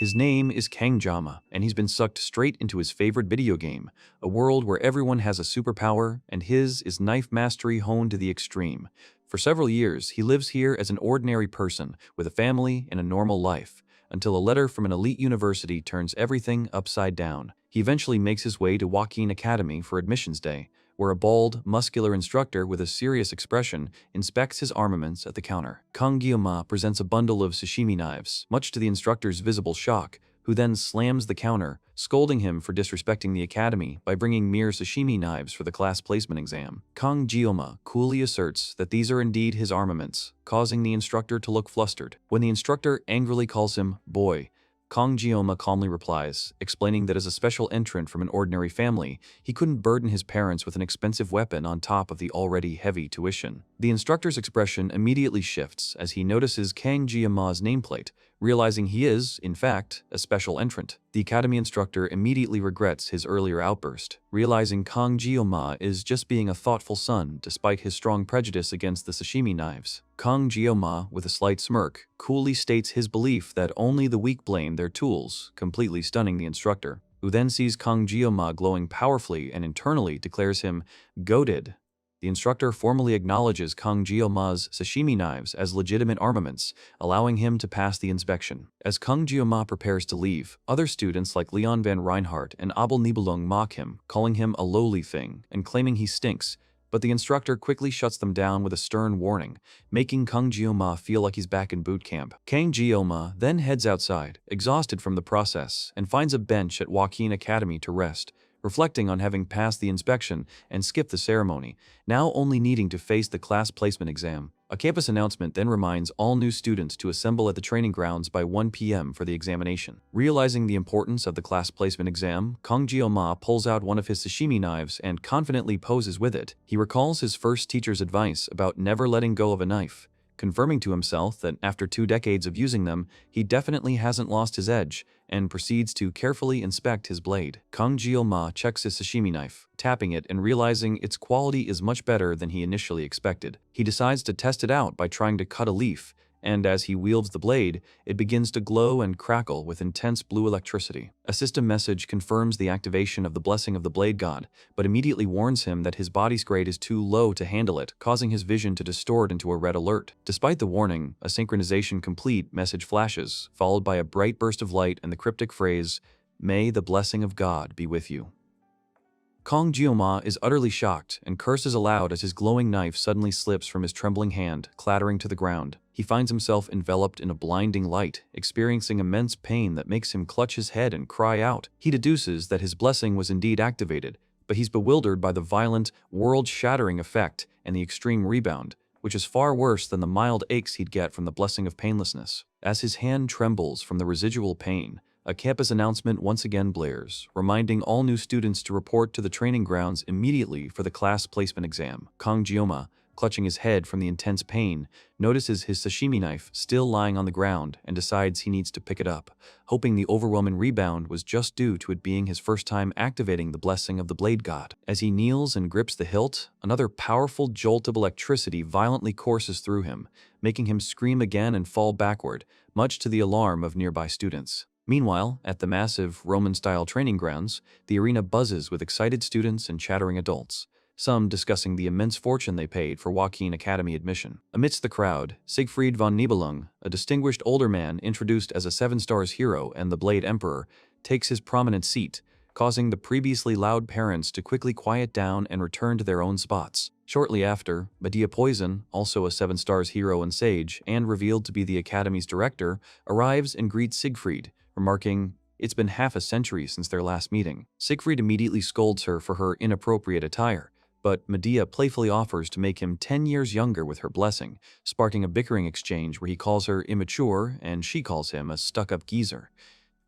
His name is Kang Jama, and he's been sucked straight into his favorite video game, a world where everyone has a superpower, and his is knife mastery honed to the extreme. For several years, he lives here as an ordinary person, with a family and a normal life, until a letter from an elite university turns everything upside down. He eventually makes his way to Joaquin Academy for admissions day, where a bald, muscular instructor with a serious expression inspects his armaments at the counter. Kang Gyoma presents a bundle of sashimi knives, much to the instructor's visible shock, who then slams the counter, scolding him for disrespecting the academy by bringing mere sashimi knives for the class placement exam. Kang Gyoma coolly asserts that these are indeed his armaments, causing the instructor to look flustered. When the instructor angrily calls him boy, Kang Gyoma calmly replies, explaining that as a special entrant from an ordinary family, he couldn't burden his parents with an expensive weapon on top of the already heavy tuition. The instructor's expression immediately shifts as he notices Kang Gyoma's nameplate, realizing he is, in fact, a special entrant. The academy instructor immediately regrets his earlier outburst, realizing Kang Gyoma is just being a thoughtful son despite his strong prejudice against the sashimi knives. Kang Gyoma, with a slight smirk, coolly states his belief that only the weak blame their tools, completely stunning the instructor, who then sees Kang Gyoma glowing powerfully and internally declares him goated. The instructor formally acknowledges Kang Gyoma's sashimi knives as legitimate armaments, allowing him to pass the inspection. As Kang Gyoma prepares to leave, other students like Leon van Reinhardt and Abel Nibelung mock him, calling him a lowly thing and claiming he stinks, but the instructor quickly shuts them down with a stern warning, making Kang Gyoma feel like he's back in boot camp. Kang Gyoma then heads outside, exhausted from the process, and finds a bench at Joaquin Academy to rest, reflecting on having passed the inspection and skipped the ceremony, now only needing to face the class placement exam. A campus announcement then reminds all new students to assemble at the training grounds by 1 p.m. for the examination. Realizing the importance of the class placement exam, Kang Gyoma pulls out one of his sashimi knives and confidently poses with it. He recalls his first teacher's advice about never letting go of a knife, confirming to himself that after 2 decades of using them, he definitely hasn't lost his edge, and proceeds to carefully inspect his blade. Kang Gyoma checks his sashimi knife, tapping it and realizing its quality is much better than he initially expected. He decides to test it out by trying to cut a leaf, and as he wields the blade, it begins to glow and crackle with intense blue electricity. A system message confirms the activation of the blessing of the blade god, but immediately warns him that his body's grade is too low to handle it, causing his vision to distort into a red alert. Despite the warning, a synchronization complete message flashes, followed by a bright burst of light and the cryptic phrase, "May the blessing of God be with you." Kang Gyoma is utterly shocked and curses aloud as his glowing knife suddenly slips from his trembling hand, clattering to the ground. He finds himself enveloped in a blinding light, experiencing immense pain that makes him clutch his head and cry out. He deduces that his blessing was indeed activated, but he's bewildered by the violent, world-shattering effect and the extreme rebound, which is far worse than the mild aches he'd get from the blessing of painlessness. As his hand trembles from the residual pain, a campus announcement once again blares, reminding all new students to report to the training grounds immediately for the class placement exam. Kang Gyoma, clutching his head from the intense pain, notices his sashimi knife still lying on the ground and decides he needs to pick it up, hoping the overwhelming rebound was just due to it being his first time activating the blessing of the blade god. As he kneels and grips the hilt, another powerful jolt of electricity violently courses through him, making him scream again and fall backward, much to the alarm of nearby students. Meanwhile, at the massive Roman-style training grounds, the arena buzzes with excited students and chattering adults, some discussing the immense fortune they paid for Joaquin Academy admission. Amidst the crowd, Siegfried von Nibelung, a distinguished older man introduced as a 7-stars hero and the Blade Emperor, takes his prominent seat, causing the previously loud parents to quickly quiet down and return to their own spots. Shortly after, Medea Poison, also a 7-stars hero and sage, and revealed to be the Academy's director, arrives and greets Siegfried, remarking, "It's been half a century since their last meeting." Siegfried immediately scolds her for her inappropriate attire, but Medea playfully offers to make him 10 years younger with her blessing, sparking a bickering exchange where he calls her immature and she calls him a stuck-up geezer.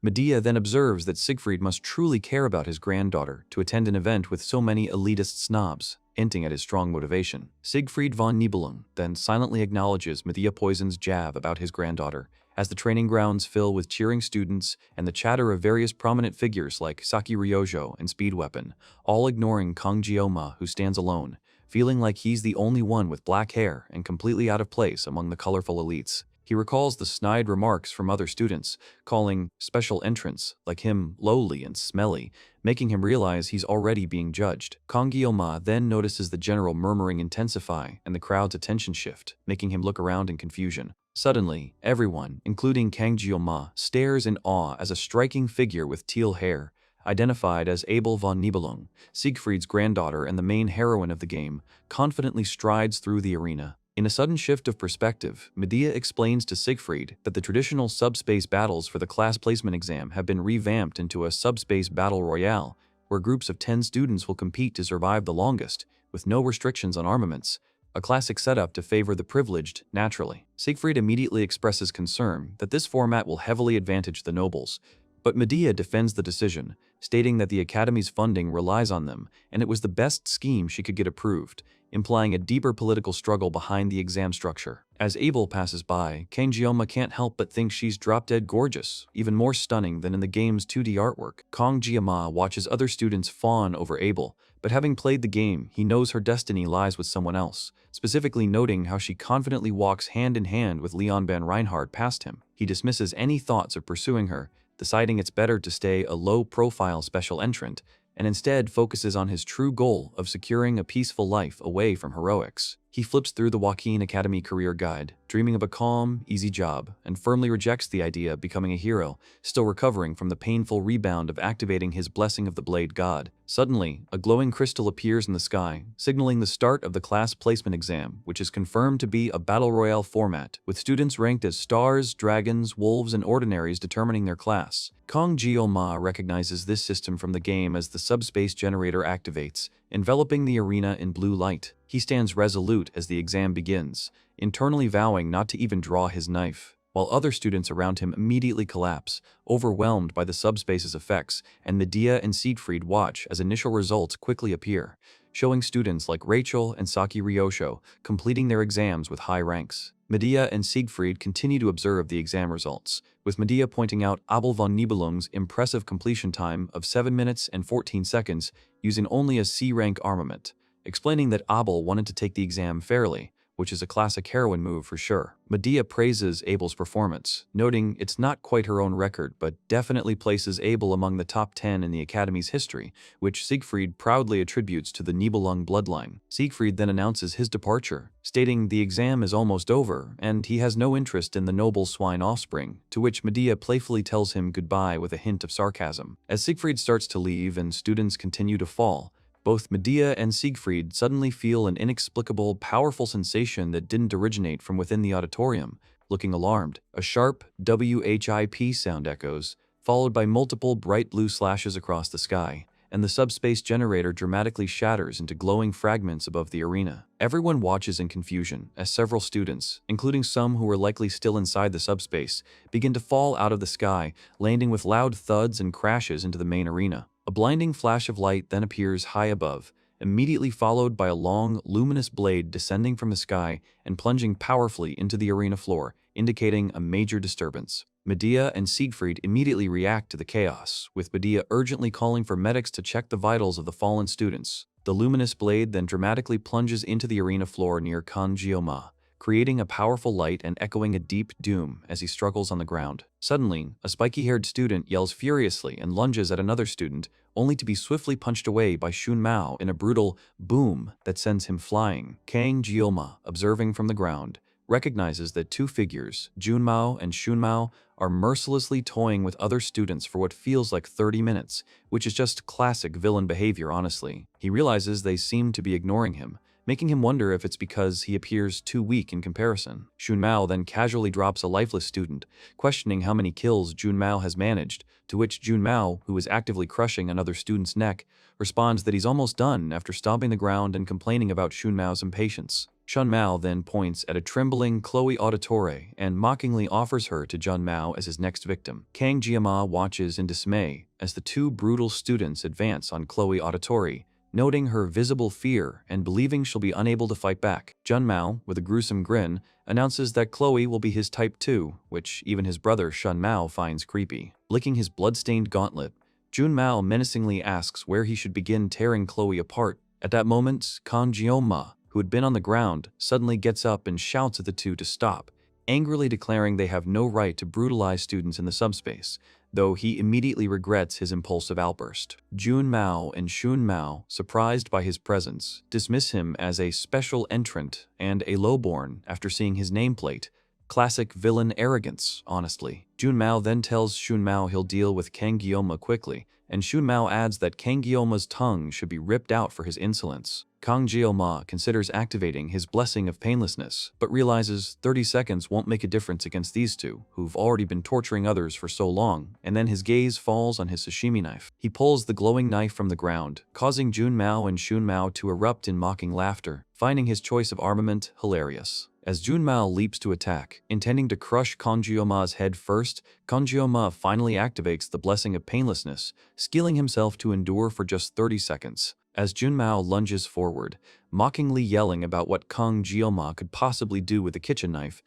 Medea then observes that Siegfried must truly care about his granddaughter to attend an event with so many elitist snobs, hinting at his strong motivation. Siegfried von Nibelung then silently acknowledges Medea Poison's jab about his granddaughter, as the training grounds fill with cheering students and the chatter of various prominent figures like Saki Ryojo and Speed Weapon, all ignoring Kang Gyoma, who stands alone, feeling like he's the only one with black hair and completely out of place among the colorful elites. He recalls the snide remarks from other students, calling special entrants like him lowly and smelly, making him realize he's already being judged. Kang Gyoma then notices the general murmuring intensify and the crowd's attention shift, making him look around in confusion. Suddenly, everyone, including Kang Gyoma, stares in awe as a striking figure with teal hair, identified as Abel von Nibelung, Siegfried's granddaughter and the main heroine of the game, confidently strides through the arena. In a sudden shift of perspective, Medea explains to Siegfried that the traditional subspace battles for the class placement exam have been revamped into a subspace battle royale, where groups of 10 students will compete to survive the longest, with no restrictions on armaments, a classic setup to favor the privileged, naturally. Siegfried immediately expresses concern that this format will heavily advantage the nobles, but Medea defends the decision, stating that the Academy's funding relies on them and it was the best scheme she could get approved, implying a deeper political struggle behind the exam structure. As Abel passes by, Kang Gyoma can't help but think she's drop-dead gorgeous, even more stunning than in the game's 2D artwork. Kang Gyoma watches other students fawn over Abel, but having played the game, he knows her destiny lies with someone else, specifically noting how she confidently walks hand in hand with Leon van Reinhardt past him. He dismisses any thoughts of pursuing her, deciding it's better to stay a low-profile special entrant, and instead focuses on his true goal of securing a peaceful life away from heroics. He flips through the Joaquin Academy career guide, dreaming of a calm, easy job, and firmly rejects the idea of becoming a hero, still recovering from the painful rebound of activating his blessing of the Blade God. Suddenly, a glowing crystal appears in the sky, signaling the start of the class placement exam, which is confirmed to be a battle royale format, with students ranked as stars, dragons, wolves, and ordinaries determining their class. Kang Gyoma recognizes this system from the game as the subspace generator activates, enveloping the arena in blue light. He stands resolute as the exam begins, internally vowing not to even draw his knife, while other students around him immediately collapse, overwhelmed by the subspace's effects, and Medea and Siegfried watch as initial results quickly appear, showing students like Rachel and Saki Ryosho completing their exams with high ranks. Medea and Siegfried continue to observe the exam results, with Medea pointing out Abel von Nibelung's impressive completion time of 7 minutes and 14 seconds using only a C-rank armament, explaining that Abel wanted to take the exam fairly, which is a classic heroine move for sure. Medea praises Abel's performance, noting it's not quite her own record, but definitely places Abel among the top 10 in the Academy's history, which Siegfried proudly attributes to the Nibelung bloodline. Siegfried then announces his departure, stating the exam is almost over, and he has no interest in the noble swine offspring, to which Medea playfully tells him goodbye with a hint of sarcasm. As Siegfried starts to leave and students continue to fall, both Medea and Siegfried suddenly feel an inexplicable, powerful sensation that didn't originate from within the auditorium. Looking alarmed, a sharp WHIP sound echoes, followed by multiple bright blue slashes across the sky, and the subspace generator dramatically shatters into glowing fragments above the arena. Everyone watches in confusion as several students, including some who were likely still inside the subspace, begin to fall out of the sky, landing with loud thuds and crashes into the main arena. A blinding flash of light then appears high above, immediately followed by a long, luminous blade descending from the sky and plunging powerfully into the arena floor, indicating a major disturbance. Medea and Siegfried immediately react to the chaos, with Medea urgently calling for medics to check the vitals of the fallen students. The luminous blade then dramatically plunges into the arena floor near Kang Gyoma, creating a powerful light and echoing a deep doom as he struggles on the ground. Suddenly, a spiky-haired student yells furiously and lunges at another student, only to be swiftly punched away by Shun Mao in a brutal boom that sends him flying. Kang Gyoma, observing from the ground, recognizes that two figures, Jun Mao and Shun Mao, are mercilessly toying with other students for what feels like 30 minutes, which is just classic villain behavior, honestly. He realizes they seem to be ignoring him, making him wonder if it's because he appears too weak in comparison. Shun Mao then casually drops a lifeless student, questioning how many kills Jun Mao has managed, to which Jun Mao, who is actively crushing another student's neck, responds that he's almost done after stomping the ground and complaining about Shun Mao's impatience. Shun Mao then points at a trembling Chloe Auditore and mockingly offers her to Jun Mao as his next victim. Kang Gyoma watches in dismay as the two brutal students advance on Chloe Auditore, noting her visible fear and believing she'll be unable to fight back. Jun Mao, with a gruesome grin, announces that Chloe will be his type 2, which even his brother Shun Mao finds creepy. Licking his blood-stained gauntlet, Jun Mao menacingly asks where he should begin tearing Chloe apart. At that moment, Kang Gyoma, who had been on the ground, suddenly gets up and shouts at the two to stop, angrily declaring they have no right to brutalize students in the subspace, though he immediately regrets his impulsive outburst. Jun Mao and Shun Mao, surprised by his presence, dismiss him as a special entrant and a lowborn after seeing his nameplate. Classic villain arrogance, honestly. Jun Mao then tells Shun Mao he'll deal with Kang Guillaume quickly, and Shun Mao adds that Kang Guillaume's tongue should be ripped out for his insolence. Kang Guillaume considers activating his blessing of painlessness, but realizes 30 seconds won't make a difference against these two, who've already been torturing others for so long, and then his gaze falls on his sashimi knife. He pulls the glowing knife from the ground, causing Jun Mao and Shun Mao to erupt in mocking laughter, finding his choice of armament hilarious. As Jun Mao leaps to attack, intending to crush Kang Guillaume's head first, Kang Guillaume finally activates the blessing of painlessness, skilling himself to endure for just 30 seconds. As Jun Mao lunges forward, mockingly yelling about what Kang Guillaume could possibly do with a kitchen knife,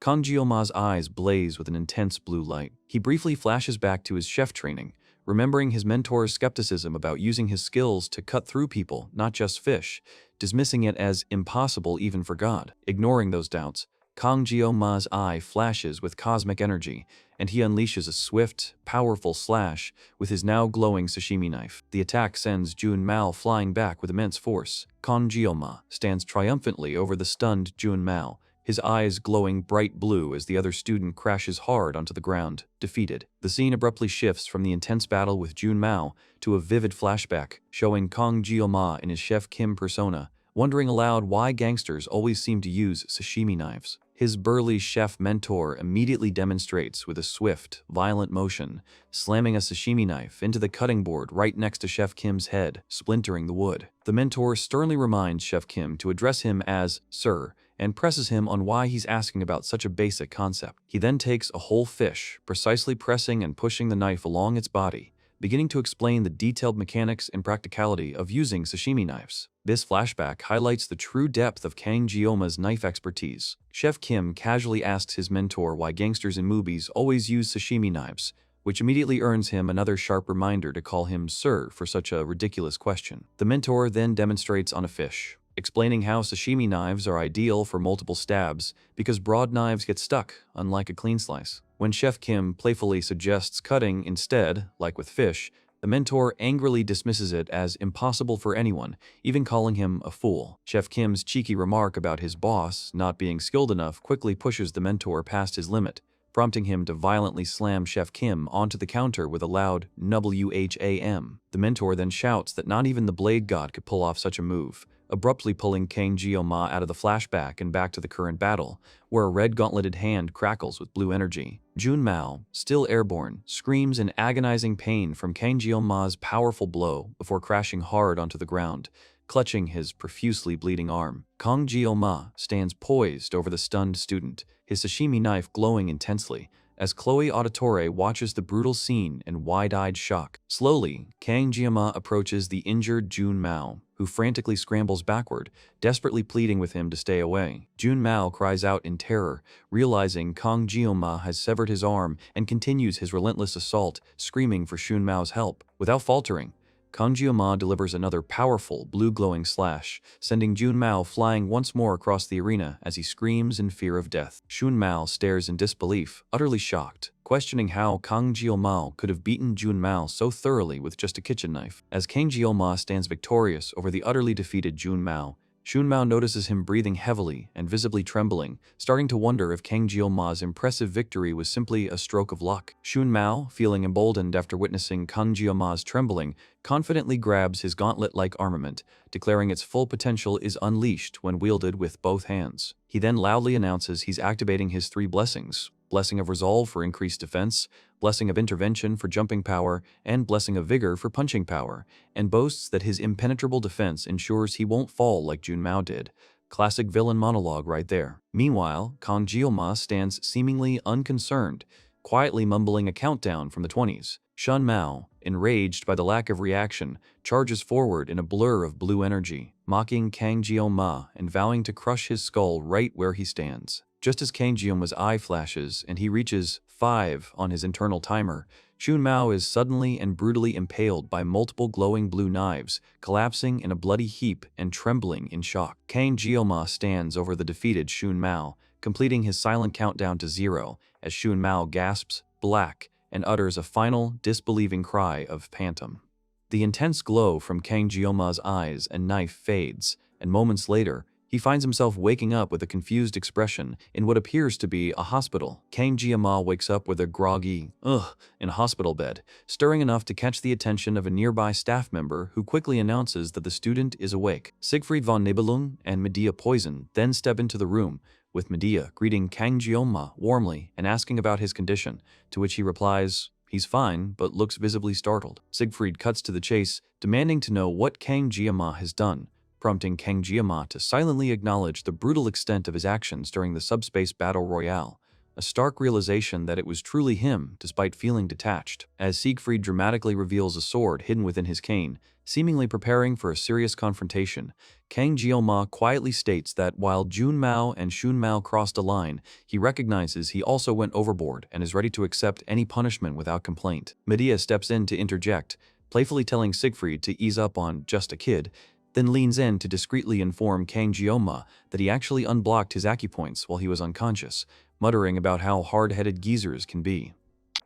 Kang Guillaume's eyes blaze with an intense blue light. He briefly flashes back to his chef training, remembering his mentor's skepticism about using his skills to cut through people, not just fish, dismissing it as impossible even for God. Ignoring those doubts, Kang Guillaume's eye flashes with cosmic energy, and he unleashes a swift, powerful slash with his now glowing sashimi knife. The attack sends Jun Mao flying back with immense force. Kang Guillaume stands triumphantly over the stunned Jun Mao, his eyes glowing bright blue as the other student crashes hard onto the ground, defeated. The scene abruptly shifts from the intense battle with Jun Mao to a vivid flashback, showing Kang Guillaume in his Chef Kim persona, wondering aloud why gangsters always seem to use sashimi knives. His burly chef mentor immediately demonstrates with a swift, violent motion, slamming a sashimi knife into the cutting board right next to Chef Kim's head, splintering the wood. The mentor sternly reminds Chef Kim to address him as Sir, and presses him on why he's asking about such a basic concept. He then takes a whole fish, precisely pressing and pushing the knife along its body, beginning to explain the detailed mechanics and practicality of using sashimi knives. This flashback highlights the true depth of Kang Guillaume's knife expertise. Chef Kim casually asks his mentor why gangsters in movies always use sashimi knives, which immediately earns him another sharp reminder to call him Sir for such a ridiculous question. The mentor then demonstrates on a fish, explaining how sashimi knives are ideal for multiple stabs because broad knives get stuck, unlike a clean slice. When Chef Kim playfully suggests cutting instead, like with fish, the mentor angrily dismisses it as impossible for anyone, even calling him a fool. Chef Kim's cheeky remark about his boss not being skilled enough quickly pushes the mentor past his limit, prompting him to violently slam Chef Kim onto the counter with a loud "WHAM." The mentor then shouts that not even the Blade God could pull off such a move, abruptly pulling Kang Guillaume out of the flashback and back to the current battle, where a red gauntleted hand crackles with blue energy. Jun Mao, still airborne, screams in agonizing pain from Kang Guillaume's powerful blow before crashing hard onto the ground, clutching his profusely bleeding arm. Kang Guillaume stands poised over the stunned student, his sashimi knife glowing intensely, as Chloe Auditore watches the brutal scene in wide-eyed shock. Slowly, Kang Guillaume approaches the injured Jun Mao, who frantically scrambles backward, desperately pleading with him to stay away. Jun Mao cries out in terror, realizing Kang Guillaume has severed his arm and continues his relentless assault, screaming for Shun Mao's help. Without faltering, Kang Guillaume delivers another powerful, blue-glowing slash, sending Jun Mao flying once more across the arena as he screams in fear of death. Shun Mao stares in disbelief, utterly shocked, questioning how Kang Guillaume could have beaten Jun Mao so thoroughly with just a kitchen knife. As Kang Guillaume stands victorious over the utterly defeated Jun Mao, Shun Mao notices him breathing heavily and visibly trembling, starting to wonder if Kang Guillaume's impressive victory was simply a stroke of luck. Shun Mao, feeling emboldened after witnessing Kang Guillaume's trembling, confidently grabs his gauntlet-like armament, declaring its full potential is unleashed when wielded with both hands. He then loudly announces he's activating his 3 blessings: Blessing of Resolve for increased defense, Blessing of Intervention for jumping power, and Blessing of Vigor for punching power, and boasts that his impenetrable defense ensures he won't fall like Jun Mao did. Classic villain monologue right there. Meanwhile, Kang Guillaume stands seemingly unconcerned, quietly mumbling a countdown from the 20s. Shun Mao, enraged by the lack of reaction, charges forward in a blur of blue energy, mocking Kang Guillaume and vowing to crush his skull right where he stands. Just as Kang Guillaume's eye flashes and he reaches 5 on his internal timer, Shun Mao is suddenly and brutally impaled by multiple glowing blue knives, collapsing in a bloody heap and trembling in shock. Kang Guillaume stands over the defeated Shun Mao, completing his silent countdown to 0 as Shun Mao gasps, "Black," and utters a final, disbelieving cry of phantom. The intense glow from Kang Jioma's eyes and knife fades, and moments later, he finds himself waking up with a confused expression in what appears to be a hospital. Kang Jiama wakes up with a groggy, in a hospital bed, stirring enough to catch the attention of a nearby staff member who quickly announces that the student is awake. Siegfried von Nibelung and Medea Poison then step into the room, with Medea greeting Kang Jioma warmly and asking about his condition, to which he replies, "He's fine, but looks visibly startled." Siegfried cuts to the chase, demanding to know what Kang Jiama has done, prompting Kang Jiama to silently acknowledge the brutal extent of his actions during the subspace battle royale, a stark realization that it was truly him despite feeling detached. As Siegfried dramatically reveals a sword hidden within his cane, seemingly preparing for a serious confrontation, Kang Jioma quietly states that while Jun Mao and Shun Mao crossed a line, he recognizes he also went overboard and is ready to accept any punishment without complaint. Medea steps in to interject, playfully telling Siegfried to ease up on "just a kid," then leans in to discreetly inform Kang Jioma that he actually unblocked his acupoints while he was unconscious, muttering about how hard-headed geezers can be.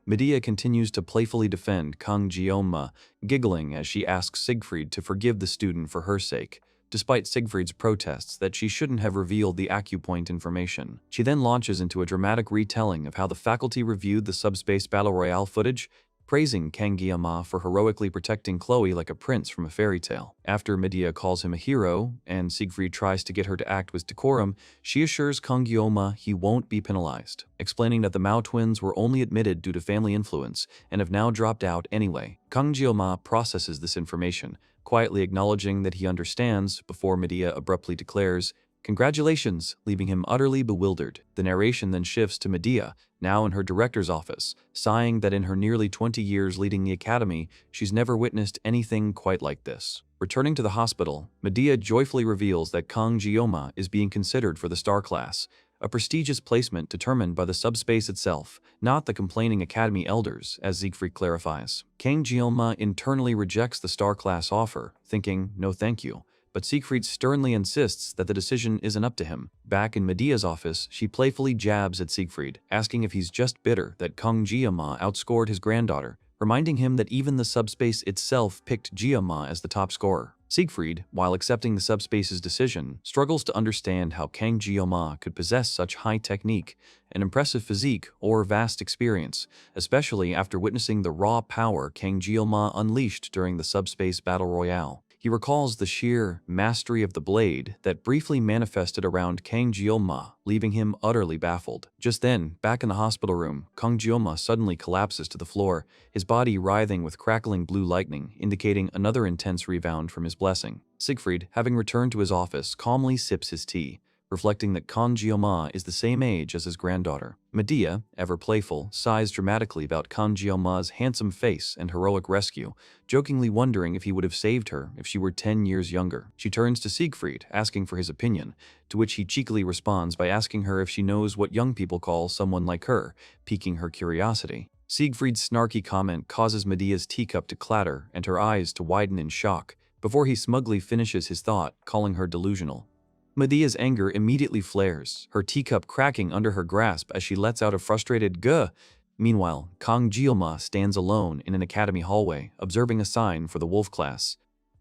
Medea continues to playfully defend Kang Jioma, giggling as she asks Siegfried to forgive the student for her sake, despite Siegfried's protests that she shouldn't have revealed the acupoint information. She then launches into a dramatic retelling of how the faculty reviewed the subspace battle royale footage, praising Kang Jioma for heroically protecting Chloe like a prince from a fairy tale. After Medea calls him a hero, and Siegfried tries to get her to act with decorum, she assures Kang Jioma he won't be penalized, explaining that the Mao twins were only admitted due to family influence and have now dropped out anyway. Kang Jioma processes this information, quietly acknowledging that he understands before Medea abruptly declares, "Congratulations," leaving him utterly bewildered. The narration then shifts to Medea, now in her director's office, sighing that in her nearly 20 years leading the academy, she's never witnessed anything quite like this. Returning to the hospital, Medea joyfully reveals that Kang Jioma is being considered for the Star Class, a prestigious placement determined by the subspace itself, not the complaining academy elders, as Siegfried clarifies. Kang Jioma internally rejects the Star Class offer, thinking, "No thank you." But Siegfried sternly insists that the decision isn't up to him. Back in Medea's office, she playfully jabs at Siegfried, asking if he's just bitter that Kang Jioma outscored his granddaughter, reminding him that even the subspace itself picked Jioma as the top scorer. Siegfried, while accepting the subspace's decision, struggles to understand how Kang Jioma could possess such high technique, an impressive physique, or vast experience, especially after witnessing the raw power Kang Jioma unleashed during the subspace battle royale. He recalls the sheer mastery of the blade that briefly manifested around Kang Jioma, leaving him utterly baffled. Just then, back in the hospital room, Kang Jioma suddenly collapses to the floor, his body writhing with crackling blue lightning, indicating another intense rebound from his blessing. Siegfried, having returned to his office, calmly sips his tea, reflecting that Kang Jioma is the same age as his granddaughter. Medea, ever playful, sighs dramatically about Kang Jioma's handsome face and heroic rescue, jokingly wondering if he would have saved her if she were 10 years younger. She turns to Siegfried, asking for his opinion, to which he cheekily responds by asking her if she knows what young people call someone like her, piquing her curiosity. Siegfried's snarky comment causes Medea's teacup to clatter and her eyes to widen in shock, before he smugly finishes his thought, calling her delusional. Medea's anger immediately flares, her teacup cracking under her grasp as she lets out a frustrated "Guh!" Meanwhile, Kang Jioma stands alone in an academy hallway, observing a sign for the wolf class,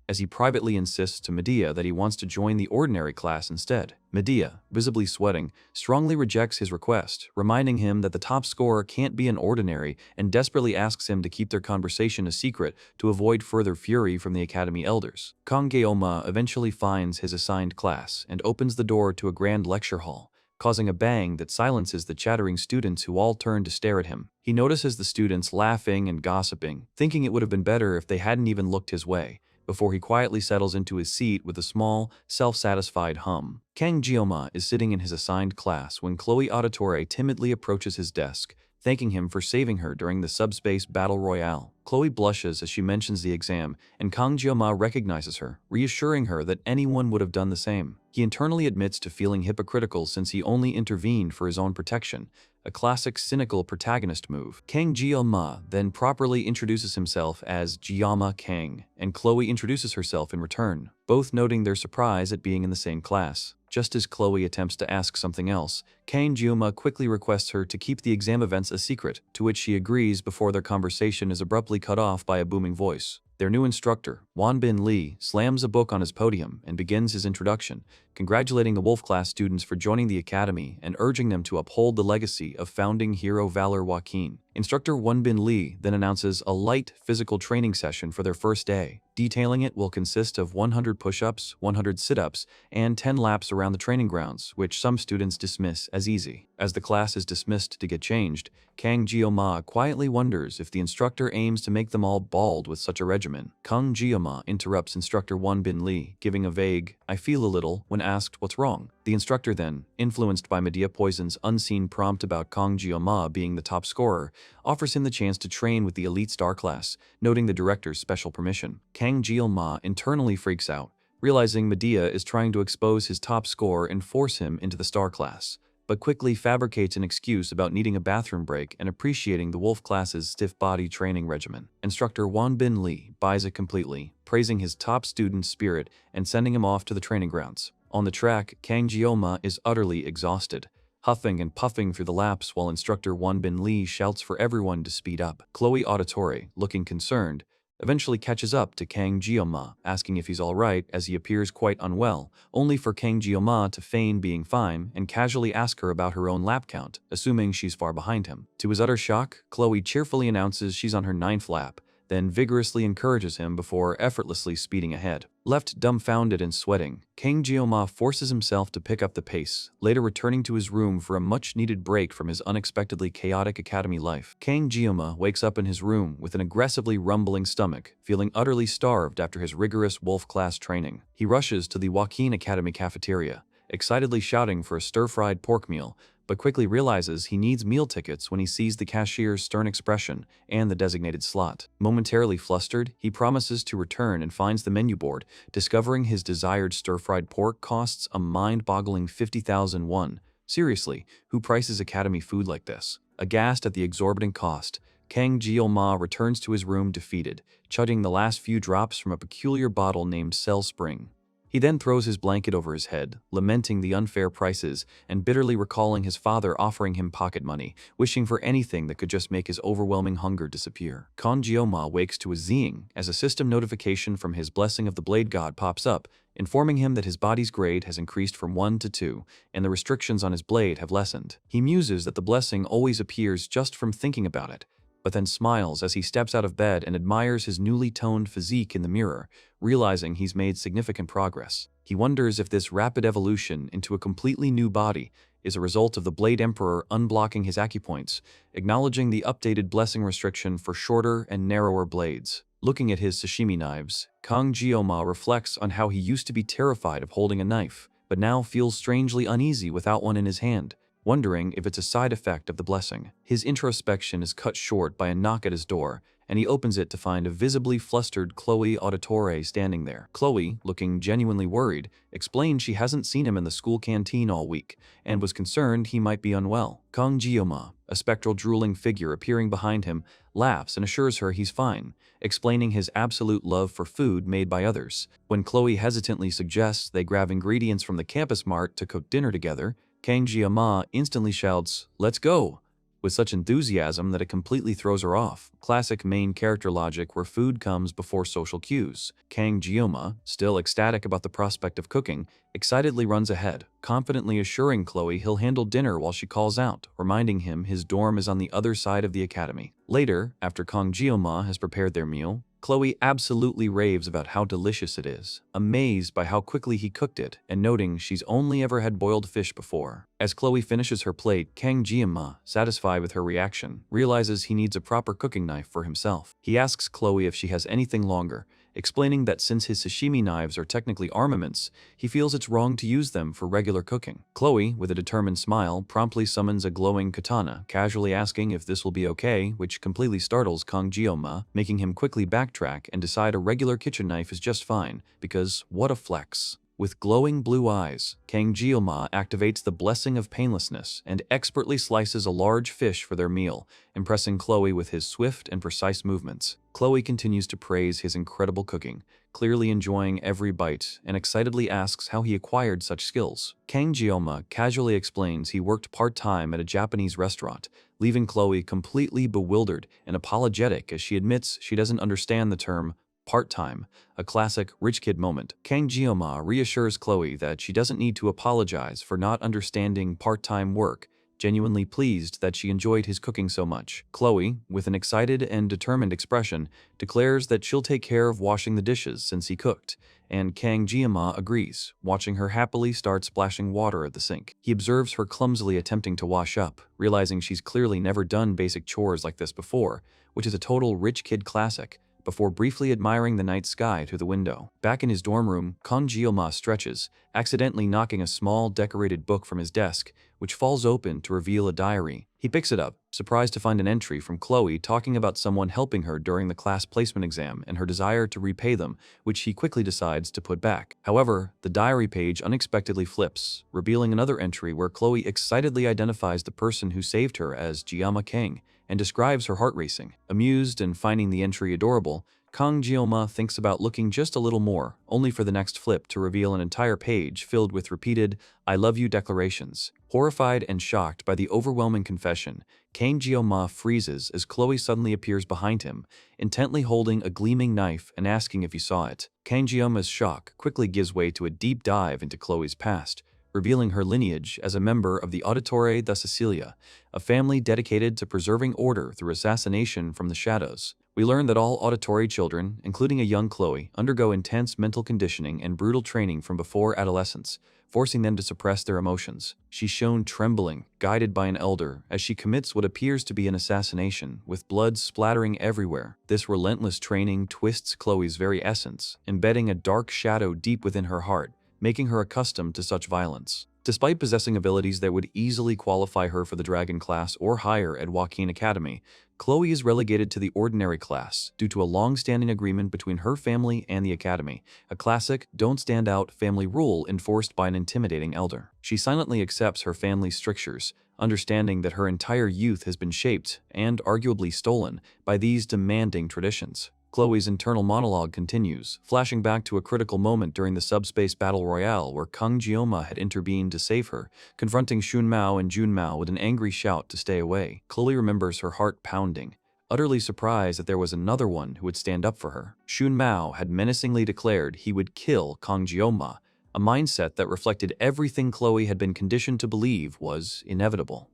as he privately insists to Medea that he wants to join the ordinary class instead. Medea, visibly sweating, strongly rejects his request, reminding him that the top scorer can't be an ordinary and desperately asks him to keep their conversation a secret to avoid further fury from the academy elders. Kang Jioma eventually finds his assigned class and opens the door to a grand lecture hall, causing a bang that silences the chattering students who all turn to stare at him. He notices the students laughing and gossiping, thinking it would have been better if they hadn't even looked his way, before he quietly settles into his seat with a small, self-satisfied hum. Kang Jioma is sitting in his assigned class when Chloe Auditore timidly approaches his desk, thanking him for saving her during the subspace battle royale. Chloe blushes as she mentions the exam, and Kang Jioma recognizes her, reassuring her that anyone would have done the same. He internally admits to feeling hypocritical since he only intervened for his own protection, a classic cynical protagonist move. Kang Jioma then properly introduces himself as Jioma Kang, and Chloe introduces herself in return, both noting their surprise at being in the same class. Just as Chloe attempts to ask something else, Kang Jioma quickly requests her to keep the exam events a secret, to which she agrees before their conversation is abruptly cut off by a booming voice. Their new instructor, Wonbin Lee, slams a book on his podium and begins his introduction, congratulating the Wolf class students for joining the academy and urging them to uphold the legacy of founding hero Valor Joaquin. Instructor Wonbin Lee then announces a light physical training session for their first day. Detailing it will consist of 100 push-ups, 100 sit-ups, and 10 laps around the training grounds, which some students dismiss as easy. As the class is dismissed to get changed, Kang Jioma quietly wonders if the instructor aims to make them all bald with such a regimen. Kang Jioma interrupts instructor Wonbin Lee, giving a vague, "I feel a little," when asked what's wrong. The instructor then, influenced by Medea Poison's unseen prompt about Kang Jioma being the top scorer, offers him the chance to train with the elite star class, noting the director's special permission. Kang Jioma internally freaks out, realizing Medea is trying to expose his top score and force him into the star class, but quickly fabricates an excuse about needing a bathroom break and appreciating the Wolf class's stiff body training regimen. Instructor Wonbin Lee buys it completely, praising his top student's spirit and sending him off to the training grounds. On the track, Kang Jioma is utterly exhausted, huffing and puffing through the laps while instructor Wonbin Lee shouts for everyone to speed up. Chloe Auditore, looking concerned, eventually catches up to Kang Jioma, asking if he's alright as he appears quite unwell, only for Kang Jioma to feign being fine and casually ask her about her own lap count, assuming she's far behind him. To his utter shock, Chloe cheerfully announces she's on her 9th lap, then vigorously encourages him before effortlessly speeding ahead. Left dumbfounded and sweating, Kang Jioma forces himself to pick up the pace, later returning to his room for a much-needed break from his unexpectedly chaotic academy life. Kang Jioma wakes up in his room with an aggressively rumbling stomach, feeling utterly starved after his rigorous Wolf class training. He rushes to the Joaquin Academy cafeteria, excitedly shouting for a stir-fried pork meal, but quickly realizes he needs meal tickets when he sees the cashier's stern expression and the designated slot. Momentarily flustered, he promises to return and finds the menu board, discovering his desired stir-fried pork costs a mind-boggling 50,000 won. Seriously, who prices academy food like this? Aghast at the exorbitant cost, Kang Jioma returns to his room defeated, chugging the last few drops from a peculiar bottle named Cell Spring. He then throws his blanket over his head, lamenting the unfair prices and bitterly recalling his father offering him pocket money, wishing for anything that could just make his overwhelming hunger disappear. Kang Jioma wakes to a zing as a system notification from his Blessing of the Blade God pops up, informing him that his body's grade has increased from 1 to 2, and the restrictions on his blade have lessened. He muses that the blessing always appears just from thinking about it, but then smiles as he steps out of bed and admires his newly toned physique in the mirror, realizing he's made significant progress. He wonders if this rapid evolution into a completely new body is a result of the Blade Emperor unblocking his acupoints, acknowledging the updated blessing restriction for shorter and narrower blades. Looking at his sashimi knives, Kang Jioma reflects on how he used to be terrified of holding a knife, but now feels strangely uneasy without one in his hand, wondering if it's a side effect of the blessing. His introspection is cut short by a knock at his door, and he opens it to find a visibly flustered Chloe Auditore standing there. Chloe, looking genuinely worried, explained she hasn't seen him in the school canteen all week, and was concerned he might be unwell. Kang Jioma, a spectral drooling figure appearing behind him, laughs and assures her he's fine, explaining his absolute love for food made by others. When Chloe hesitantly suggests they grab ingredients from the campus mart to cook dinner together, Kang Jioma instantly shouts, "Let's go!" with such enthusiasm that it completely throws her off. Classic main character logic where food comes before social cues. Kang Jioma, still ecstatic about the prospect of cooking, excitedly runs ahead, confidently assuring Chloe he'll handle dinner while she calls out, reminding him his dorm is on the other side of the academy. Later, after Kang Jioma has prepared their meal, Chloe absolutely raves about how delicious it is, amazed by how quickly he cooked it and noting she's only ever had boiled fish before. As Chloe finishes her plate, Kang Jioma, satisfied with her reaction, realizes he needs a proper cooking knife for himself. He asks Chloe if she has anything longer, explaining that since his sashimi knives are technically armaments, he feels it's wrong to use them for regular cooking. Chloe, with a determined smile, promptly summons a glowing katana, casually asking if this will be okay, which completely startles Kang Jioma, making him quickly backtrack and decide a regular kitchen knife is just fine, because what a flex. With glowing blue eyes, Kang Jeoma activates the blessing of painlessness and expertly slices a large fish for their meal, impressing Chloe with his swift and precise movements. Chloe continues to praise his incredible cooking, clearly enjoying every bite, and excitedly asks how he acquired such skills. Kang Jeoma casually explains he worked part-time at a Japanese restaurant, leaving Chloe completely bewildered and apologetic as she admits she doesn't understand the term part-time, a classic rich kid moment. Kang Jeoma reassures Chloe that she doesn't need to apologize for not understanding part-time work, genuinely pleased that she enjoyed his cooking so much. Chloe, with an excited and determined expression, declares that she'll take care of washing the dishes since he cooked, and Kang Jeoma agrees, watching her happily start splashing water at the sink. He observes her clumsily attempting to wash up, realizing she's clearly never done basic chores like this before, which is a total rich kid classic, before briefly admiring the night sky through the window. Back in his dorm room, Kang Jeoma stretches, accidentally knocking a small decorated book from his desk, which falls open to reveal a diary. He picks it up, surprised to find an entry from Chloe talking about someone helping her during the class placement exam and her desire to repay them, which he quickly decides to put back. However, the diary page unexpectedly flips, revealing another entry where Chloe excitedly identifies the person who saved her as Jeoma Kang, and describes her heart racing. Amused and finding the entry adorable, Kang Jeoma thinks about looking just a little more, only for the next flip to reveal an entire page filled with repeated "I love you" declarations. Horrified and shocked by the overwhelming confession, Kang Jeoma freezes as Chloe suddenly appears behind him, intently holding a gleaming knife and asking if he saw it. Kang Jeoma's shock quickly gives way to a deep dive into Chloe's past, revealing her lineage as a member of the Auditore da Sicilia, a family dedicated to preserving order through assassination from the shadows. We learn that all auditory children, including a young Chloe, undergo intense mental conditioning and brutal training from before adolescence, forcing them to suppress their emotions. She's shown trembling, guided by an elder, as she commits what appears to be an assassination, with blood splattering everywhere. This relentless training twists Chloe's very essence, embedding a dark shadow deep within her heart, making her accustomed to such violence. Despite possessing abilities that would easily qualify her for the Dragon class or higher at Joaquin Academy, Chloe is relegated to the Ordinary class due to a long-standing agreement between her family and the Academy, a classic don't stand out family rule enforced by an intimidating elder. She silently accepts her family's strictures, understanding that her entire youth has been shaped, and arguably stolen, by these demanding traditions. Chloe's internal monologue continues, flashing back to a critical moment during the subspace battle royale where Kang Jeoma had intervened to save her, confronting Shun Mao and Jun Mao with an angry shout to stay away. Chloe remembers her heart pounding, utterly surprised that there was another one who would stand up for her. Shun Mao had menacingly declared he would kill Kang Jeoma, a mindset that reflected everything Chloe had been conditioned to believe was inevitable.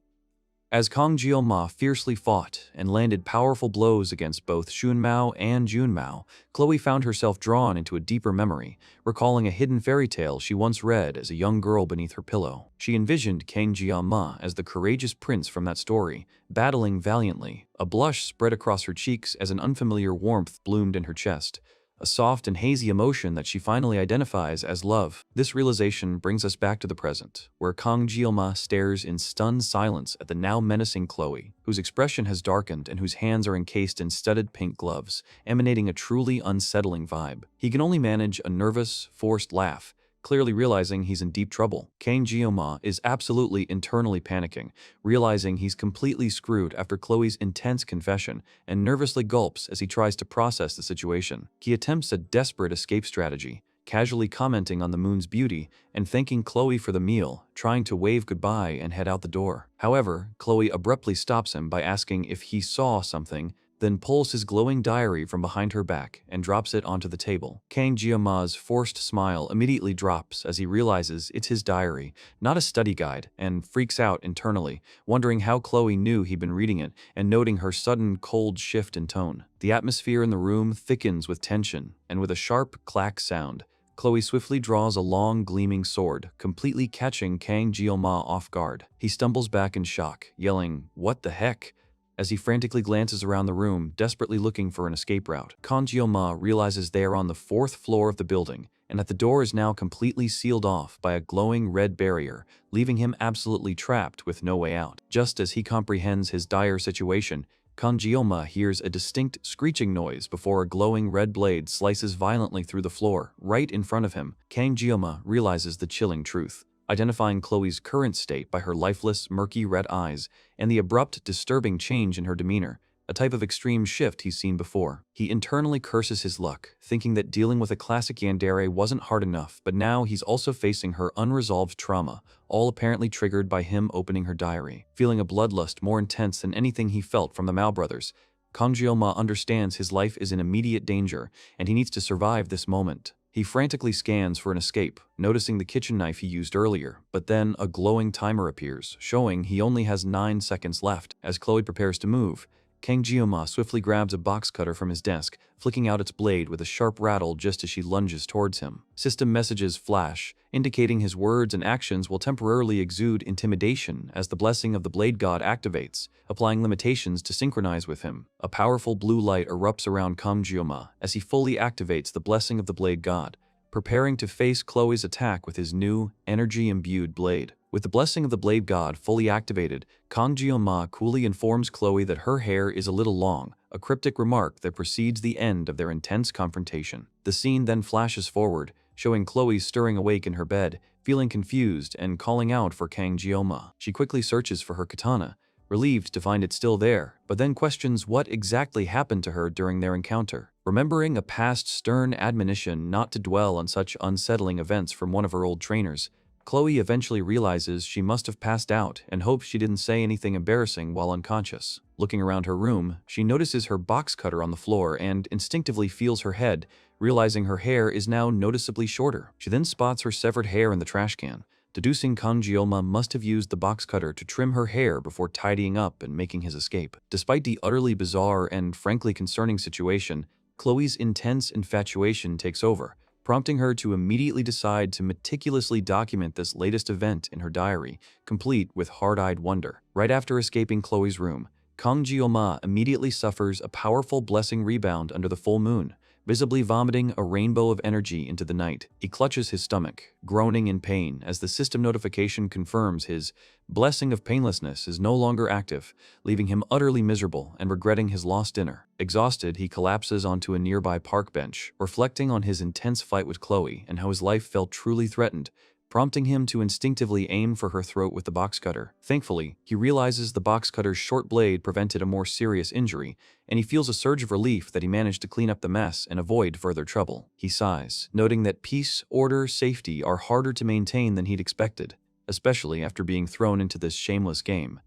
As Kang Jeoma fiercely fought and landed powerful blows against both Shun Mao and Jun Mao, Chloe found herself drawn into a deeper memory, recalling a hidden fairy tale she once read as a young girl beneath her pillow. She envisioned Kang Jeoma as the courageous prince from that story, battling valiantly. A blush spread across her cheeks as an unfamiliar warmth bloomed in her chest, a soft and hazy emotion that she finally identifies as love. This realization brings us back to the present, where Kang Jeoma stares in stunned silence at the now menacing Chloe, whose expression has darkened and whose hands are encased in studded pink gloves, emanating a truly unsettling vibe. He can only manage a nervous, forced laugh, clearly realizing he's in deep trouble. Kang Jeoma is absolutely internally panicking, realizing he's completely screwed after Chloe's intense confession, and nervously gulps as he tries to process the situation. He attempts a desperate escape strategy, casually commenting on the moon's beauty and thanking Chloe for the meal, trying to wave goodbye and head out the door. However, Chloe abruptly stops him by asking if he saw something, then pulls his glowing diary from behind her back and drops it onto the table. Kang Jeoma's forced smile immediately drops as he realizes it's his diary, not a study guide, and freaks out internally, wondering how Chloe knew he'd been reading it and noting her sudden cold shift in tone. The atmosphere in the room thickens with tension, and with a sharp clack sound, Chloe swiftly draws a long, gleaming sword, completely catching Kang Jeoma off guard. He stumbles back in shock, yelling, "What the heck?" as he frantically glances around the room, desperately looking for an escape route. Kang Jeoma realizes they are on the 4th floor of the building, and that the door is now completely sealed off by a glowing red barrier, leaving him absolutely trapped with no way out. Just as he comprehends his dire situation, Kang Jioma hears a distinct screeching noise before a glowing red blade slices violently through the floor, right in front of him. Kang Jioma realizes the chilling truth, identifying Chloe's current state by her lifeless, murky red eyes and the abrupt, disturbing change in her demeanor, a type of extreme shift he's seen before. He internally curses his luck, thinking that dealing with a classic yandere wasn't hard enough, but now he's also facing her unresolved trauma, all apparently triggered by him opening her diary. Feeling a bloodlust more intense than anything he felt from the Mao brothers, Kang Jioma understands his life is in immediate danger, and he needs to survive this moment. He frantically scans for an escape, noticing the kitchen knife he used earlier, but then a glowing timer appears, showing he only has 9 seconds left. As Chloe prepares to move, Kang Jioma swiftly grabs a box cutter from his desk, flicking out its blade with a sharp rattle just as she lunges towards him. System messages flash, indicating his words and actions will temporarily exude intimidation as the blessing of the Blade God activates, applying limitations to synchronize with him. A powerful blue light erupts around Kang Jioma as he fully activates the blessing of the Blade God, preparing to face Chloe's attack with his new, energy-imbued blade. With the blessing of the Blade God fully activated, Kang Jioma coolly informs Chloe that her hair is a little long, a cryptic remark that precedes the end of their intense confrontation. The scene then flashes forward, showing Chloe stirring awake in her bed, feeling confused and calling out for Kang Jioma. She quickly searches for her katana, relieved to find it still there, but then questions what exactly happened to her during their encounter. Remembering a past stern admonition not to dwell on such unsettling events from one of her old trainers, Chloe eventually realizes she must have passed out and hopes she didn't say anything embarrassing while unconscious. Looking around her room, she notices her box cutter on the floor and instinctively feels her head, realizing her hair is now noticeably shorter. She then spots her severed hair in the trash can, deducing Kang Jioma must have used the box cutter to trim her hair before tidying up and making his escape. Despite the utterly bizarre and frankly concerning situation, Chloe's intense infatuation takes over, prompting her to immediately decide to meticulously document this latest event in her diary, complete with hard-eyed wonder. Right after escaping Chloe's room, Kang Jioma immediately suffers a powerful blessing rebound under the full moon, visibly vomiting a rainbow of energy into the night. He clutches his stomach, groaning in pain as the system notification confirms his blessing of painlessness is no longer active, leaving him utterly miserable and regretting his lost dinner. Exhausted, he collapses onto a nearby park bench, reflecting on his intense fight with Chloe and how his life felt truly threatened, prompting him to instinctively aim for her throat with the box cutter. Thankfully, he realizes the box cutter's short blade prevented a more serious injury, and he feels a surge of relief that he managed to clean up the mess and avoid further trouble. He sighs, noting that peace, order, safety are harder to maintain than he'd expected, especially after being thrown into this shameless game.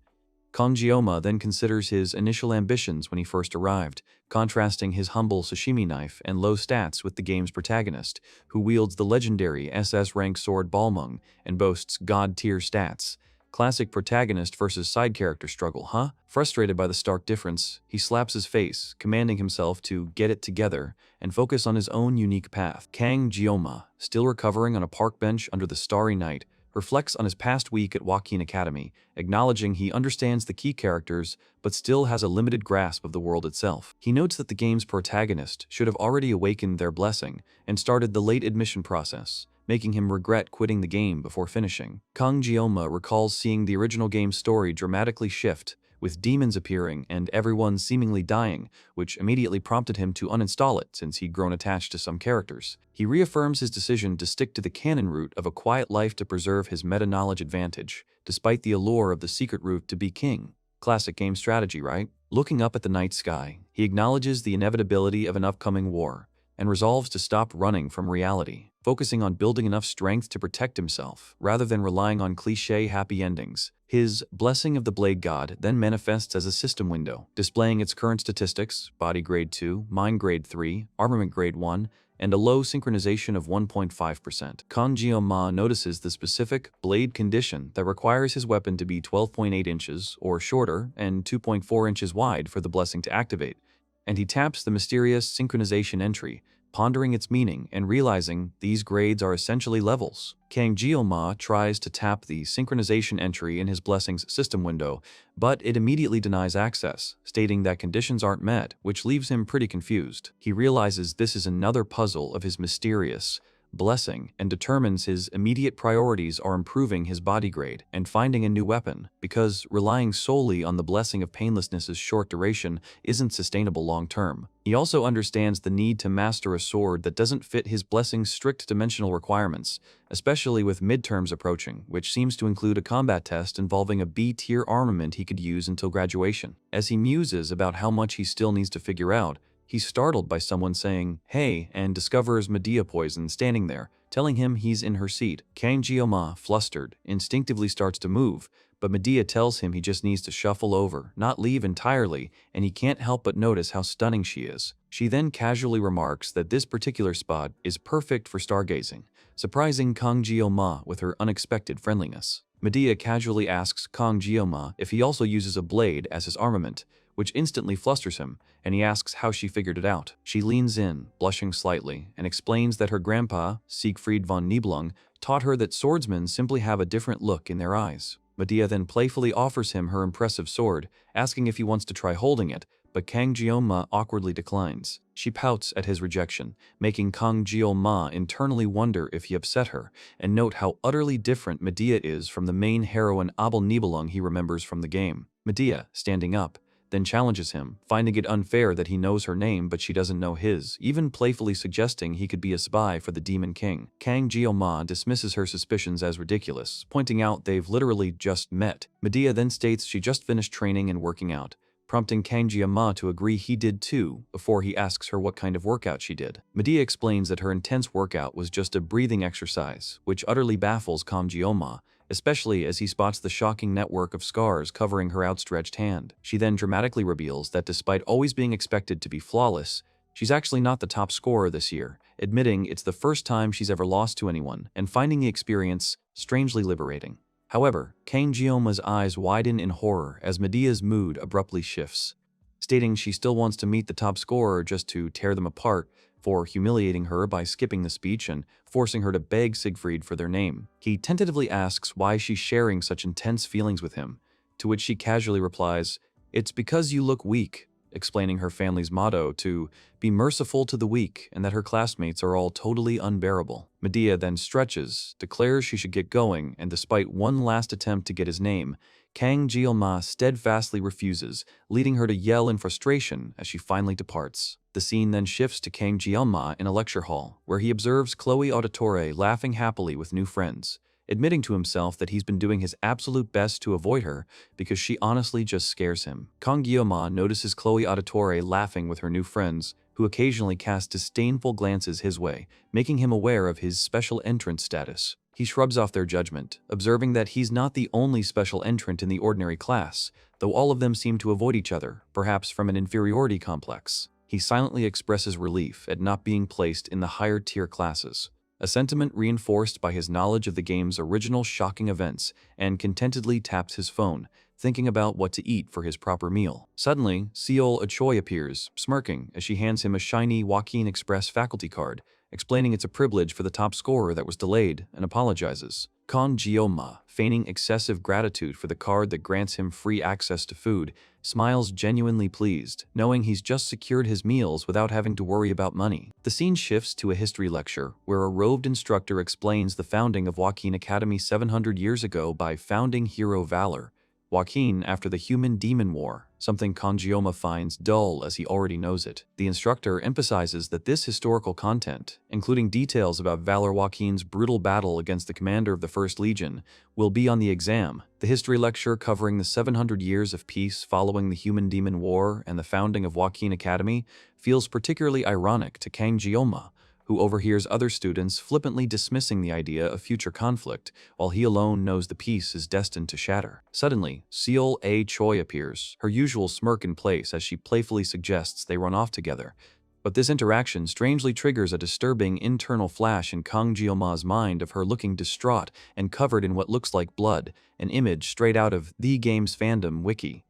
Kang Jioma then considers his initial ambitions when he first arrived, contrasting his humble sashimi knife and low stats with the game's protagonist, who wields the legendary SS-rank sword Balmung and boasts god-tier stats. Classic protagonist versus side character struggle, huh? Frustrated by the stark difference, he slaps his face, commanding himself to get it together and focus on his own unique path. Kang Jioma, still recovering on a park bench under the starry night, reflects on his past week at Joaquin Academy, acknowledging he understands the key characters but still has a limited grasp of the world itself. He notes that the game's protagonist should have already awakened their blessing and started the late admission process, making him regret quitting the game before finishing. Kang Jioma recalls seeing the original game's story dramatically shift, with demons appearing and everyone seemingly dying, which immediately prompted him to uninstall it since he'd grown attached to some characters. He reaffirms his decision to stick to the canon route of a quiet life to preserve his meta-knowledge advantage, despite the allure of the secret route to be king. Classic game strategy, right? Looking up at the night sky, he acknowledges the inevitability of an upcoming war, and resolves to stop running from reality, focusing on building enough strength to protect himself, rather than relying on cliché happy endings. His Blessing of the Blade God then manifests as a system window, displaying its current statistics, body grade 2, mind grade 3, armament grade 1, and a low synchronization of 1.5%. Kang Jioma notices the specific blade condition that requires his weapon to be 12.8 inches or shorter and 2.4 inches wide for the blessing to activate, and he taps the mysterious synchronization entry, pondering its meaning and realizing these grades are essentially levels. Kang Jioma tries to tap the synchronization entry in his blessings system window, but it immediately denies access, stating that conditions aren't met, which leaves him pretty confused. He realizes this is another puzzle of his mysterious blessing, and determines his immediate priorities are improving his body grade and finding a new weapon, because relying solely on the blessing of painlessness's short duration isn't sustainable long-term. He also understands the need to master a sword that doesn't fit his blessing's strict dimensional requirements, especially with midterms approaching, which seems to include a combat test involving a B-tier armament he could use until graduation. As he muses about how much he still needs to figure out, he's startled by someone saying, "Hey," and discovers Medea Poison standing there, telling him he's in her seat. Kang Jeoma, flustered, instinctively starts to move, but Medea tells him he just needs to shuffle over, not leave entirely, and he can't help but notice how stunning she is. She then casually remarks that this particular spot is perfect for stargazing, surprising Kang Jeoma with her unexpected friendliness. Medea casually asks Kang Jeoma if he also uses a blade as his armament, which instantly flusters him, and he asks how she figured it out. She leans in, blushing slightly, and explains that her grandpa, Siegfried von Nibelung, taught her that swordsmen simply have a different look in their eyes. Medea then playfully offers him her impressive sword, asking if he wants to try holding it, but Kang Jeoma awkwardly declines. She pouts at his rejection, making Kang Jeoma internally wonder if he upset her, and note how utterly different Medea is from the main heroine Abel Nibelung he remembers from the game. Medea, standing up, then challenges him, finding it unfair that he knows her name but she doesn't know his, even playfully suggesting he could be a spy for the Demon King. Kang Jeoma dismisses her suspicions as ridiculous, pointing out they've literally just met. Medea then states she just finished training and working out, prompting Kang Jeoma to agree he did too before he asks her what kind of workout she did. Medea explains that her intense workout was just a breathing exercise, which utterly baffles Kang Jeoma, especially as he spots the shocking network of scars covering her outstretched hand. She then dramatically reveals that despite always being expected to be flawless, she's actually not the top scorer this year, admitting it's the first time she's ever lost to anyone and finding the experience strangely liberating. However, Kang Jeoma's eyes widen in horror as Medea's mood abruptly shifts, stating she still wants to meet the top scorer just to tear them apart for humiliating her by skipping the speech and forcing her to beg Siegfried for their name. He tentatively asks why she's sharing such intense feelings with him, to which she casually replies, "It's because you look weak," explaining her family's motto to be merciful to the weak and that her classmates are all totally unbearable. Medea then stretches, declares she should get going, and despite one last attempt to get his name, Kang Jeoma steadfastly refuses, leading her to yell in frustration as she finally departs. The scene then shifts to Kang Jeoma in a lecture hall, where he observes Chloe Auditore laughing happily with new friends, admitting to himself that he's been doing his absolute best to avoid her because she honestly just scares him. Kang Jeoma notices Chloe Auditore laughing with her new friends, who occasionally cast disdainful glances his way, making him aware of his special entrant status. He shrugs off their judgment, observing that he's not the only special entrant in the ordinary class, though all of them seem to avoid each other, perhaps from an inferiority complex. He silently expresses relief at not being placed in the higher-tier classes, a sentiment reinforced by his knowledge of the game's original shocking events, and contentedly taps his phone, thinking about what to eat for his proper meal. Suddenly, Seol Achoy appears, smirking as she hands him a shiny Joaquin Express faculty card, explaining it's a privilege for the top scorer that was delayed, and apologizes. Kang Jeoma, feigning excessive gratitude for the card that grants him free access to food, smiles genuinely pleased, knowing he's just secured his meals without having to worry about money. The scene shifts to a history lecture, where a robed instructor explains the founding of Joaquin Academy 700 years ago by founding hero Valor, Joaquin after the Human-Demon War, something Kang Jeoma finds dull as he already knows it. The instructor emphasizes that this historical content, including details about Valor Joaquin's brutal battle against the commander of the First Legion, will be on the exam. The history lecture covering the 700 years of peace following the Human-Demon War and the founding of Joaquin Academy feels particularly ironic to Kang Jeoma, who overhears other students flippantly dismissing the idea of future conflict, while he alone knows the peace is destined to shatter. Suddenly, Seol A. Choi appears, her usual smirk in place as she playfully suggests they run off together. But this interaction strangely triggers a disturbing internal flash in Kang Jeoma's mind of her looking distraught and covered in what looks like blood, an image straight out of the game's fandom wiki.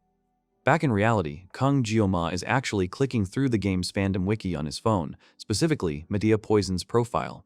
Back in reality, Kang Jeoma is actually clicking through the game's fandom wiki on his phone, specifically Medea Poison's profile.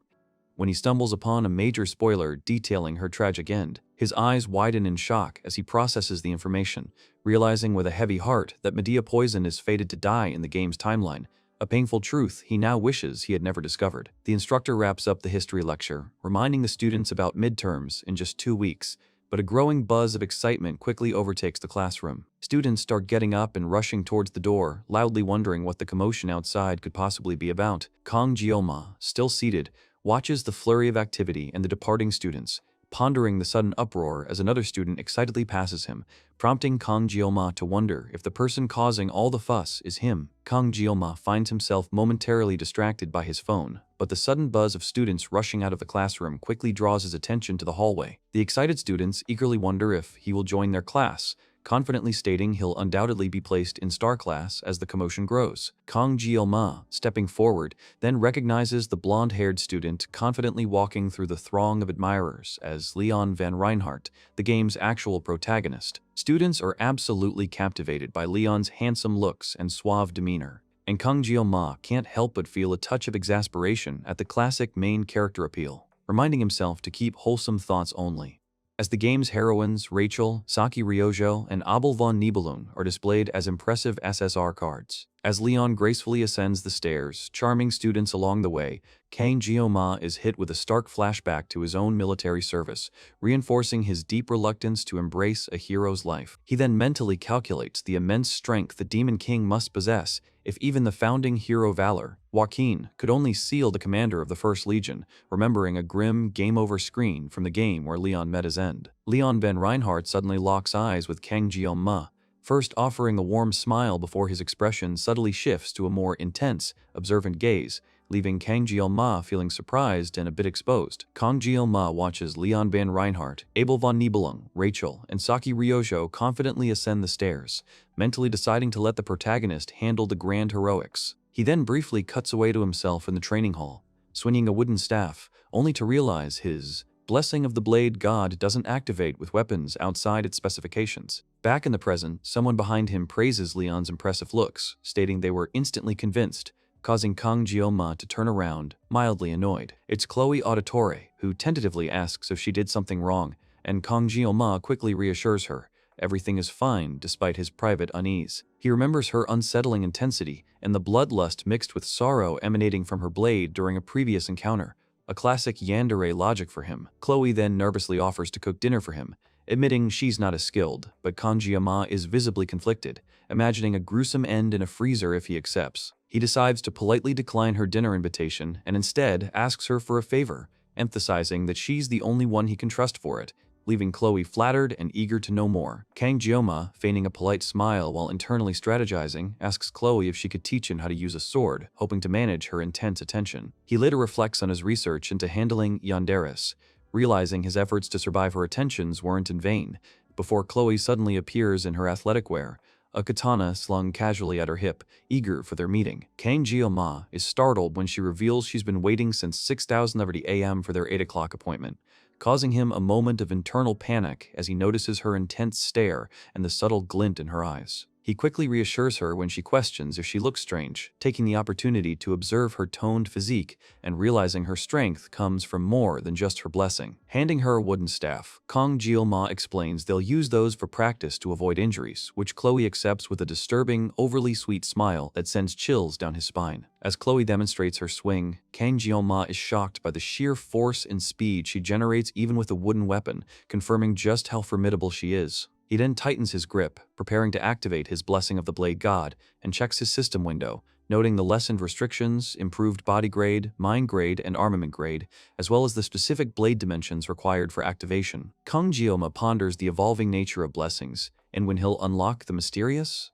When he stumbles upon a major spoiler detailing her tragic end, his eyes widen in shock as he processes the information, realizing with a heavy heart that Medea Poison is fated to die in the game's timeline, a painful truth he now wishes he had never discovered. The instructor wraps up the history lecture, reminding the students about midterms in just 2 weeks, but a growing buzz of excitement quickly overtakes the classroom. Students start getting up and rushing towards the door, loudly wondering what the commotion outside could possibly be about. Kang Jioma, still seated, watches the flurry of activity and the departing students, pondering the sudden uproar as another student excitedly passes him, prompting Kang Jioma to wonder if the person causing all the fuss is him. Kang Jioma finds himself momentarily distracted by his phone, but the sudden buzz of students rushing out of the classroom quickly draws his attention to the hallway. The excited students eagerly wonder if he will join their class, confidently stating he'll undoubtedly be placed in star class as the commotion grows. Kang Jioma, stepping forward, then recognizes the blonde-haired student confidently walking through the throng of admirers as Leon van Reinhardt, the game's actual protagonist. Students are absolutely captivated by Leon's handsome looks and suave demeanor, and Kang Jioma can't help but feel a touch of exasperation at the classic main character appeal, reminding himself to keep wholesome thoughts only. As the game's heroines, Rachel, Saki Ryojo, and Abel von Nibelung are displayed as impressive SSR cards. As Leon gracefully ascends the stairs, charming students along the way, Kang Jioma is hit with a stark flashback to his own military service, reinforcing his deep reluctance to embrace a hero's life. He then mentally calculates the immense strength the Demon King must possess if even the founding hero Valor, Joaquin, could only seal the commander of the First Legion, remembering a grim game-over screen from the game where Leon met his end. Leon van Reinhardt suddenly locks eyes with Kang Jioma, first offering a warm smile before his expression subtly shifts to a more intense, observant gaze, leaving Kang Jioma feeling surprised and a bit exposed. Kang Jioma watches Leon van Reinhardt, Abel von Nibelung, Rachel, and Saki Ryojo confidently ascend the stairs, mentally deciding to let the protagonist handle the grand heroics. He then briefly cuts away to himself in the training hall, swinging a wooden staff, only to realize his Blessing of the Blade God doesn't activate with weapons outside its specifications. Back in the present, someone behind him praises Leon's impressive looks, stating they were instantly convinced, causing Kang Jioma to turn around, mildly annoyed. It's Chloe Auditore, who tentatively asks if she did something wrong, and Kang Jioma quickly reassures her everything is fine despite his private unease. He remembers her unsettling intensity and the bloodlust mixed with sorrow emanating from her blade during a previous encounter, a classic yandere logic for him. Chloe then nervously offers to cook dinner for him, admitting she's not as skilled, but Kang Jioma is visibly conflicted, imagining a gruesome end in a freezer if he accepts. He decides to politely decline her dinner invitation and instead asks her for a favor, emphasizing that she's the only one he can trust for it, leaving Chloe flattered and eager to know more. Kang Jioma, feigning a polite smile while internally strategizing, asks Chloe if she could teach him how to use a sword, hoping to manage her intense attention. He later reflects on his research into handling yanderes, realizing his efforts to survive her attentions weren't in vain, before Chloe suddenly appears in her athletic wear, a katana slung casually at her hip, eager for their meeting. Kang Jioma is startled when she reveals she's been waiting since 6:30 a.m. for their 8 o'clock appointment, causing him a moment of internal panic as he notices her intense stare and the subtle glint in her eyes. He quickly reassures her when she questions if she looks strange, taking the opportunity to observe her toned physique and realizing her strength comes from more than just her blessing. Handing her a wooden staff, Kang Jioma explains they'll use those for practice to avoid injuries, which Chloe accepts with a disturbing, overly sweet smile that sends chills down his spine. As Chloe demonstrates her swing, Kang Jioma is shocked by the sheer force and speed she generates even with a wooden weapon, confirming just how formidable she is. He then tightens his grip, preparing to activate his Blessing of the Blade God, and checks his system window, noting the lessened restrictions, improved body grade, mind grade, and armament grade, as well as the specific blade dimensions required for activation. Kang Jioma ponders the evolving nature of blessings, and when he'll unlock the mysterious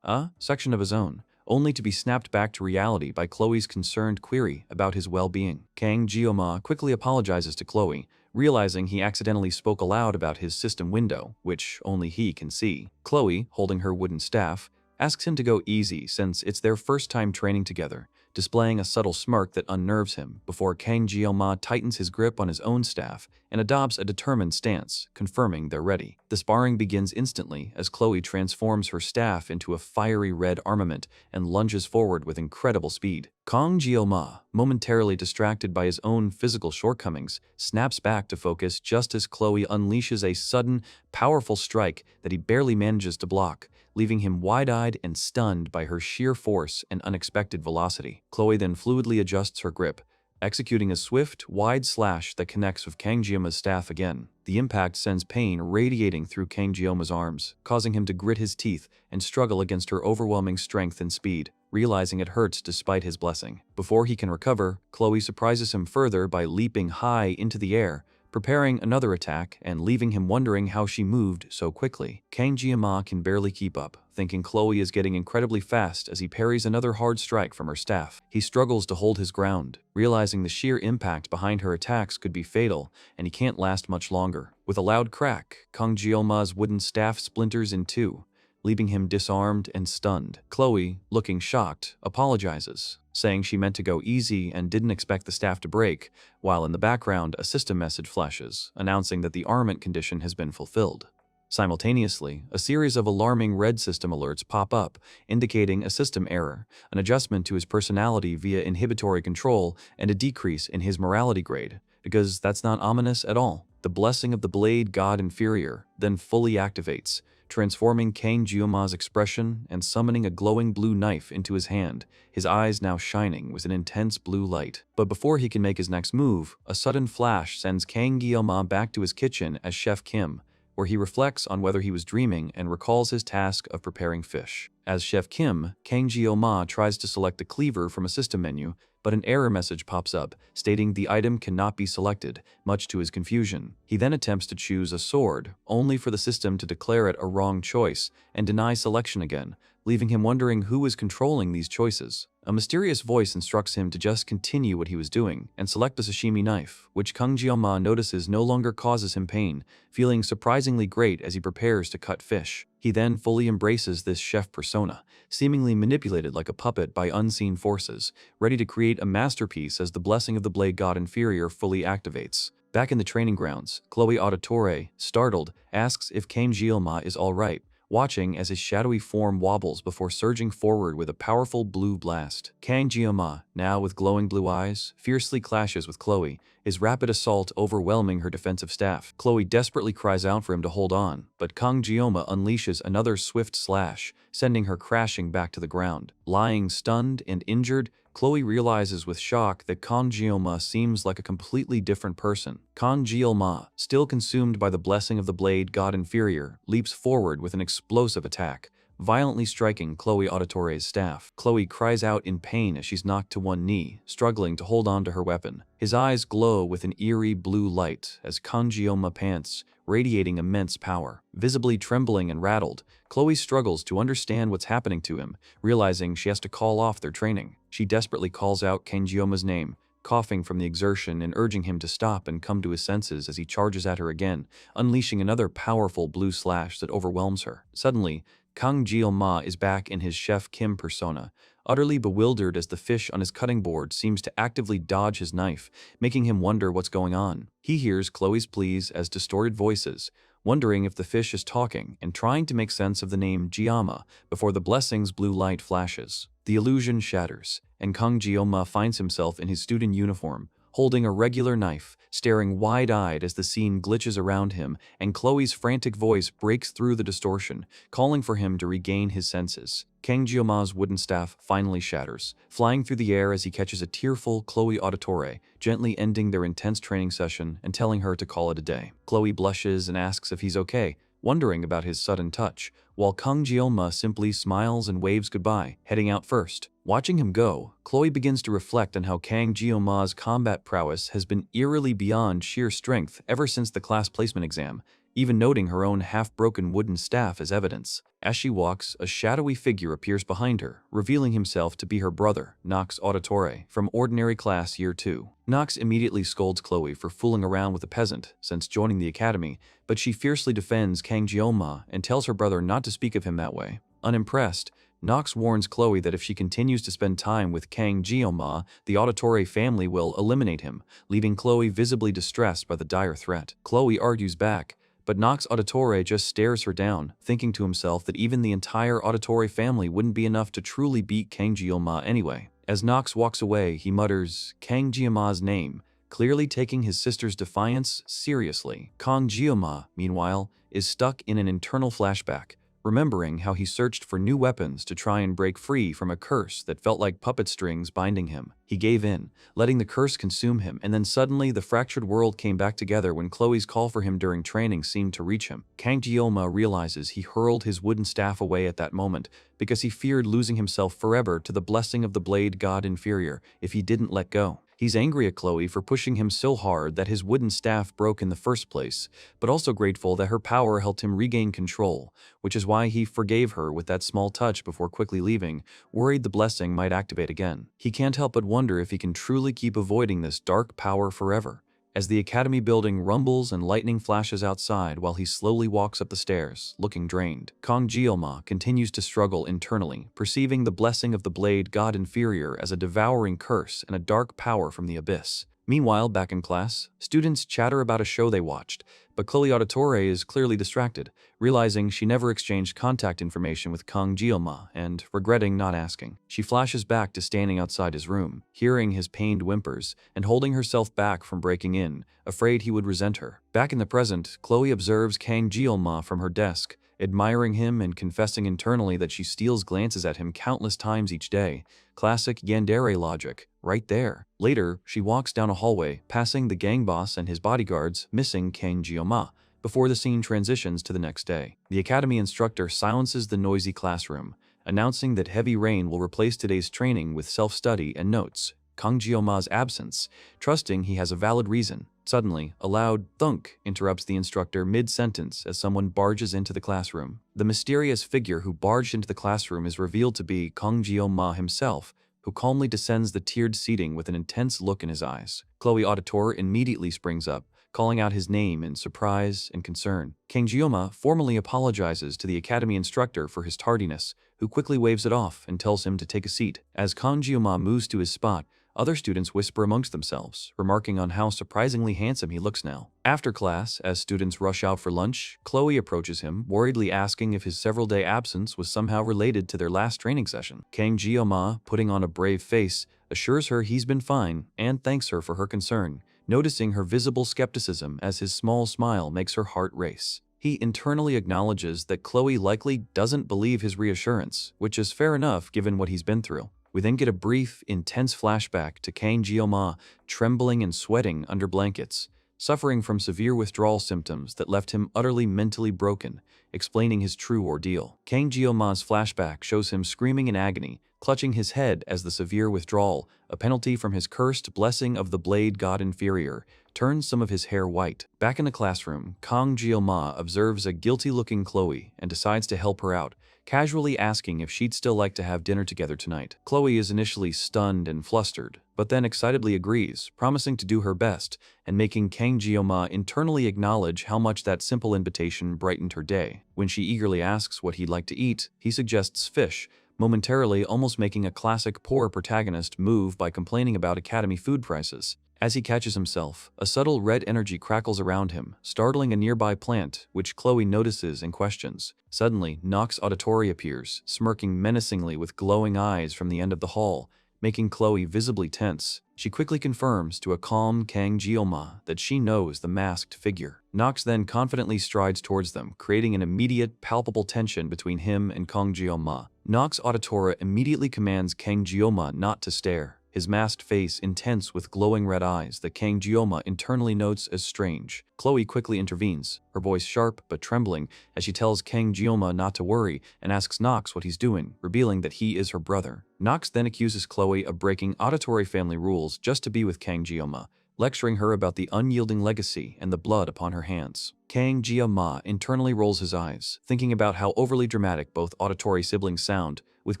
section of his own, only to be snapped back to reality by Chloe's concerned query about his well-being. Kang Jioma quickly apologizes to Chloe, realizing he accidentally spoke aloud about his system window, which only he can see. Chloe, holding her wooden staff, asks him to go easy since it's their first time training together, displaying a subtle smirk that unnerves him before Kang Jioma tightens his grip on his own staff and adopts a determined stance, confirming they're ready. The sparring begins instantly as Chloe transforms her staff into a fiery red armament and lunges forward with incredible speed. Kang Jioma, momentarily distracted by his own physical shortcomings, snaps back to focus just as Chloe unleashes a sudden, powerful strike that he barely manages to block, leaving him wide-eyed and stunned by her sheer force and unexpected velocity. Chloe then fluidly adjusts her grip, executing a swift, wide slash that connects with Kang Jioma's staff again. The impact sends pain radiating through Kang Jioma's arms, causing him to grit his teeth and struggle against her overwhelming strength and speed, realizing it hurts despite his blessing. Before he can recover, Chloe surprises him further by leaping high into the air, preparing another attack and leaving him wondering how she moved so quickly. Kang Jioma can barely keep up, thinking Chloe is getting incredibly fast as he parries another hard strike from her staff. He struggles to hold his ground, realizing the sheer impact behind her attacks could be fatal and he can't last much longer. With a loud crack, Kang Jioma's wooden staff splinters in two, leaving him disarmed and stunned. Chloe, looking shocked, apologizes, saying she meant to go easy and didn't expect the staff to break, while in the background a system message flashes, announcing that the armament condition has been fulfilled. Simultaneously, a series of alarming red system alerts pop up, indicating a system error, an adjustment to his personality via inhibitory control, and a decrease in his morality grade, because that's not ominous at all. The blessing of the blade god inferior then fully activates, transforming Kang Jioma's expression and summoning a glowing blue knife into his hand, his eyes now shining with an intense blue light. But before he can make his next move, a sudden flash sends Kang Jioma back to his kitchen as Chef Kim, where he reflects on whether he was dreaming and recalls his task of preparing fish. As Chef Kim, Kang Jioma tries to select a cleaver from a system menu, but an error message pops up, stating the item cannot be selected, much to his confusion. He then attempts to choose a sword, only for the system to declare it a wrong choice and deny selection again, leaving him wondering who is controlling these choices. A mysterious voice instructs him to just continue what he was doing and select the sashimi knife, which Kang Jioma notices no longer causes him pain, feeling surprisingly great as he prepares to cut fish. He then fully embraces this chef persona, seemingly manipulated like a puppet by unseen forces, ready to create a masterpiece as the blessing of the blade god inferior fully activates. Back in the training grounds, Chloe Auditore, startled, asks if Kang Jioma is alright, watching as his shadowy form wobbles before surging forward with a powerful blue blast. Kang Jioma, now with glowing blue eyes, fiercely clashes with Chloe, his rapid assault overwhelming her defensive staff. Chloe desperately cries out for him to hold on, but Kang Jioma unleashes another swift slash, sending her crashing back to the ground. Lying stunned and injured, Chloe realizes with shock that Kang Jioma seems like a completely different person. Kang Jioma, still consumed by the blessing of the blade god inferior, leaps forward with an explosive attack, violently striking Chloe Auditore's staff. Chloe cries out in pain as she's knocked to one knee, struggling to hold on to her weapon. His eyes glow with an eerie blue light as Kang Jioma pants, radiating immense power. Visibly trembling and rattled, Chloe struggles to understand what's happening to him, realizing she has to call off their training. She desperately calls out Kang Jioma's name, coughing from the exertion and urging him to stop and come to his senses as he charges at her again, unleashing another powerful blue slash that overwhelms her. Suddenly, Kang Jioma is back in his Chef Kim persona, utterly bewildered as the fish on his cutting board seems to actively dodge his knife, making him wonder what's going on. He hears Chloe's pleas as distorted voices, wondering if the fish is talking and trying to make sense of the name Jioma before the blessing's blue light flashes. The illusion shatters, and Kang Jioma finds himself in his student uniform, holding a regular knife, staring wide-eyed as the scene glitches around him, and Chloe's frantic voice breaks through the distortion, calling for him to regain his senses. Kang Jioma's wooden staff finally shatters, flying through the air as he catches a tearful Chloe Auditore, gently ending their intense training session and telling her to call it a day. Chloe blushes and asks if he's okay, wondering about his sudden touch, while Kang Jioma simply smiles and waves goodbye, heading out first. Watching him go, Chloe begins to reflect on how Kang Jioma's combat prowess has been eerily beyond sheer strength ever since the class placement exam, even noting her own half-broken wooden staff as evidence. As she walks, a shadowy figure appears behind her, revealing himself to be her brother, Nox Auditore, from Ordinary Class Year 2. Nox immediately scolds Chloe for fooling around with a peasant since joining the academy, but she fiercely defends Kang Jioma and tells her brother not to speak of him that way. Unimpressed, Nox warns Chloe that if she continues to spend time with Kang Jioma, the Auditore family will eliminate him, leaving Chloe visibly distressed by the dire threat. Chloe argues back, but Nox Auditore just stares her down, thinking to himself that even the entire Auditore family wouldn't be enough to truly beat Kang Jioma anyway. As Nox walks away, he mutters Kang Jiama's name, clearly taking his sister's defiance seriously. Kang Jiama, meanwhile, is stuck in an internal flashback, remembering how he searched for new weapons to try and break free from a curse that felt like puppet strings binding him. He gave in, letting the curse consume him, and then suddenly the fractured world came back together when Chloe's call for him during training seemed to reach him. Kang Jioma realizes he hurled his wooden staff away at that moment because he feared losing himself forever to the blessing of the blade god inferior if he didn't let go. He's angry at Chloe for pushing him so hard that his wooden staff broke in the first place, but also grateful that her power helped him regain control, which is why he forgave her with that small touch before quickly leaving, worried the blessing might activate again. He can't help but wonder if he can truly keep avoiding this dark power forever. As the academy building rumbles and lightning flashes outside while he slowly walks up the stairs, looking drained, Kang Jioma continues to struggle internally, perceiving the blessing of the blade god inferior as a devouring curse and a dark power from the abyss. Meanwhile, back in class, students chatter about a show they watched, but Chloe Auditore is clearly distracted, realizing she never exchanged contact information with Kang Jioma and regretting not asking. She flashes back to standing outside his room, hearing his pained whimpers and holding herself back from breaking in, afraid he would resent her. Back in the present, Chloe observes Kang Jioma from her desk, admiring him and confessing internally that she steals glances at him countless times each day. Classic yandere logic, right there. Later, she walks down a hallway, passing the gang boss and his bodyguards, missing Kang Jioma, before the scene transitions to the next day. The academy instructor silences the noisy classroom, announcing that heavy rain will replace today's training with self-study and notes. Kang Jioma's absence, trusting he has a valid reason. Suddenly, a loud thunk interrupts the instructor mid-sentence as someone barges into the classroom. The mysterious figure who barged into the classroom is revealed to be Kang Jioma himself, who calmly descends the tiered seating with an intense look in his eyes. Chloe Auditor immediately springs up, calling out his name in surprise and concern. Kang Jioma formally apologizes to the academy instructor for his tardiness, who quickly waves it off and tells him to take a seat. As Kang Jioma moves to his spot, other students whisper amongst themselves, remarking on how surprisingly handsome he looks now. After class, as students rush out for lunch, Chloe approaches him, worriedly asking if his several-day absence was somehow related to their last training session. Kang Jioma, putting on a brave face, assures her he's been fine and thanks her for her concern, noticing her visible skepticism as his small smile makes her heart race. He internally acknowledges that Chloe likely doesn't believe his reassurance, which is fair enough given what he's been through. We then get a brief, intense flashback to Kang Jioma trembling and sweating under blankets, suffering from severe withdrawal symptoms that left him utterly mentally broken, explaining his true ordeal. Kang Jioma's flashback shows him screaming in agony, clutching his head as the severe withdrawal, a penalty from his cursed blessing of the blade god inferior, turns some of his hair white. Back in the classroom, Kang Jioma observes a guilty-looking Chloe and decides to help her out, casually asking if she'd still like to have dinner together tonight. Chloe is initially stunned and flustered, but then excitedly agrees, promising to do her best and making Kang Jioma internally acknowledge how much that simple invitation brightened her day. When she eagerly asks what he'd like to eat, he suggests fish, momentarily almost making a classic poor protagonist move by complaining about academy food prices. As he catches himself, a subtle red energy crackles around him, startling a nearby plant, which Chloe notices and questions. Suddenly, Nox Auditory appears, smirking menacingly with glowing eyes from the end of the hall, making Chloe visibly tense. She quickly confirms to a calm Kang Jioma that she knows the masked figure. Nox then confidently strides towards them, creating an immediate, palpable tension between him and Kang Jioma. Nox Auditora immediately commands Kang Jioma not to stare, his masked face intense with glowing red eyes that Kang Jioma internally notes as strange. Chloe quickly intervenes, her voice sharp but trembling, as she tells Kang Jioma not to worry and asks Nox what he's doing, revealing that he is her brother. Nox then accuses Chloe of breaking auditory family rules just to be with Kang Jioma, lecturing her about the unyielding legacy and the blood upon her hands. Kang Jioma internally rolls his eyes, thinking about how overly dramatic both auditory siblings sound, with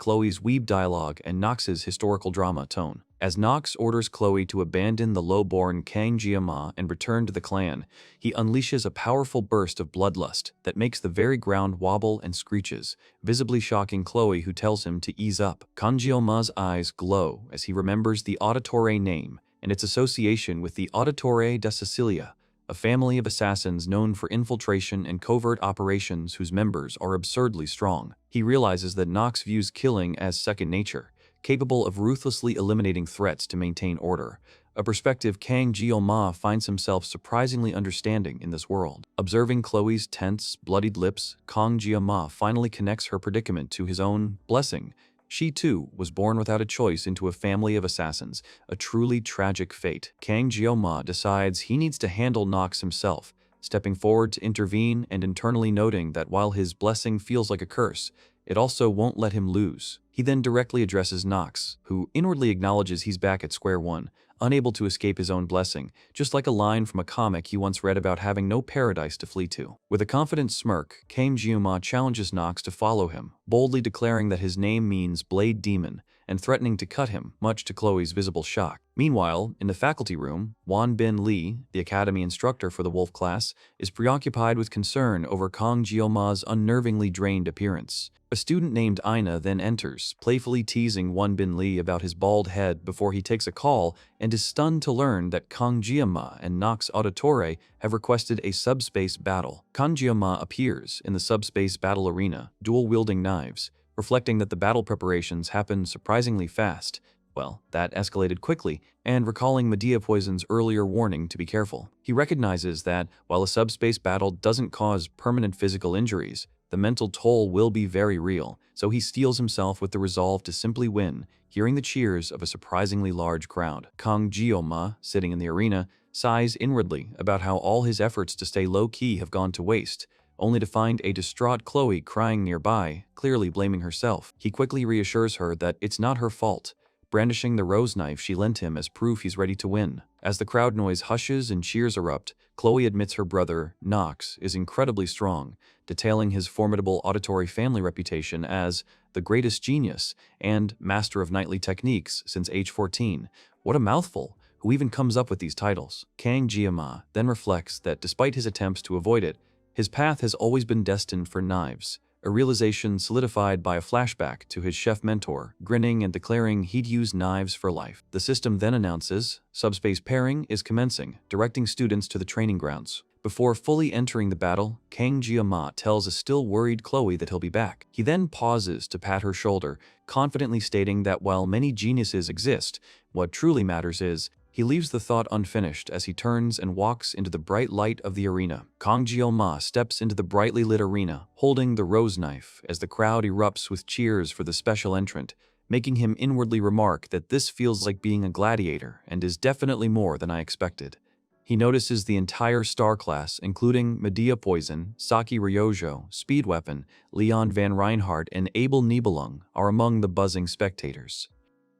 Chloe's weeb dialogue and Nox's historical drama tone. As Nox orders Chloe to abandon the low-born Kang Jioma and return to the clan, he unleashes a powerful burst of bloodlust that makes the very ground wobble and screeches, visibly shocking Chloe, who tells him to ease up. Kang Jioma's eyes glow as he remembers the Auditore name and its association with the Auditore da Sicilia, a family of assassins known for infiltration and covert operations whose members are absurdly strong. He realizes that Nox views killing as second nature, capable of ruthlessly eliminating threats to maintain order. A perspective Kang Jeol-ma finds himself surprisingly understanding in this world. Observing Chloe's tense, bloodied lips, Kang Jeol-ma finally connects her predicament to his own blessing. She, too, was born without a choice into a family of assassins, a truly tragic fate. Kang Jeol-ma decides he needs to handle Nox himself, stepping forward to intervene and internally noting that while his blessing feels like a curse, it also won't let him lose. He then directly addresses Nox, who inwardly acknowledges he's back at square one, unable to escape his own blessing, just like a line from a comic he once read about having no paradise to flee to. With a confident smirk, Kang Jeol-ma challenges Nox to follow him, boldly declaring that his name means Blade Demon, and threatening to cut him, much to Chloe's visible shock. Meanwhile, in the faculty room, Won Bin Lee, the academy instructor for the Wolf class, is preoccupied with concern over Kang Jeol-ma's unnervingly drained appearance. A student named Ina then enters, playfully teasing Won Bin Lee about his bald head before he takes a call and is stunned to learn that Kang Jeol-ma and Nox Auditore have requested a subspace battle. Kang Jeol-ma appears in the subspace battle arena, dual-wielding knives, reflecting that the battle preparations happen surprisingly fast. Well, that escalated quickly, and recalling Medea Poison's earlier warning to be careful. He recognizes that, while a subspace battle doesn't cause permanent physical injuries, the mental toll will be very real, so he steels himself with the resolve to simply win, hearing the cheers of a surprisingly large crowd. Kang Jeol-ma, sitting in the arena, sighs inwardly about how all his efforts to stay low-key have gone to waste, only to find a distraught Chloe crying nearby, clearly blaming herself. He quickly reassures her that it's not her fault, brandishing the rose knife she lent him as proof he's ready to win. As the crowd noise hushes and cheers erupt, Chloe admits her brother, Nox, is incredibly strong, detailing his formidable auditory family reputation as the greatest genius and master of knightly techniques since age 14. What a mouthful! Who even comes up with these titles? Kang Jeol-ma then reflects that despite his attempts to avoid it, his path has always been destined for knives, a realization solidified by a flashback to his chef mentor, grinning and declaring he'd use knives for life. The system then announces subspace pairing is commencing, directing students to the training grounds. Before fully entering the battle, Kang Jeol-ma tells a still worried Chloe that he'll be back. He then pauses to pat her shoulder, confidently stating that while many geniuses exist, what truly matters is, he leaves the thought unfinished as he turns and walks into the bright light of the arena. Kang Jeol-ma steps into the brightly lit arena, holding the rose knife as the crowd erupts with cheers for the special entrant, making him inwardly remark that this feels like being a gladiator and is definitely more than I expected. He notices the entire star class, including Medea Poison, Saki Ryojo, Speed Weapon, Leon Van Reinhardt, and Abel Nibelung, are among the buzzing spectators,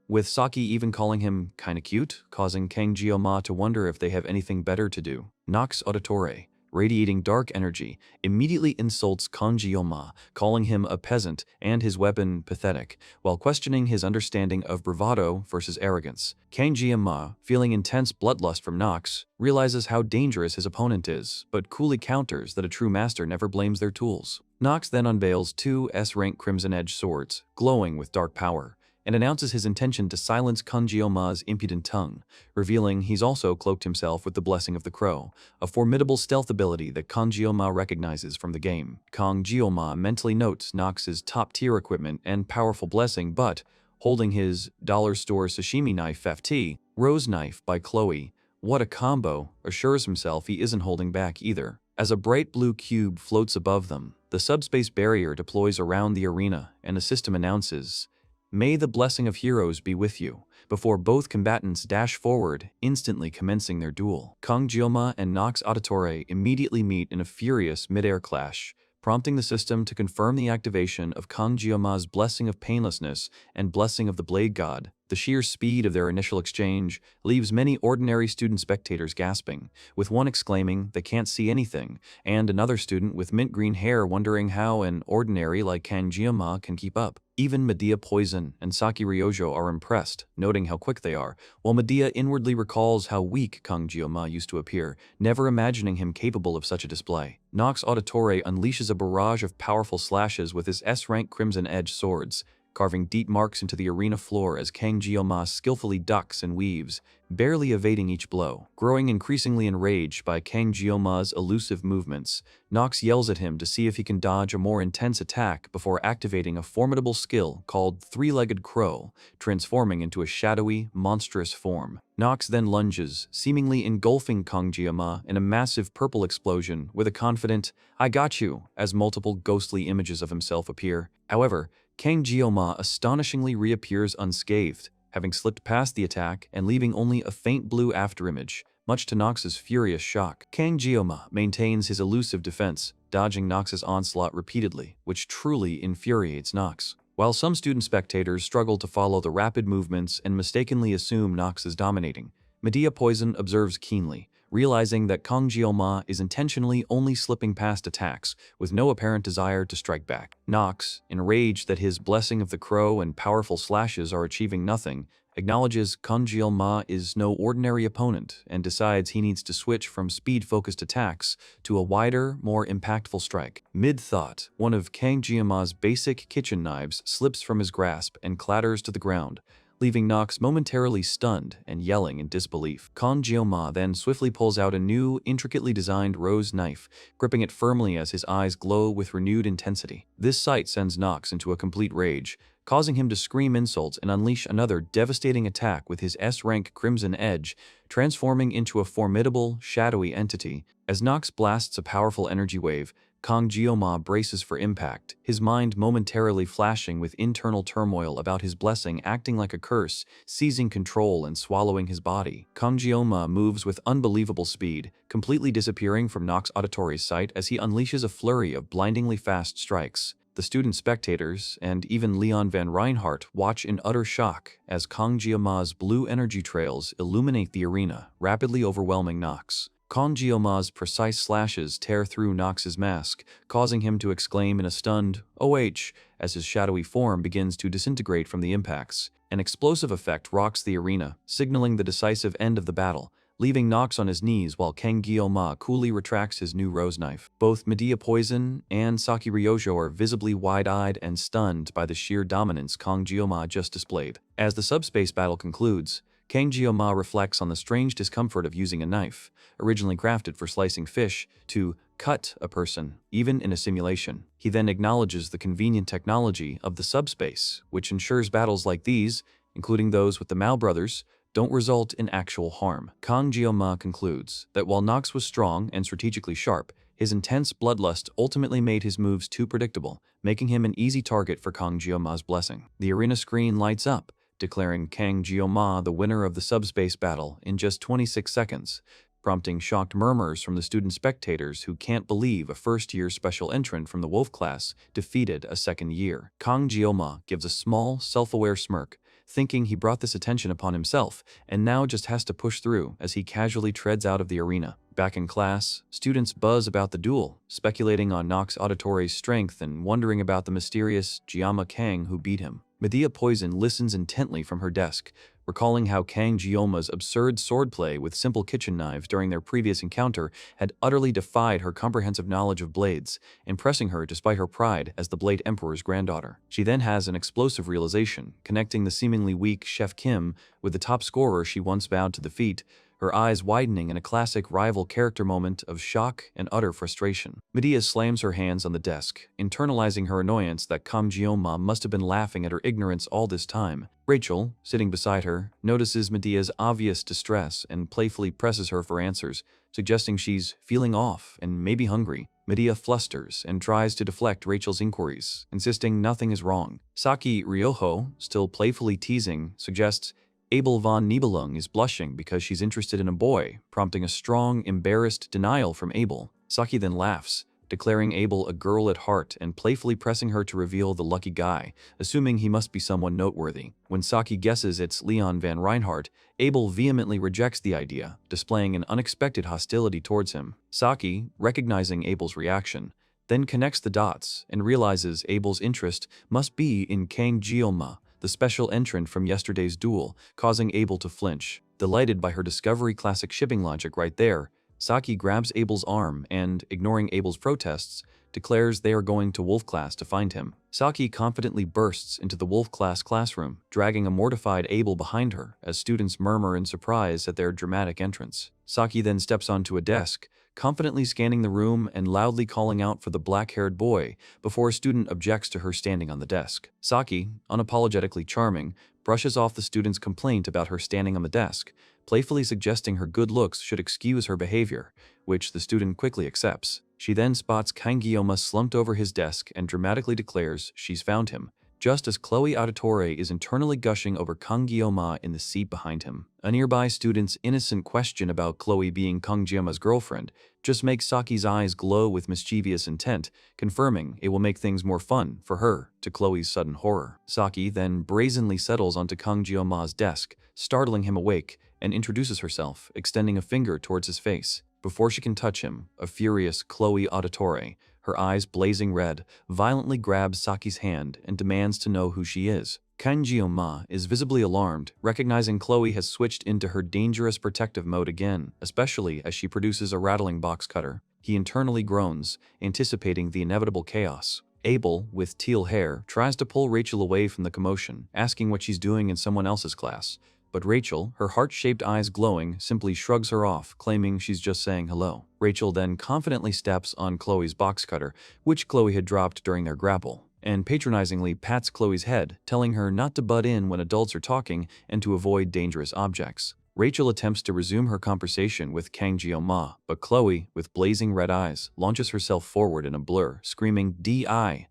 with Saki even calling him kinda cute, causing Kang Jeol-ma to wonder if they have anything better to do. Nox Auditore, radiating dark energy, immediately insults Kang Jeol-ma, calling him a peasant and his weapon pathetic, while questioning his understanding of bravado versus arrogance. Kang Jeol-ma, feeling intense bloodlust from Nox, realizes how dangerous his opponent is, but coolly counters that a true master never blames their tools. Nox then unveils two S-rank Crimson Edge swords, glowing with dark power, and announces his intention to silence Kang Jeol-ma's impudent tongue, revealing he's also cloaked himself with the Blessing of the Crow, a formidable stealth ability that Kang Jeol-ma recognizes from the game. Kang Jeol-ma mentally notes Nox's top-tier equipment and powerful blessing, but, holding his dollar store sashimi knife FT, Rose Knife by Chloe, what a combo, assures himself he isn't holding back either. As a bright blue cube floats above them, the subspace barrier deploys around the arena, and the system announces, "May the blessing of heroes be with you," before both combatants dash forward, instantly commencing their duel. Kang Jeol-ma and Nox Auditore immediately meet in a furious mid-air clash, prompting the system to confirm the activation of Kang Jeol-ma's Blessing of Painlessness and Blessing of the Blade God. The sheer speed of their initial exchange leaves many ordinary student spectators gasping, with one exclaiming they can't see anything, and another student with mint green hair wondering how an ordinary like Kang Jeol-ma can keep up. Even Medea Poison and Saki Ryojo are impressed, noting how quick they are, while Medea inwardly recalls how weak Kang Jeol-ma used to appear, never imagining him capable of such a display. Nox Auditore unleashes a barrage of powerful slashes with his S-rank Crimson Edge swords, carving deep marks into the arena floor as Kang Jeoma skillfully ducks and weaves, barely evading each blow. Growing increasingly enraged by Kang Jeoma's elusive movements, Nox yells at him to see if he can dodge a more intense attack before activating a formidable skill called Three-Legged Crow, transforming into a shadowy, monstrous form. Nox then lunges, seemingly engulfing Kang Jeoma in a massive purple explosion with a confident, "I got you," as multiple ghostly images of himself appear. However, Kang Jeoma astonishingly reappears unscathed, having slipped past the attack and leaving only a faint blue afterimage, much to Nox's furious shock. Kang Jeoma maintains his elusive defense, dodging Nox's onslaught repeatedly, which truly infuriates Nox. While some student spectators struggle to follow the rapid movements and mistakenly assume Nox is dominating, Medea Poison observes keenly, realizing that Kang Jeoma is intentionally only slipping past attacks, with no apparent desire to strike back. Nox, enraged that his blessing of the crow and powerful slashes are achieving nothing, acknowledges Kang Jeoma is no ordinary opponent and decides he needs to switch from speed-focused attacks to a wider, more impactful strike. Mid-thought, one of Kang Jeoma's basic kitchen knives slips from his grasp and clatters to the ground, leaving Nox momentarily stunned and yelling in disbelief. Kang Jeoma then swiftly pulls out a new, intricately designed rose knife, gripping it firmly as his eyes glow with renewed intensity. This sight sends Nox into a complete rage, causing him to scream insults and unleash another devastating attack with his S-rank Crimson Edge, transforming into a formidable, shadowy entity. As Nox blasts a powerful energy wave, Kang Jeoma braces for impact, his mind momentarily flashing with internal turmoil about his blessing acting like a curse, seizing control and swallowing his body. Kang Jeoma moves with unbelievable speed, completely disappearing from Nox Auditory's sight as he unleashes a flurry of blindingly fast strikes. The student spectators, and even Leon Van Reinhardt, watch in utter shock as Kang Jeoma's blue energy trails illuminate the arena, rapidly overwhelming Nox. Kang Jeoma's precise slashes tear through Nox's mask, causing him to exclaim in a stunned "OH" as his shadowy form begins to disintegrate from the impacts. An explosive effect rocks the arena, signaling the decisive end of the battle, leaving Nox on his knees while Kang Jeoma coolly retracts his new rose knife. Both Medea Poison and Saki Ryojo are visibly wide-eyed and stunned by the sheer dominance Kang Jeoma just displayed. As the subspace battle concludes, Kang Jeoma reflects on the strange discomfort of using a knife, originally crafted for slicing fish, to cut a person, even in a simulation. He then acknowledges the convenient technology of the subspace, which ensures battles like these, including those with the Mao brothers, don't result in actual harm. Kang Jeoma concludes that while Nox was strong and strategically sharp, his intense bloodlust ultimately made his moves too predictable, making him an easy target for Kang Jeoma's blessing. The arena screen lights up, declaring Kang Jeoma the winner of the subspace battle in just 26 seconds, prompting shocked murmurs from the student spectators who can't believe a first-year special entrant from the Wolf class defeated a second year. Kang Jeoma gives a small, self-aware smirk, thinking he brought this attention upon himself and now just has to push through as he casually treads out of the arena. Back in class, students buzz about the duel, speculating on Nox Auditory's strength and wondering about the mysterious Jeoma Kang who beat him. Medea Poison listens intently from her desk, recalling how Kang Jeoma's absurd swordplay with simple kitchen knives during their previous encounter had utterly defied her comprehensive knowledge of blades, impressing her despite her pride as the Blade Emperor's granddaughter. She then has an explosive realization, connecting the seemingly weak Chef Kim with the top scorer she once vowed to defeat, her eyes widening in a classic rival character moment of shock and utter frustration. Medea slams her hands on the desk, internalizing her annoyance that Kang Jeoma must have been laughing at her ignorance all this time. Rachel, sitting beside her, notices Medea's obvious distress and playfully presses her for answers, suggesting she's feeling off and maybe hungry. Medea flusters and tries to deflect Rachel's inquiries, insisting nothing is wrong. Saki Ryoho, still playfully teasing, suggests Abel von Nibelung is blushing because she's interested in a boy, prompting a strong, embarrassed denial from Abel. Saki then laughs, declaring Abel a girl at heart and playfully pressing her to reveal the lucky guy, assuming he must be someone noteworthy. When Saki guesses it's Leon Van Reinhardt, Abel vehemently rejects the idea, displaying an unexpected hostility towards him. Saki, recognizing Abel's reaction, then connects the dots and realizes Abel's interest must be in Kang Jeoma, the special entrant from yesterday's duel, causing Abel to flinch. Delighted by her discovery classic shipping logic right there, Saki grabs Abel's arm and, ignoring Abel's protests, declares they are going to Wolf class to find him. Saki confidently bursts into the Wolf class classroom, dragging a mortified Abel behind her as students murmur in surprise at their dramatic entrance. Saki then steps onto a desk, confidently scanning the room and loudly calling out for the black-haired boy before a student objects to her standing on the desk. Saki, unapologetically charming, brushes off the student's complaint about her standing on the desk, playfully suggesting her good looks should excuse her behavior, which the student quickly accepts. She then spots Kangyoma slumped over his desk and dramatically declares she's found him, just as Chloe Auditore is internally gushing over Kangyoma in the seat behind him. A nearby student's innocent question about Chloe being Kangyoma's girlfriend just makes Saki's eyes glow with mischievous intent, confirming it will make things more fun for her, to Chloe's sudden horror. Saki then brazenly settles onto Kangyoma's desk, startling him awake, and introduces herself, extending a finger towards his face. Before she can touch him, a furious Chloe Auditore, her eyes blazing red, violently grabs Saki's hand and demands to know who she is. Kangyoma is visibly alarmed, recognizing Chloe has switched into her dangerous protective mode again, especially as she produces a rattling box cutter. He internally groans, anticipating the inevitable chaos. Abel, with teal hair, tries to pull Rachel away from the commotion, asking what she's doing in someone else's class. But Rachel, her heart-shaped eyes glowing, simply shrugs her off, claiming she's just saying hello. Rachel then confidently steps on Chloe's box cutter, which Chloe had dropped during their grapple, and patronizingly pats Chloe's head, telling her not to butt in when adults are talking and to avoid dangerous objects. Rachel attempts to resume her conversation with Kangyoma, but Chloe, with blazing red eyes, launches herself forward in a blur, screaming "D.I."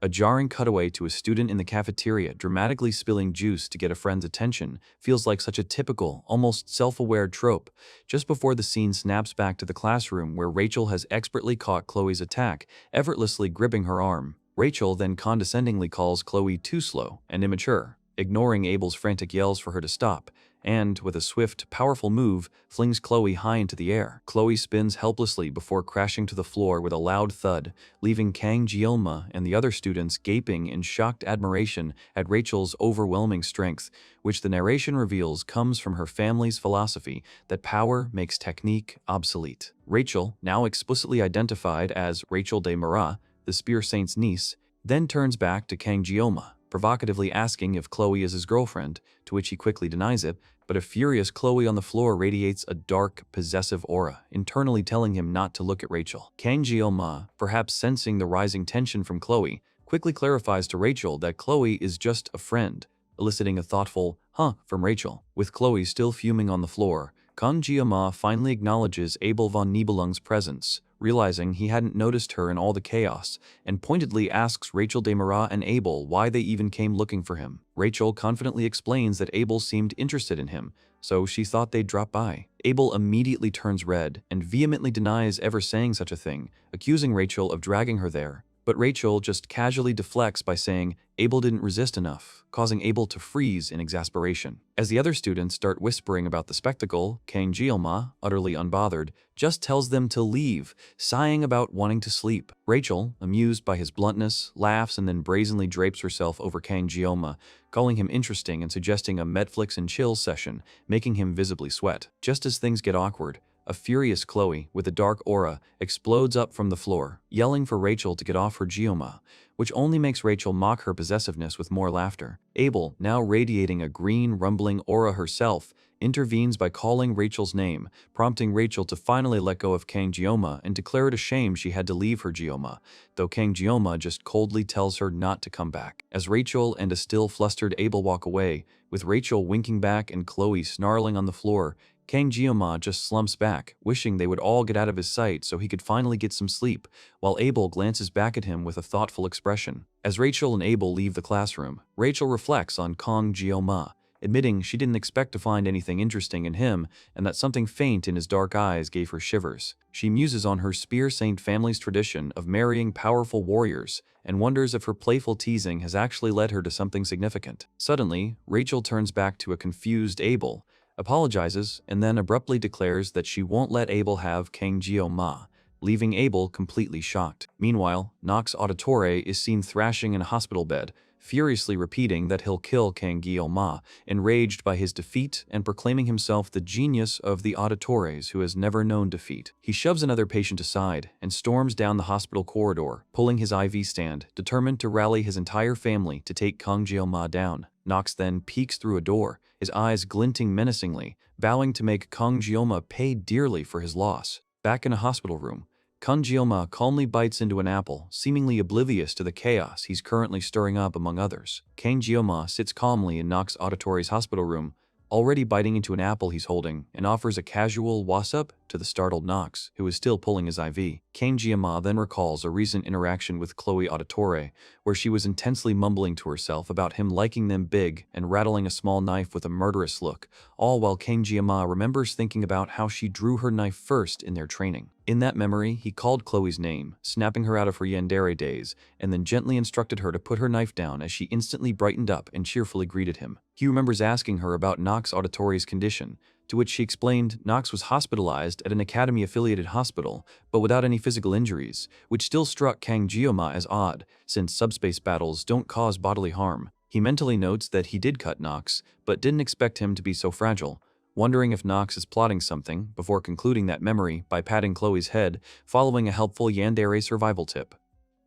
A jarring cutaway to a student in the cafeteria dramatically spilling juice to get a friend's attention feels like such a typical, almost self-aware trope, just before the scene snaps back to the classroom where Rachel has expertly caught Chloe's attack, effortlessly gripping her arm. Rachel then condescendingly calls Chloe too slow and immature, ignoring Abel's frantic yells for her to stop, and, with a swift, powerful move, flings Chloe high into the air. Chloe spins helplessly before crashing to the floor with a loud thud, leaving Kangyoma and the other students gaping in shocked admiration at Rachel's overwhelming strength, which the narration reveals comes from her family's philosophy that power makes technique obsolete. Rachel, now explicitly identified as Rachel de Marat, the Spear Saint's niece, then turns back to Kangyoma, provocatively asking if Chloe is his girlfriend, to which he quickly denies it, but a furious Chloe on the floor radiates a dark, possessive aura, internally telling him not to look at Rachel. Kangyoma, perhaps sensing the rising tension from Chloe, quickly clarifies to Rachel that Chloe is just a friend, eliciting a thoughtful, "huh," from Rachel. With Chloe still fuming on the floor, Kangyoma finally acknowledges Abel von Nibelung's presence, realizing he hadn't noticed her in all the chaos, and pointedly asks Rachel de Marat and Abel why they even came looking for him. Rachel confidently explains that Abel seemed interested in him, so she thought they'd drop by. Abel immediately turns red and vehemently denies ever saying such a thing, accusing Rachel of dragging her there. But Rachel just casually deflects by saying Abel didn't resist enough, causing Abel to freeze in exasperation. As the other students start whispering about the spectacle, Kangyoma, utterly unbothered, just tells them to leave, sighing about wanting to sleep. Rachel, amused by his bluntness, laughs and then brazenly drapes herself over Kangyoma, calling him interesting and suggesting a Netflix and chill session, making him visibly sweat. Just as things get awkward, a furious Chloe, with a dark aura, explodes up from the floor, yelling for Rachel to get off her Gioma, which only makes Rachel mock her possessiveness with more laughter. Abel, now radiating a green, rumbling aura herself, intervenes by calling Rachel's name, prompting Rachel to finally let go of Kangyoma and declare it a shame she had to leave her Gioma, though Kangyoma just coldly tells her not to come back. As Rachel and a still flustered Abel walk away, with Rachel winking back and Chloe snarling on the floor, Kangyoma just slumps back, wishing they would all get out of his sight so he could finally get some sleep, while Abel glances back at him with a thoughtful expression. As Rachel and Abel leave the classroom, Rachel reflects on Kangyoma, admitting she didn't expect to find anything interesting in him and that something faint in his dark eyes gave her shivers. She muses on her Spear Saint family's tradition of marrying powerful warriors and wonders if her playful teasing has actually led her to something significant. Suddenly, Rachel turns back to a confused Abel, apologizes, and then abruptly declares that she won't let Abel have Kangyoma, leaving Abel completely shocked. Meanwhile, Nox Auditore is seen thrashing in a hospital bed, furiously repeating that he'll kill Kang Gyoma, enraged by his defeat and proclaiming himself the genius of the auditores who has never known defeat. He shoves another patient aside and storms down the hospital corridor, pulling his IV stand, determined to rally his entire family to take Kang Gyoma down. Nox then peeks through a door, his eyes glinting menacingly, vowing to make Kang Gyoma pay dearly for his loss. Back in a hospital room, Kang Gyoma calmly bites into an apple, seemingly oblivious to the chaos he's currently stirring up among others. Kang Gyoma sits calmly in Nox Auditore's hospital room, already biting into an apple he's holding, and offers a casual "what's-up" to the startled Nox, who is still pulling his IV. Kang Gyoma then recalls a recent interaction with Chloe Auditore, where she was intensely mumbling to herself about him liking them big and rattling a small knife with a murderous look, all while Kang Gyoma remembers thinking about how she drew her knife first in their training. In that memory, he called Chloe's name, snapping her out of her yandere days, and then gently instructed her to put her knife down as she instantly brightened up and cheerfully greeted him. He remembers asking her about Nox Auditore's condition, to which she explained Nox was hospitalized at an Academy-affiliated hospital, but without any physical injuries, which still struck Kang Gyoma as odd, since subspace battles don't cause bodily harm. He mentally notes that he did cut Nox, but didn't expect him to be so fragile, wondering if Nox is plotting something, before concluding that memory by patting Chloe's head, following a helpful yandere survival tip.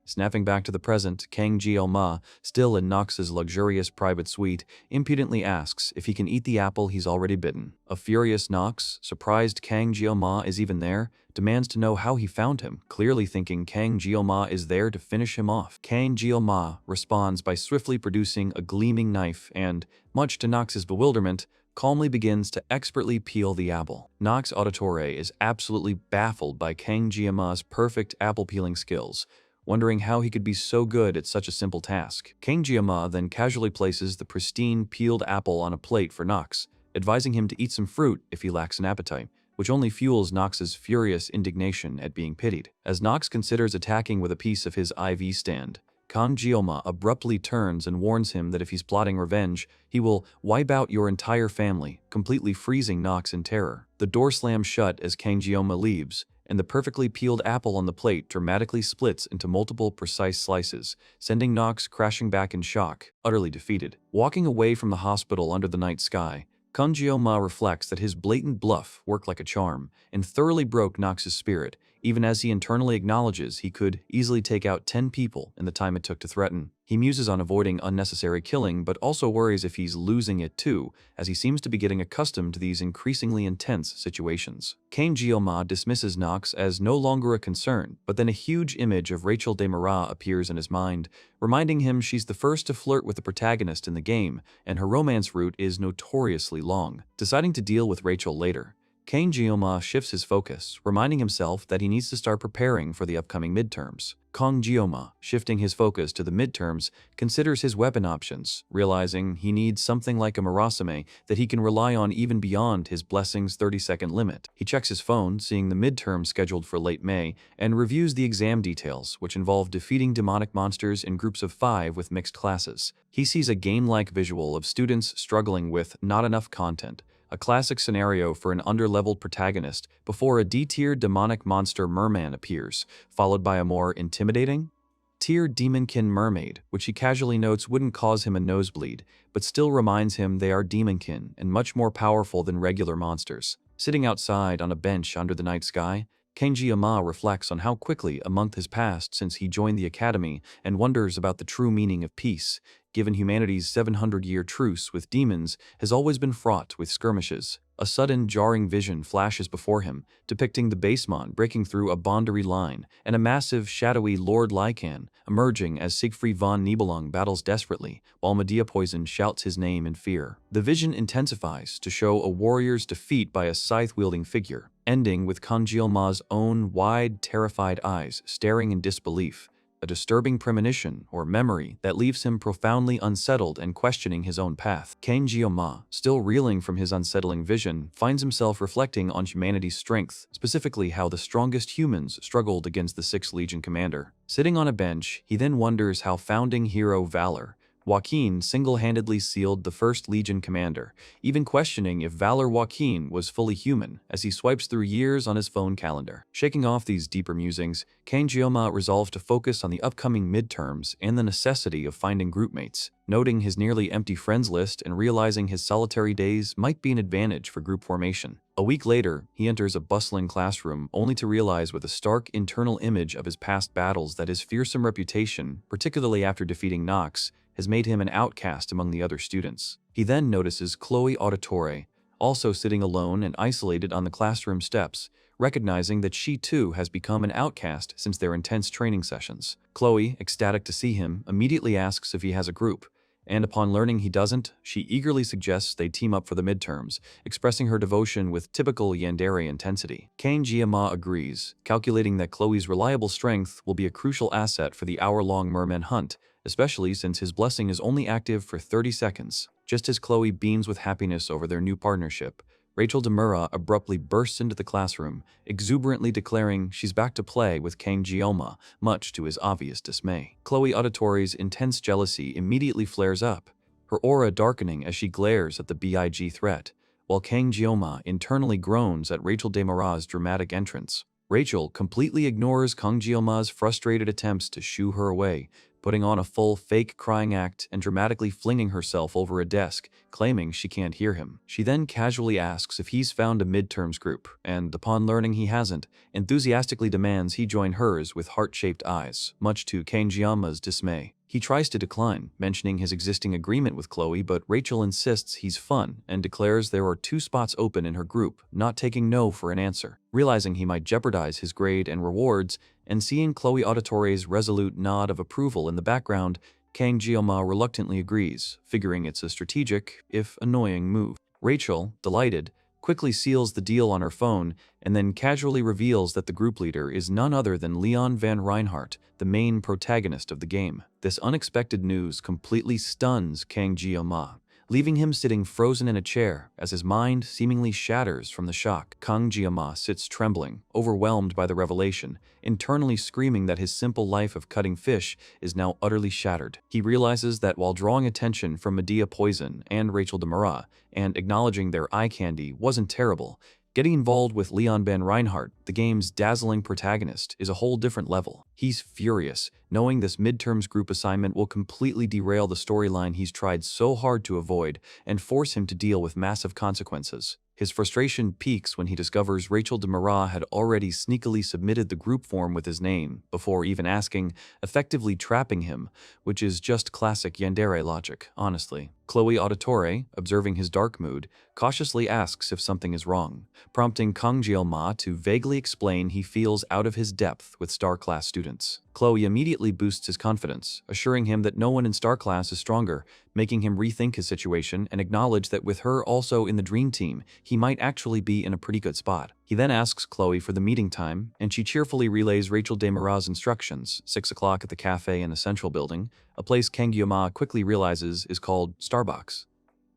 Snapping back to the present, Kang Gyoma, still in Nox's luxurious private suite, impudently asks if he can eat the apple he's already bitten. A furious Nox, surprised Kang Gyoma is even there, demands to know how he found him, clearly thinking Kang Gyoma is there to finish him off. Kang Gyoma responds by swiftly producing a gleaming knife and, much to Nox's bewilderment, calmly begins to expertly peel the apple. Nox Auditore is absolutely baffled by Kang Gyoma's perfect apple-peeling skills, wondering how he could be so good at such a simple task. Kang Gyoma then casually places the pristine peeled apple on a plate for Nox, advising him to eat some fruit if he lacks an appetite, which only fuels Nox's furious indignation at being pitied. As Nox considers attacking with a piece of his IV stand, Kang Gyoma abruptly turns and warns him that if he's plotting revenge, he will wipe out your entire family, completely freezing Nox in terror. The door slams shut as Kang Gyoma leaves, and the perfectly peeled apple on the plate dramatically splits into multiple precise slices, sending Nox crashing back in shock, utterly defeated. Walking away from the hospital under the night sky, Kang Gyoma reflects that his blatant bluff worked like a charm, and thoroughly broke Nox's spirit, even as he internally acknowledges he could easily take out 10 people in the time it took to threaten. He muses on avoiding unnecessary killing, but also worries if he's losing it too, as he seems to be getting accustomed to these increasingly intense situations. Kang Gyoma dismisses Nox as no longer a concern, but then a huge image of Rachel de Marat appears in his mind, reminding him she's the first to flirt with the protagonist in the game, and her romance route is notoriously long. Deciding to deal with Rachel later, Kang Gyoma shifts his focus, reminding himself that he needs to start preparing for the upcoming midterms. Kang Gyoma, shifting his focus to the midterms, considers his weapon options, realizing he needs something like a Murasame that he can rely on even beyond his blessing's 30-second limit. He checks his phone, seeing the midterm scheduled for late May, and reviews the exam details, which involve defeating demonic monsters in groups of 5 with mixed classes. He sees a game-like visual of students struggling with not enough content, a classic scenario for an underleveled protagonist before a D-tier demonic monster merman appears, followed by a more intimidating tier demonkin mermaid, which he casually notes wouldn't cause him a nosebleed, but still reminds him they are demonkin and much more powerful than regular monsters. Sitting outside on a bench under the night sky, Kang Gyoma reflects on how quickly a month has passed since he joined the academy and wonders about the true meaning of peace, given humanity's 700-year truce with demons has always been fraught with skirmishes. A sudden, jarring vision flashes before him, depicting the Basemon breaking through a boundary line and a massive, shadowy Lord Lycan emerging as Siegfried von Nibelung battles desperately, while Medea Poison shouts his name in fear. The vision intensifies to show a warrior's defeat by a scythe-wielding figure, ending with Kang Gyoma's own wide, terrified eyes staring in disbelief, a disturbing premonition or memory that leaves him profoundly unsettled and questioning his own path. Kang Gyoma, still reeling from his unsettling vision, finds himself reflecting on humanity's strength, specifically how the strongest humans struggled against the 6th Legion commander. Sitting on a bench, he then wonders how founding hero Valor, Joaquin single-handedly sealed the First Legion commander, even questioning if Valor Joaquin was fully human as he swipes through years on his phone calendar. Shaking off these deeper musings, Kang Jioma resolved to focus on the upcoming midterms and the necessity of finding groupmates. Noting his nearly empty friends list and realizing his solitary days might be an advantage for group formation. A week later, he enters a bustling classroom only to realize with a stark internal image of his past battles that his fearsome reputation, particularly after defeating Nox, has made him an outcast among the other students. He then notices Chloe Auditore, also sitting alone and isolated on the classroom steps, recognizing that she too has become an outcast since their intense training sessions. Chloe, ecstatic to see him, immediately asks if he has a group, and upon learning he doesn't, she eagerly suggests they team up for the midterms, expressing her devotion with typical yandere intensity. Kang Jiama agrees, calculating that Chloe's reliable strength will be a crucial asset for the hour-long merman hunt, especially since his blessing is only active for 30 seconds. Just as Chloe beams with happiness over their new partnership, Rachel Demura abruptly bursts into the classroom, exuberantly declaring she's back to play with Kang Jioma, much to his obvious dismay. Chloe Auditore's intense jealousy immediately flares up, her aura darkening as she glares at the BIG threat, while Kang Jioma internally groans at Rachel Demura's dramatic entrance. Rachel completely ignores Kang Jioma's frustrated attempts to shoo her away, putting on a full fake crying act and dramatically flinging herself over a desk, claiming she can't hear him. She then casually asks if he's found a midterms group, and upon learning he hasn't, enthusiastically demands he join hers with heart-shaped eyes, much to Kang Jiama's dismay. He tries to decline, mentioning his existing agreement with Chloe, but Rachel insists he's fun and declares there are 2 spots open in her group, not taking no for an answer. Realizing he might jeopardize his grade and rewards, and seeing Chloe Auditore's resolute nod of approval in the background, Kang Jioma reluctantly agrees, figuring it's a strategic, if annoying, move. Rachel, delighted, quickly seals the deal on her phone and then casually reveals that the group leader is none other than Leon van Reinhardt, the main protagonist of the game. This unexpected news completely stuns Kang Jioma, leaving him sitting frozen in a chair as his mind seemingly shatters from the shock. Kang Jioma sits trembling, overwhelmed by the revelation, internally screaming that his simple life of cutting fish is now utterly shattered. He realizes that while drawing attention from Medea Poison and Rachel Demura, and acknowledging their eye candy wasn't terrible, getting involved with Leon van Reinhardt, the game's dazzling protagonist, is a whole different level. He's furious, knowing this midterms group assignment will completely derail the storyline he's tried so hard to avoid and force him to deal with massive consequences. His frustration peaks when he discovers Rachel Demura had already sneakily submitted the group form with his name, before even asking, effectively trapping him, which is just classic yandere logic, honestly. Chloe Auditore, observing his dark mood, cautiously asks if something is wrong, prompting Kang Jioma to vaguely explain he feels out of his depth with Star Class students. Chloe immediately boosts his confidence, assuring him that no one in Star Class is stronger, making him rethink his situation and acknowledge that with her also in the Dream Team, he might actually be in a pretty good spot. He then asks Chloe for the meeting time, and she cheerfully relays Rachel Demura's instructions, 6 o'clock at the cafe in the Central Building, a place Kang Jioma quickly realizes is called Starbucks.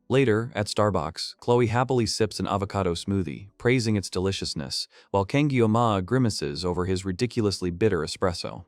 Later, at Starbucks, Chloe happily sips an avocado smoothie, praising its deliciousness, while Kang Jioma grimaces over his ridiculously bitter espresso,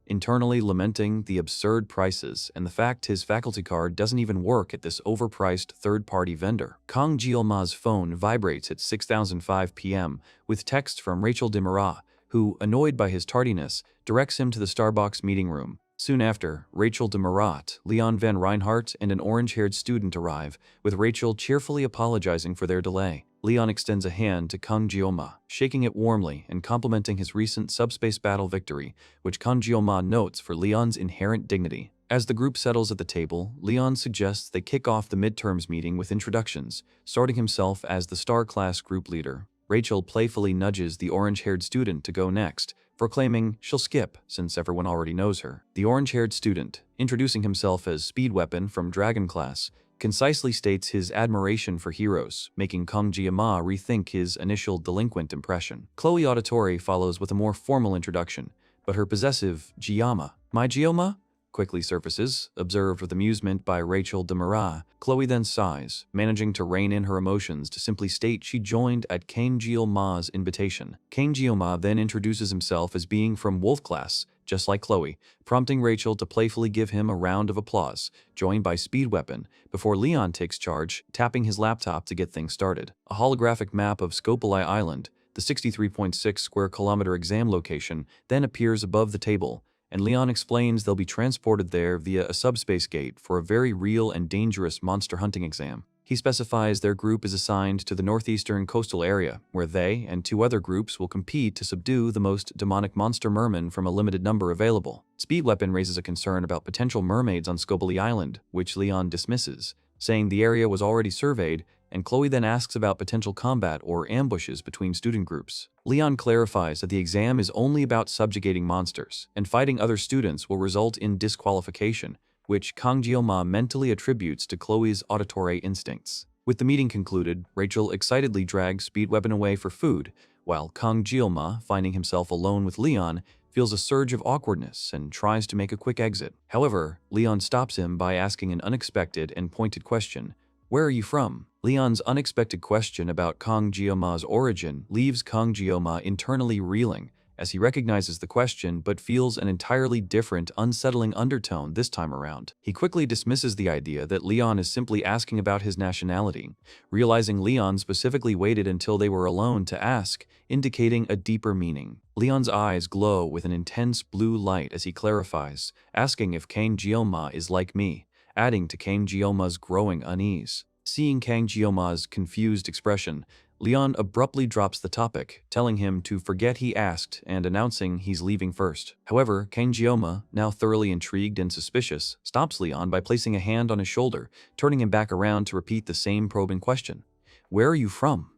internally lamenting the absurd prices and the fact his faculty card doesn't even work at this overpriced third-party vendor. Kang Jioma's phone vibrates at 6:05 p.m. with text from Rachel Demura, who, annoyed by his tardiness, directs him to the Starbucks meeting room. Soon after, Rachel Demura, Leon van Reinhardt, and an orange-haired student arrive, with Rachel cheerfully apologizing for their delay. Leon extends a hand to Kang Jioma, shaking it warmly and complimenting his recent subspace battle victory, which Kang Jioma notes for Leon's inherent dignity. As the group settles at the table, Leon suggests they kick off the midterms meeting with introductions, starting himself as the Star Class group leader. Rachel playfully nudges the orange-haired student to go next, proclaiming she'll skip since everyone already knows her. The orange-haired student, introducing himself as Speed Weapon from Dragon Class, concisely states his admiration for heroes, making Kang Jioma rethink his initial delinquent impression. Chloe Auditore follows with a more formal introduction, but her possessive Jioma, my Jioma, quickly surfaces, observed with amusement by Rachel Demura. Chloe then sighs, managing to rein in her emotions to simply state she joined at Kang Jioma's invitation. Kang Jioma then introduces himself as being from Wolf Class, just like Chloe, prompting Rachel to playfully give him a round of applause, joined by Speed Weapon, before Leon takes charge, tapping his laptop to get things started. A holographic map of Scopoli Island, the 63.6 square kilometer exam location, then appears above the table, and Leon explains they'll be transported there via a subspace gate for a very real and dangerous monster hunting exam. He specifies their group is assigned to the northeastern coastal area, where they and 2 other groups will compete to subdue the most demonic monster merman from a limited number available. Speed Weapon raises a concern about potential mermaids on Scopoli Island, which Leon dismisses, saying the area was already surveyed, and Chloe then asks about potential combat or ambushes between student groups. Leon clarifies that the exam is only about subjugating monsters, and fighting other students will result in disqualification, which Kang Jeoma mentally attributes to Chloe's auditory instincts. With the meeting concluded, Rachel excitedly drags Speed Weapon away for food, while Kang Jeoma, finding himself alone with Leon, feels a surge of awkwardness and tries to make a quick exit. However, Leon stops him by asking an unexpected and pointed question. "Where are you from?" Leon's unexpected question about Kang Jeoma's origin leaves Kang Jeoma internally reeling, as he recognizes the question but feels an entirely different, unsettling undertone this time around. He quickly dismisses the idea that Leon is simply asking about his nationality, realizing Leon specifically waited until they were alone to ask, indicating a deeper meaning. Leon's eyes glow with an intense blue light as he clarifies, asking if Kang Jeoma is like me, adding to Kang Jeoma's growing unease. Seeing Kang Jeoma's confused expression, Leon abruptly drops the topic, telling him to forget he asked and announcing he's leaving first. However, Kang Jeoma, now thoroughly intrigued and suspicious, stops Leon by placing a hand on his shoulder, turning him back around to repeat the same probing question. "Where are you from?"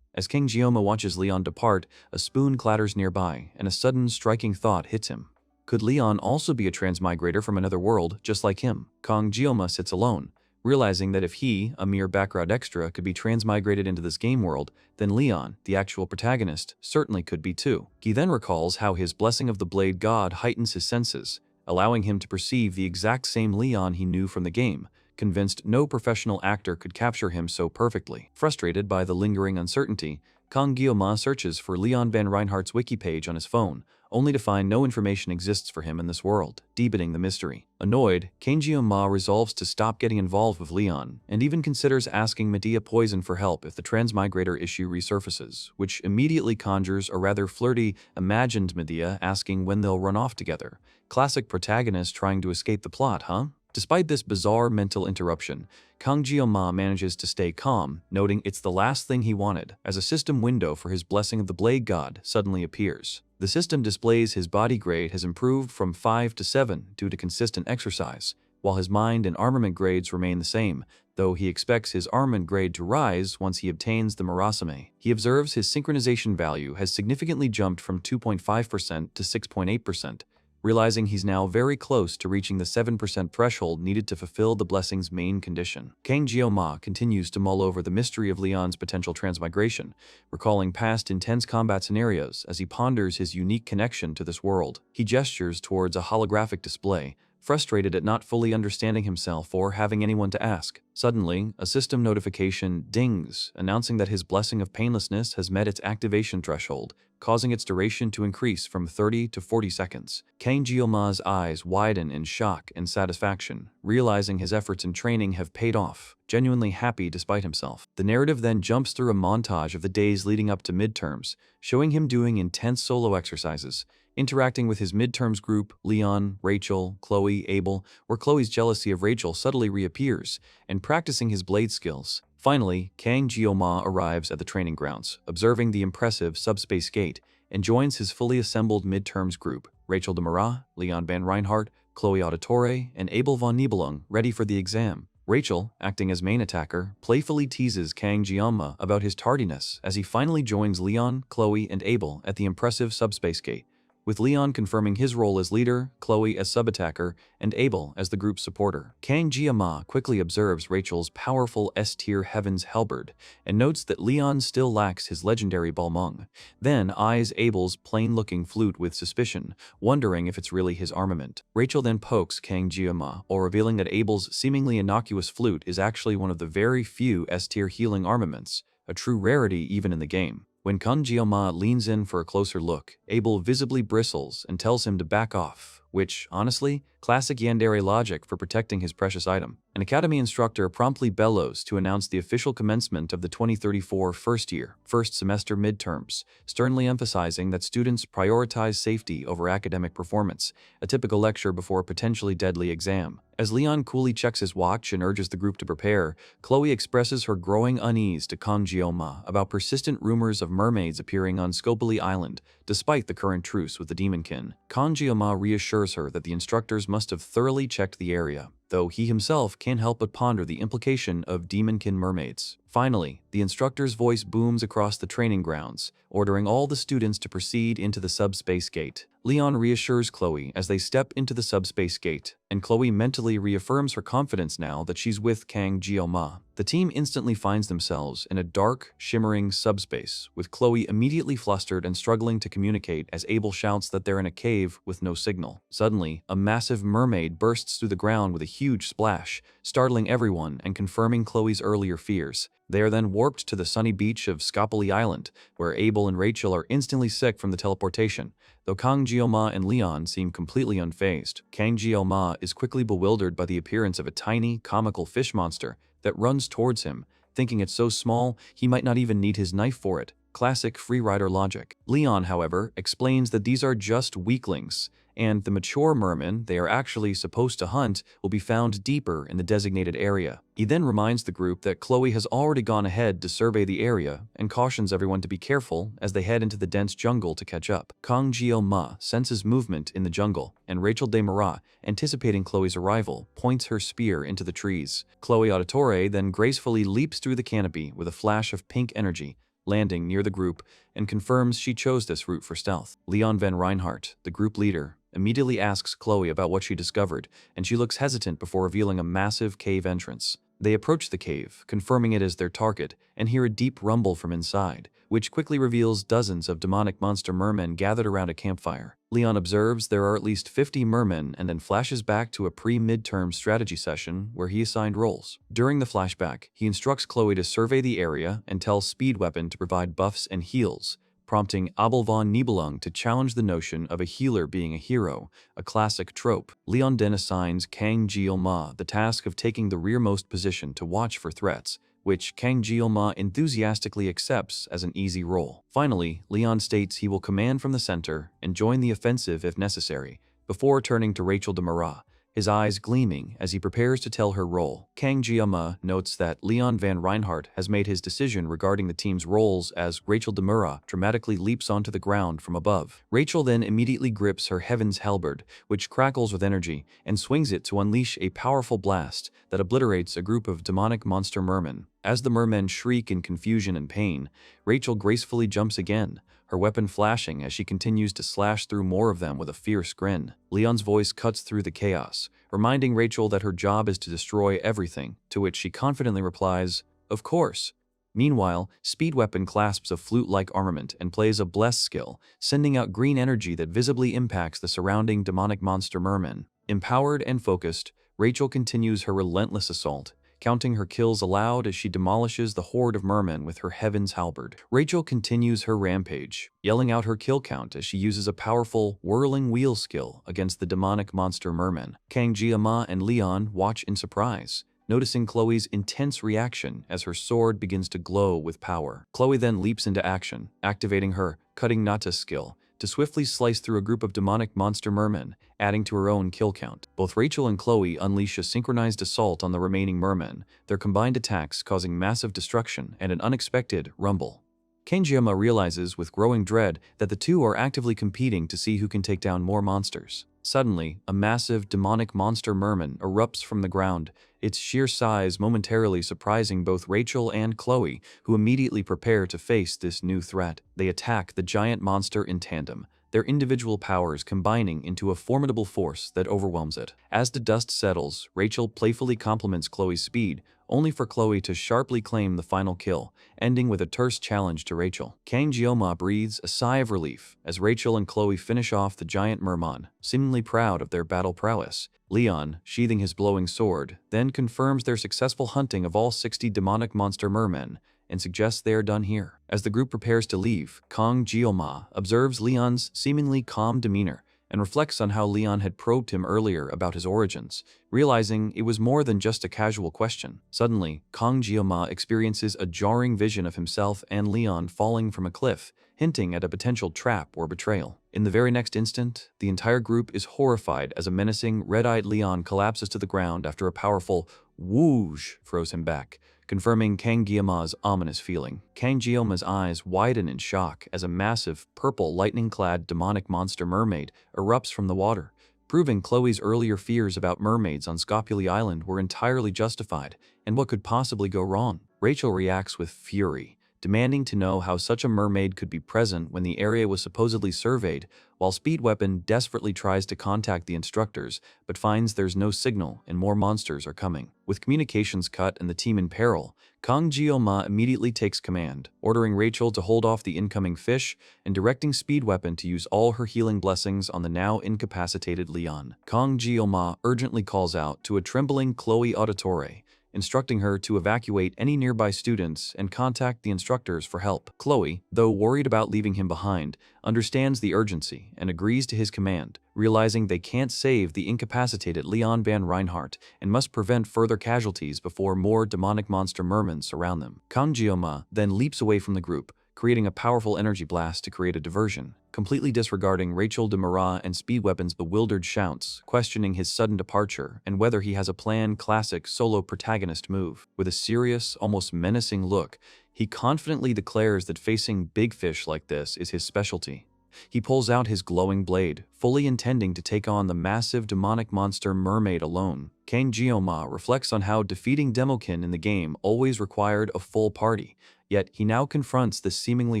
As Kang Jeoma watches Leon depart, a spoon clatters nearby, and a sudden striking thought hits him. Could Leon also be a transmigrator from another world, just like him? Kang Jeoma sits alone, realizing that if he, a mere background extra, could be transmigrated into this game world, then Leon, the actual protagonist, certainly could be too. He then recalls how his blessing of the Blade God heightens his senses, allowing him to perceive the exact same Leon he knew from the game, convinced no professional actor could capture him so perfectly. Frustrated by the lingering uncertainty, Kang Jeoma searches for Leon Van Reinhardt's wiki page on his phone, only to find no information exists for him in this world, deepening the mystery. Annoyed, Kang Jeoma resolves to stop getting involved with Leon, and even considers asking Medea Poison for help if the transmigrator issue resurfaces, which immediately conjures a rather flirty, imagined Medea asking when they'll run off together. Classic protagonist trying to escape the plot, huh? Despite this bizarre mental interruption, Kang Jeoma manages to stay calm, noting it's the last thing he wanted, as a system window for his blessing of the Blade God suddenly appears. The system displays his body grade has improved from 5 to 7 due to consistent exercise, while his mind and armament grades remain the same, though he expects his armament grade to rise once he obtains the Murasame. He observes his synchronization value has significantly jumped from 2.5% to 6.8%, realizing he's now very close to reaching the 7% threshold needed to fulfill the blessing's main condition. Kang Jeoma continues to mull over the mystery of Leon's potential transmigration, recalling past intense combat scenarios as he ponders his unique connection to this world. He gestures towards a holographic display, frustrated at not fully understanding himself or having anyone to ask. Suddenly, a system notification dings, announcing that his blessing of painlessness has met its activation threshold, causing its duration to increase from 30 to 40 seconds. Kang Jeoma's eyes widen in shock and satisfaction, realizing his efforts and training have paid off, genuinely happy despite himself. The narrative then jumps through a montage of the days leading up to midterms, showing him doing intense solo exercises, interacting with his midterms group, Leon, Rachel, Chloe, Abel, where Chloe's jealousy of Rachel subtly reappears, and practicing his blade skills. Finally, Kang Jeoma arrives at the training grounds, observing the impressive subspace gate, and joins his fully assembled midterms group, Rachel de Marat, Leon Van Reinhardt, Chloe Auditore, and Abel von Nibelung, ready for the exam. Rachel, acting as main attacker, playfully teases Kang Jeoma about his tardiness as he finally joins Leon, Chloe, and Abel at the impressive subspace gate, with Leon confirming his role as leader, Chloe as sub-attacker, and Abel as the group's supporter. Kang Jeoma quickly observes Rachel's powerful S-tier Heaven's Halberd, and notes that Leon still lacks his legendary Balmung, then eyes Abel's plain-looking flute with suspicion, wondering if it's really his armament. Rachel then pokes Kang Jeoma, while revealing that Abel's seemingly innocuous flute is actually one of the very few S-tier healing armaments, a true rarity even in the game. When Kang Jioma leans in for a closer look, Abel visibly bristles and tells him to back off, which, honestly, classic yandere logic for protecting his precious item. An academy instructor promptly bellows to announce the official commencement of the 2034 first semester midterms, sternly emphasizing that students prioritize safety over academic performance, a typical lecture before a potentially deadly exam. As Leon coolly checks his watch and urges the group to prepare, Chloe expresses her growing unease to Kang Jioma about persistent rumors of mermaids appearing on Scopely Island, despite the current truce with the demonkin. Kang Jioma reassures her that the instructors must have thoroughly checked the area, though he himself can't help but ponder the implication of demonkin mermaids. Finally, the instructor's voice booms across the training grounds, ordering all the students to proceed into the subspace gate. Leon reassures Chloe as they step into the subspace gate, and Chloe mentally reaffirms her confidence now that she's with Kang Jioma. The team instantly finds themselves in a dark, shimmering subspace, with Chloe immediately flustered and struggling to communicate as Abel shouts that they're in a cave with no signal. Suddenly, a massive mermaid bursts through the ground with a huge splash, startling everyone and confirming Chloe's earlier fears. They are then warped to the sunny beach of Scopely Island, where Abel and Rachel are instantly sick from the teleportation, though Kang Jioma and Leon seem completely unfazed. Kang Jioma is quickly bewildered by the appearance of a tiny, comical fish monster that runs towards him, thinking it's so small he might not even need his knife for it. Classic freerider logic. Leon, however, explains that these are just weaklings, and the mature mermen they are actually supposed to hunt will be found deeper in the designated area. He then reminds the group that Chloe has already gone ahead to survey the area and cautions everyone to be careful as they head into the dense jungle to catch up. Kang Jioma senses movement in the jungle, and Rachel de Marat, anticipating Chloe's arrival, points her spear into the trees. Chloe Auditore then gracefully leaps through the canopy with a flash of pink energy, landing near the group, and confirms she chose this route for stealth. Leon van Reinhardt, the group leader, immediately asks Chloe about what she discovered, and she looks hesitant before revealing a massive cave entrance. They approach the cave, confirming it as their target, and hear a deep rumble from inside, which quickly reveals dozens of demonic monster mermen gathered around a campfire. Leon observes there are at least 50 mermen and then flashes back to a pre-midterm strategy session where he assigned roles. During the flashback, he instructs Chloe to survey the area and tells Speed Weapon to provide buffs and heals, prompting Abel von Nibelung to challenge the notion of a healer being a hero, a classic trope. Leon then assigns Kang Jioma the task of taking the rearmost position to watch for threats, which Kang Jioma enthusiastically accepts as an easy role. Finally, Leon states he will command from the center and join the offensive if necessary, before turning to Rachel de Marat, his eyes gleaming as he prepares to tell her role. Kang Jioma notes that Leon van Reinhardt has made his decision regarding the team's roles as Rachel de Marat dramatically leaps onto the ground from above. Rachel then immediately grips her Heaven's Halberd, which crackles with energy, and swings it to unleash a powerful blast that obliterates a group of demonic monster mermen. As the mermen shriek in confusion and pain, Rachel gracefully jumps again, her weapon flashing as she continues to slash through more of them with a fierce grin. Leon's voice cuts through the chaos, reminding Rachel that her job is to destroy everything, to which she confidently replies, "Of course." Meanwhile, Speed Weapon clasps a flute-like armament and plays a Bless skill, sending out green energy that visibly impacts the surrounding demonic monster mermen. Empowered and focused, Rachel continues her relentless assault, counting her kills aloud as she demolishes the horde of mermen with her Heaven's Halberd. Rachel continues her rampage, yelling out her kill count as she uses a powerful whirling wheel skill against the demonic monster mermen. Kang Jioma and Leon watch in surprise, noticing Chloe's intense reaction as her sword begins to glow with power. Chloe then leaps into action, activating her Cutting Nata skill to swiftly slice through a group of demonic monster mermen, adding to her own kill count. Both Rachel and Chloe unleash a synchronized assault on the remaining mermen, their combined attacks causing massive destruction and an unexpected rumble. Kang Jioma realizes with growing dread that the two are actively competing to see who can take down more monsters. Suddenly, a massive demonic monster merman erupts from the ground, its sheer size momentarily surprising both Rachel and Chloe, who immediately prepare to face this new threat. They attack the giant monster in tandem, their individual powers combining into a formidable force that overwhelms it. As the dust settles, Rachel playfully compliments Chloe's speed, only for Chloe to sharply claim the final kill, ending with a terse challenge to Rachel. Kang Jioma breathes a sigh of relief as Rachel and Chloe finish off the giant merman, seemingly proud of their battle prowess. Leon, sheathing his blowing sword, then confirms their successful hunting of all 60 demonic monster mermen, and suggests they are done here. As the group prepares to leave, Kang Jioma observes Leon's seemingly calm demeanor and reflects on how Leon had probed him earlier about his origins, realizing it was more than just a casual question. Suddenly, Kang Jioma experiences a jarring vision of himself and Leon falling from a cliff, hinting at a potential trap or betrayal. In the very next instant, the entire group is horrified as a menacing, red-eyed Leon collapses to the ground after a powerful whoosh throws him back, confirming Kang Gioma's ominous feeling. Kang Gioma's eyes widen in shock as a massive, purple, lightning-clad demonic monster mermaid erupts from the water, proving Chloe's earlier fears about mermaids on Scopuli Island were entirely justified, and what could possibly go wrong. Rachel reacts with fury, demanding to know how such a mermaid could be present when the area was supposedly surveyed, while Speedweapon desperately tries to contact the instructors, but finds there's no signal and more monsters are coming. With communications cut and the team in peril, Kang Jioma immediately takes command, ordering Rachel to hold off the incoming fish and directing Speedweapon to use all her healing blessings on the now incapacitated Leon. Kang Jioma urgently calls out to a trembling Chloe Auditore, instructing her to evacuate any nearby students and contact the instructors for help. Chloe, though worried about leaving him behind, understands the urgency and agrees to his command, realizing they can't save the incapacitated Leon van Reinhardt and must prevent further casualties before more demonic monster mermen surround them. Kang Jioma then leaps away from the group, creating a powerful energy blast to create a diversion, completely disregarding Rachel de Marat and Speedweapon's bewildered shouts, questioning his sudden departure and whether he has a planned classic solo protagonist move. With a serious, almost menacing look, he confidently declares that facing big fish like this is his specialty. He pulls out his glowing blade, fully intending to take on the massive demonic monster mermaid alone. Kang Jioma reflects on how defeating Demokin in the game always required a full party, yet he now confronts this seemingly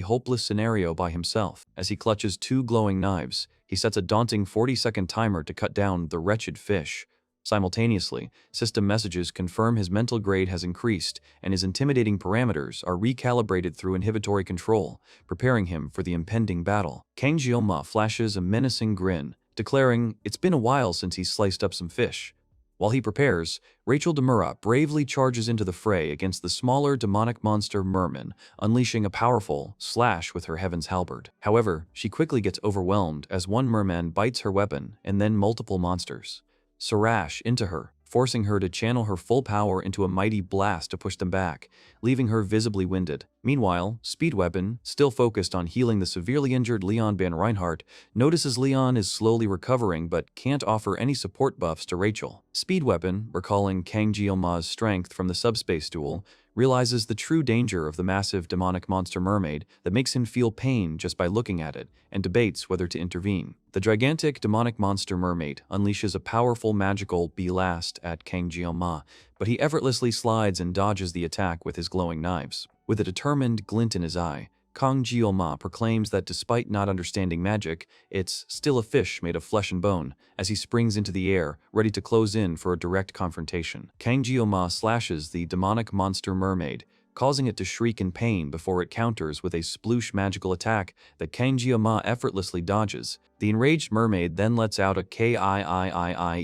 hopeless scenario by himself. As he clutches two glowing knives, he sets a daunting 40-second timer to cut down the wretched fish. Simultaneously, system messages confirm his mental grade has increased and his intimidating parameters are recalibrated through inhibitory control, preparing him for the impending battle. Kang Jioma flashes a menacing grin, declaring it's been a while since he's sliced up some fish. While he prepares, Rachel de Murat bravely charges into the fray against the smaller demonic monster merman, unleashing a powerful slash with her Heaven's Halberd. However, she quickly gets overwhelmed as one merman bites her weapon and then multiple monsters sarash into her, forcing her to channel her full power into a mighty blast to push them back, leaving her visibly winded. Meanwhile, Speedweapon, still focused on healing the severely injured Leon van Reinhardt, notices Leon is slowly recovering but can't offer any support buffs to Rachel. Speedweapon, recalling Kang Jioma's strength from the subspace duel, realizes the true danger of the massive demonic monster mermaid that makes him feel pain just by looking at it, and debates whether to intervene. The gigantic demonic monster mermaid unleashes a powerful magical blast at Kang Jioma, but he effortlessly slides and dodges the attack with his glowing knives. With a determined glint in his eye, Kang Jioma proclaims that despite not understanding magic, it's still a fish made of flesh and bone, as he springs into the air, ready to close in for a direct confrontation. Kang Jioma slashes the demonic monster mermaid, causing it to shriek in pain before it counters with a sploosh magical attack that Kang Jioma effortlessly dodges. The enraged mermaid then lets out a Kiiiemla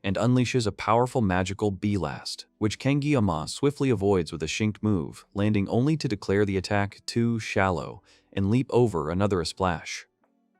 and unleashes a powerful magical blast, which Kang Jioma swiftly avoids with a shinked move, landing only to declare the attack too shallow and leap over another splash.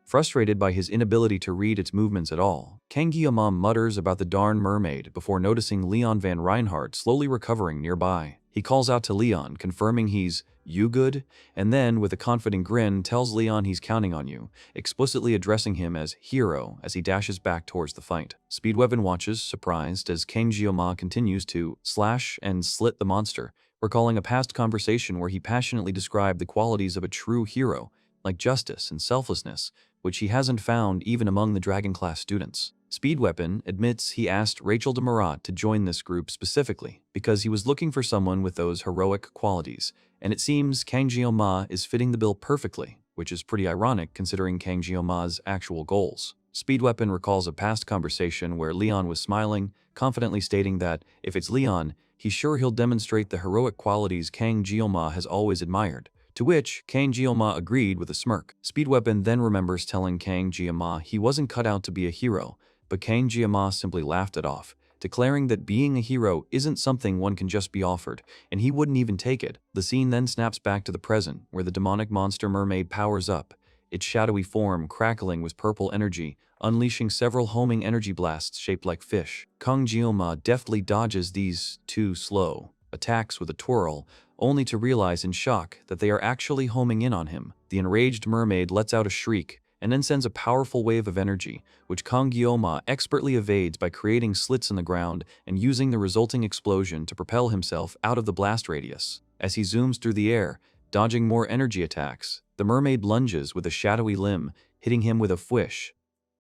Frustrated by his inability to read its movements at all, Kang Jioma mutters about the darn mermaid before noticing Leon van Reinhardt slowly recovering nearby. He calls out to Leon, confirming he's "You good?" and then, with a confident grin, tells Leon he's counting on you, explicitly addressing him as hero as he dashes back towards the fight. Speedweapon watches, surprised, as Kang Jioma continues to slash and slit the monster, recalling a past conversation where he passionately described the qualities of a true hero, like justice and selflessness, which he hasn't found even among the Dragon class students. Speedweapon admits he asked Rachel de Murat to join this group specifically because he was looking for someone with those heroic qualities, and it seems Kang Jioma is fitting the bill perfectly, which is pretty ironic considering Kang Jioma's actual goals. Speedweapon recalls a past conversation where Leon was smiling, confidently stating that if it's Leon, he's sure he'll demonstrate the heroic qualities Kang Jioma has always admired. To which Kang Jioma agreed with a smirk. Speedweapon then remembers telling Kang Jioma he wasn't cut out to be a hero, but Kang Jioma simply laughed it off, declaring that being a hero isn't something one can just be offered, and he wouldn't even take it. The scene then snaps back to the present, where the demonic monster mermaid powers up, its shadowy form crackling with purple energy, unleashing several homing energy blasts shaped like fish. Kang Jioma deftly dodges these too slow attacks with a twirl, only to realize in shock that they are actually homing in on him. The enraged mermaid lets out a shriek, and then sends a powerful wave of energy, which Kang Jioma expertly evades by creating slits in the ground and using the resulting explosion to propel himself out of the blast radius. As he zooms through the air, dodging more energy attacks, the mermaid lunges with a shadowy limb, hitting him with a fwish.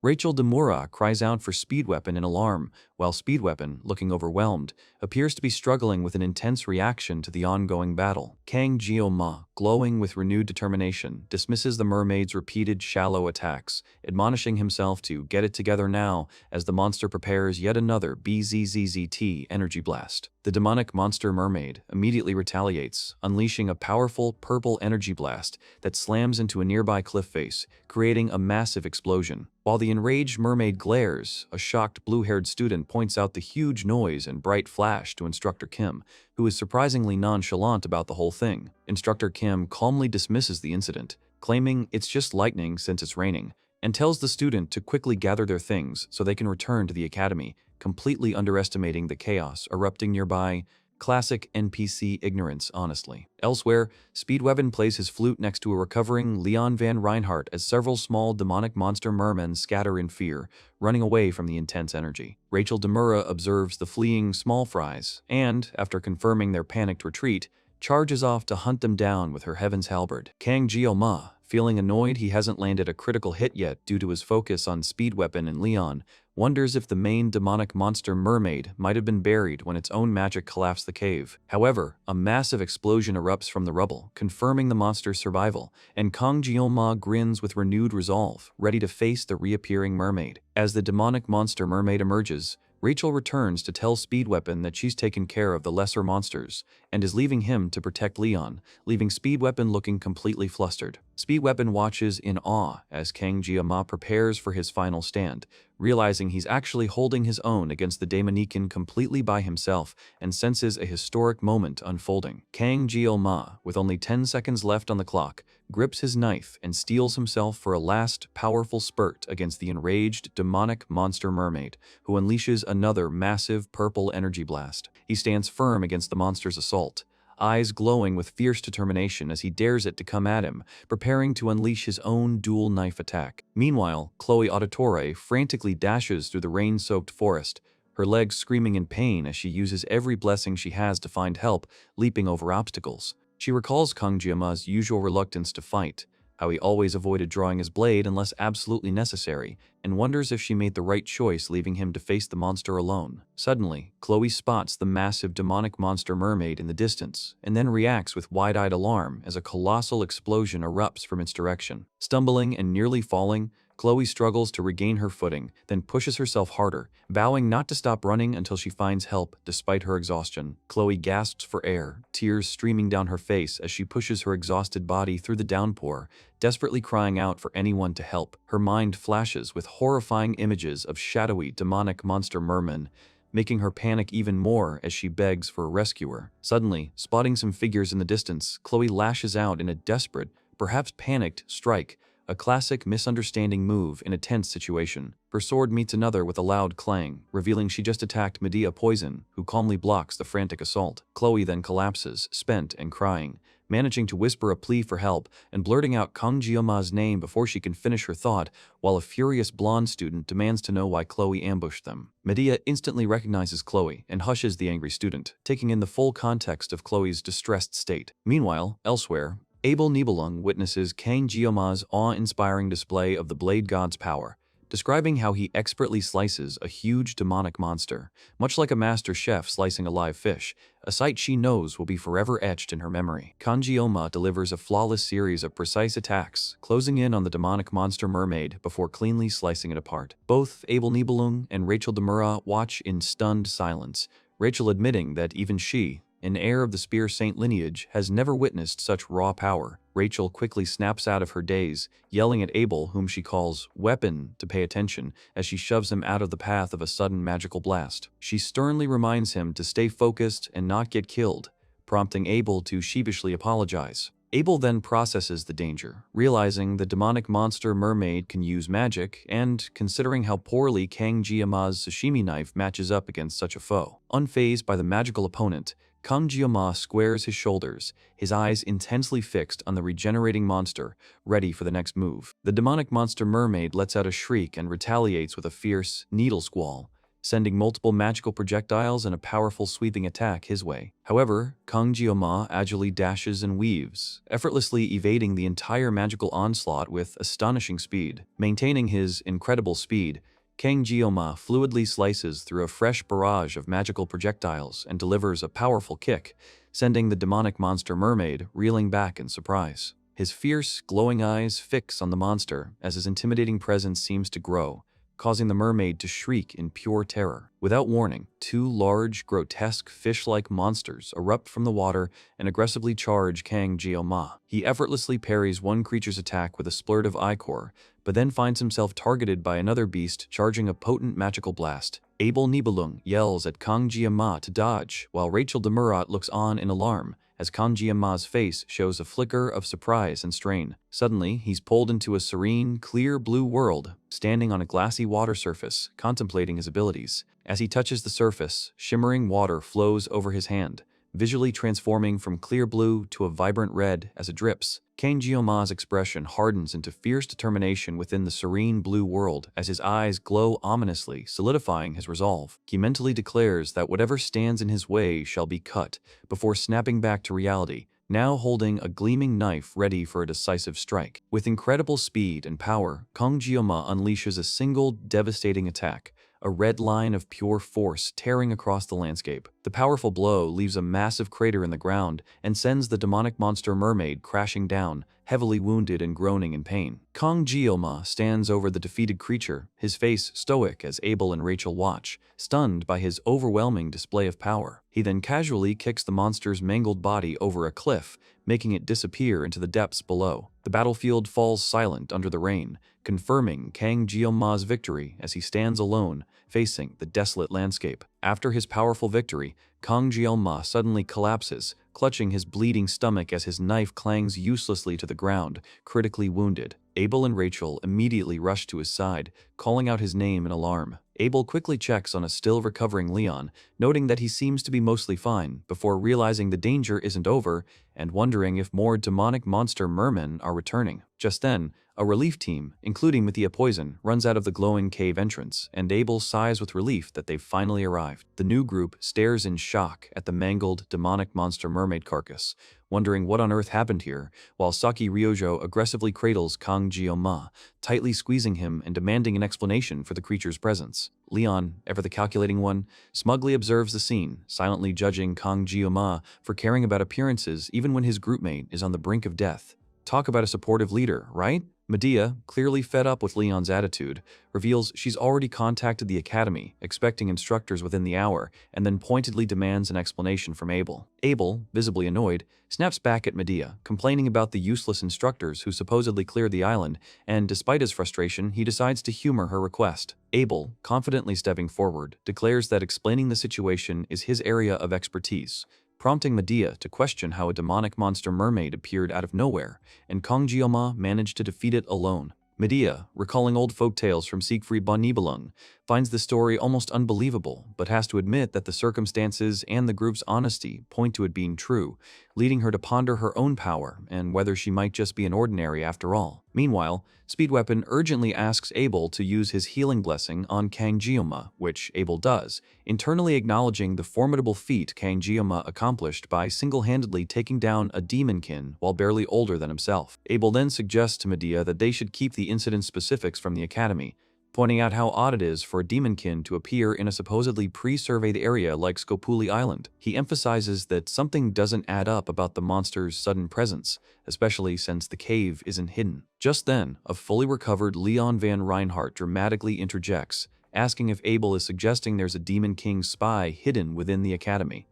Rachel Demura cries out for Speed Weapon in alarm, while Speed Weapon, looking overwhelmed, appears to be struggling with an intense reaction to the ongoing battle. Kang Jioma, glowing with renewed determination, dismisses the mermaid's repeated shallow attacks, admonishing himself to get it together now as the monster prepares yet another BZZZT energy blast. The demonic monster mermaid immediately retaliates, unleashing a powerful purple energy blast that slams into a nearby cliff face, creating a massive explosion. While the enraged mermaid glares, a shocked blue-haired student points out the huge noise and bright flash to Instructor Kim, who is surprisingly nonchalant about the whole thing. Instructor Kim calmly dismisses the incident, claiming it's just lightning since it's raining, and tells the student to quickly gather their things so they can return to the academy, completely underestimating the chaos erupting nearby. Classic NPC ignorance, honestly. Elsewhere, Speedweapon plays his flute next to a recovering Leon Van Reinhardt as several small demonic monster mermen scatter in fear, running away from the intense energy. Rachel Demura observes the fleeing small fries and, after confirming their panicked retreat, charges off to hunt them down with her Heaven's Halberd. Kang Jioma, feeling annoyed he hasn't landed a critical hit yet due to his focus on Speedweapon and Leon, wonders if the main demonic monster mermaid might have been buried when its own magic collapsed the cave. However, a massive explosion erupts from the rubble, confirming the monster's survival, and Kang Jioma grins with renewed resolve, ready to face the reappearing mermaid. As the demonic monster mermaid emerges, Rachel returns to tell Speedweapon that she's taken care of the lesser monsters and is leaving him to protect Leon, leaving Speedweapon looking completely flustered. Speedweapon watches in awe as Kang Jioma prepares for his final stand, realizing he's actually holding his own against the Daemonican completely by himself and senses a historic moment unfolding. Kang Jioma, with only 10 seconds left on the clock, grips his knife and steels himself for a last powerful spurt against the enraged demonic monster mermaid, who unleashes another massive purple energy blast. He stands firm against the monster's assault, eyes glowing with fierce determination as he dares it to come at him, preparing to unleash his own dual knife attack. Meanwhile, Chloe Auditore frantically dashes through the rain-soaked forest, her legs screaming in pain as she uses every blessing she has to find help, leaping over obstacles. She recalls Kang Jioma's usual reluctance to fight, how he always avoided drawing his blade unless absolutely necessary, and wonders if she made the right choice leaving him to face the monster alone. Suddenly, Chloe spots the massive demonic monster mermaid in the distance, and then reacts with wide-eyed alarm as a colossal explosion erupts from its direction. Stumbling and nearly falling, Chloe struggles to regain her footing, then pushes herself harder, vowing not to stop running until she finds help despite her exhaustion. Chloe gasps for air, tears streaming down her face as she pushes her exhausted body through the downpour, desperately crying out for anyone to help. Her mind flashes with horrifying images of shadowy, demonic monster mermen, making her panic even more as she begs for a rescuer. Suddenly, spotting some figures in the distance, Chloe lashes out in a desperate, perhaps panicked, strike, a classic misunderstanding move in a tense situation. Her sword meets another with a loud clang, revealing she just attacked Medea Poison, who calmly blocks the frantic assault. Chloe then collapses, spent and crying, managing to whisper a plea for help and blurting out Kang Jioma's name before she can finish her thought, while a furious blonde student demands to know why Chloe ambushed them. Medea instantly recognizes Chloe and hushes the angry student, taking in the full context of Chloe's distressed state. Meanwhile, elsewhere, Abel Nibelung witnesses Kang Jioma's awe-inspiring display of the Blade God's power, describing how he expertly slices a huge demonic monster, much like a master chef slicing a live fish, a sight she knows will be forever etched in her memory. Kang Jioma delivers a flawless series of precise attacks, closing in on the demonic monster mermaid before cleanly slicing it apart. Both Abel Nibelung and Rachel Demura watch in stunned silence, Rachel admitting that even she, an heir of the Spear Saint lineage, has never witnessed such raw power. Rachel quickly snaps out of her daze, yelling at Abel, whom she calls Weapon, to pay attention, as she shoves him out of the path of a sudden magical blast. She sternly reminds him to stay focused and not get killed, prompting Abel to sheepishly apologize. Abel then processes the danger, realizing the demonic monster mermaid can use magic, and considering how poorly Kang Jiama's sashimi knife matches up against such a foe. Unfazed by the magical opponent, Kang Jiama squares his shoulders, his eyes intensely fixed on the regenerating monster, ready for the next move. The demonic monster mermaid lets out a shriek and retaliates with a fierce needle squall, sending multiple magical projectiles and a powerful sweeping attack his way. However, Kang Jioma agilely dashes and weaves, effortlessly evading the entire magical onslaught with astonishing speed. Maintaining his incredible speed, Kang Jioma fluidly slices through a fresh barrage of magical projectiles and delivers a powerful kick, sending the demonic monster mermaid reeling back in surprise. His fierce, glowing eyes fix on the monster as his intimidating presence seems to grow, causing the mermaid to shriek in pure terror. Without warning, two large, grotesque, fish-like monsters erupt from the water and aggressively charge Kang Jioma. He effortlessly parries one creature's attack with a splurt of ichor, but then finds himself targeted by another beast charging a potent magical blast. Abel Nibelung yells at Kang Jioma to dodge, while Rachel de Murat looks on in alarm, as Kang Jiama's face shows a flicker of surprise and strain. Suddenly, he's pulled into a serene, clear blue world, standing on a glassy water surface, contemplating his abilities. As he touches the surface, shimmering water flows over his hand, visually transforming from clear blue to a vibrant red as it drips. Kang Jioma's expression hardens into fierce determination within the serene blue world as his eyes glow ominously, solidifying his resolve. He mentally declares that whatever stands in his way shall be cut, before snapping back to reality, now holding a gleaming knife ready for a decisive strike. With incredible speed and power, Kang Jioma unleashes a single devastating attack, a red line of pure force tearing across the landscape. The powerful blow leaves a massive crater in the ground and sends the demonic monster mermaid crashing down, heavily wounded and groaning in pain. Kang Jioma stands over the defeated creature, his face stoic as Abel and Rachel watch, stunned by his overwhelming display of power. He then casually kicks the monster's mangled body over a cliff, making it disappear into the depths below. The battlefield falls silent under the rain, confirming Kang Jioma's victory as he stands alone, facing the desolate landscape. After his powerful victory, Kang Jioma suddenly collapses, clutching his bleeding stomach as his knife clangs uselessly to the ground, critically wounded. Abel and Rachel immediately rush to his side, calling out his name in alarm. Abel quickly checks on a still recovering Leon, noting that he seems to be mostly fine, before realizing the danger isn't over and wondering if more demonic monster mermen are returning. Just then, a relief team, including Mathia Poison, runs out of the glowing cave entrance, and Abel sighs with relief that they've finally arrived. The new group stares in shock at the mangled, demonic monster mermaid carcass, wondering what on earth happened here, while Saki Ryojo aggressively cradles Kang Jioma, tightly squeezing him and demanding an explanation for the creature's presence. Leon, ever the calculating one, smugly observes the scene, silently judging Kang Jioma for caring about appearances even when his groupmate is on the brink of death. Talk about a supportive leader, right? Medea, clearly fed up with Leon's attitude, reveals she's already contacted the academy, expecting instructors within the hour, and then pointedly demands an explanation from Abel. Abel, visibly annoyed, snaps back at Medea, complaining about the useless instructors who supposedly cleared the island, and despite his frustration, he decides to humor her request. Abel, confidently stepping forward, declares that explaining the situation is his area of expertise, prompting Medea to question how a demonic monster mermaid appeared out of nowhere, and Kang Jioma managed to defeat it alone. Medea, recalling old folktales from Siegfried von Nibelung, finds the story almost unbelievable, but has to admit that the circumstances and the group's honesty point to it being true, leading her to ponder her own power and whether she might just be an ordinary after all. Meanwhile, Speedweapon urgently asks Abel to use his healing blessing on Kang Jioma, which Abel does, internally acknowledging the formidable feat Kang Jioma accomplished by single-handedly taking down a demonkin while barely older than himself. Abel then suggests to Medea that they should keep the incident specifics from the academy, pointing out how odd it is for a demonkin to appear in a supposedly pre-surveyed area like Skopuli Island. He emphasizes that something doesn't add up about the monster's sudden presence, especially since the cave isn't hidden. Just then, a fully recovered Leon van Reinhardt dramatically interjects, asking if Abel is suggesting there's a Demon King spy hidden within the academy.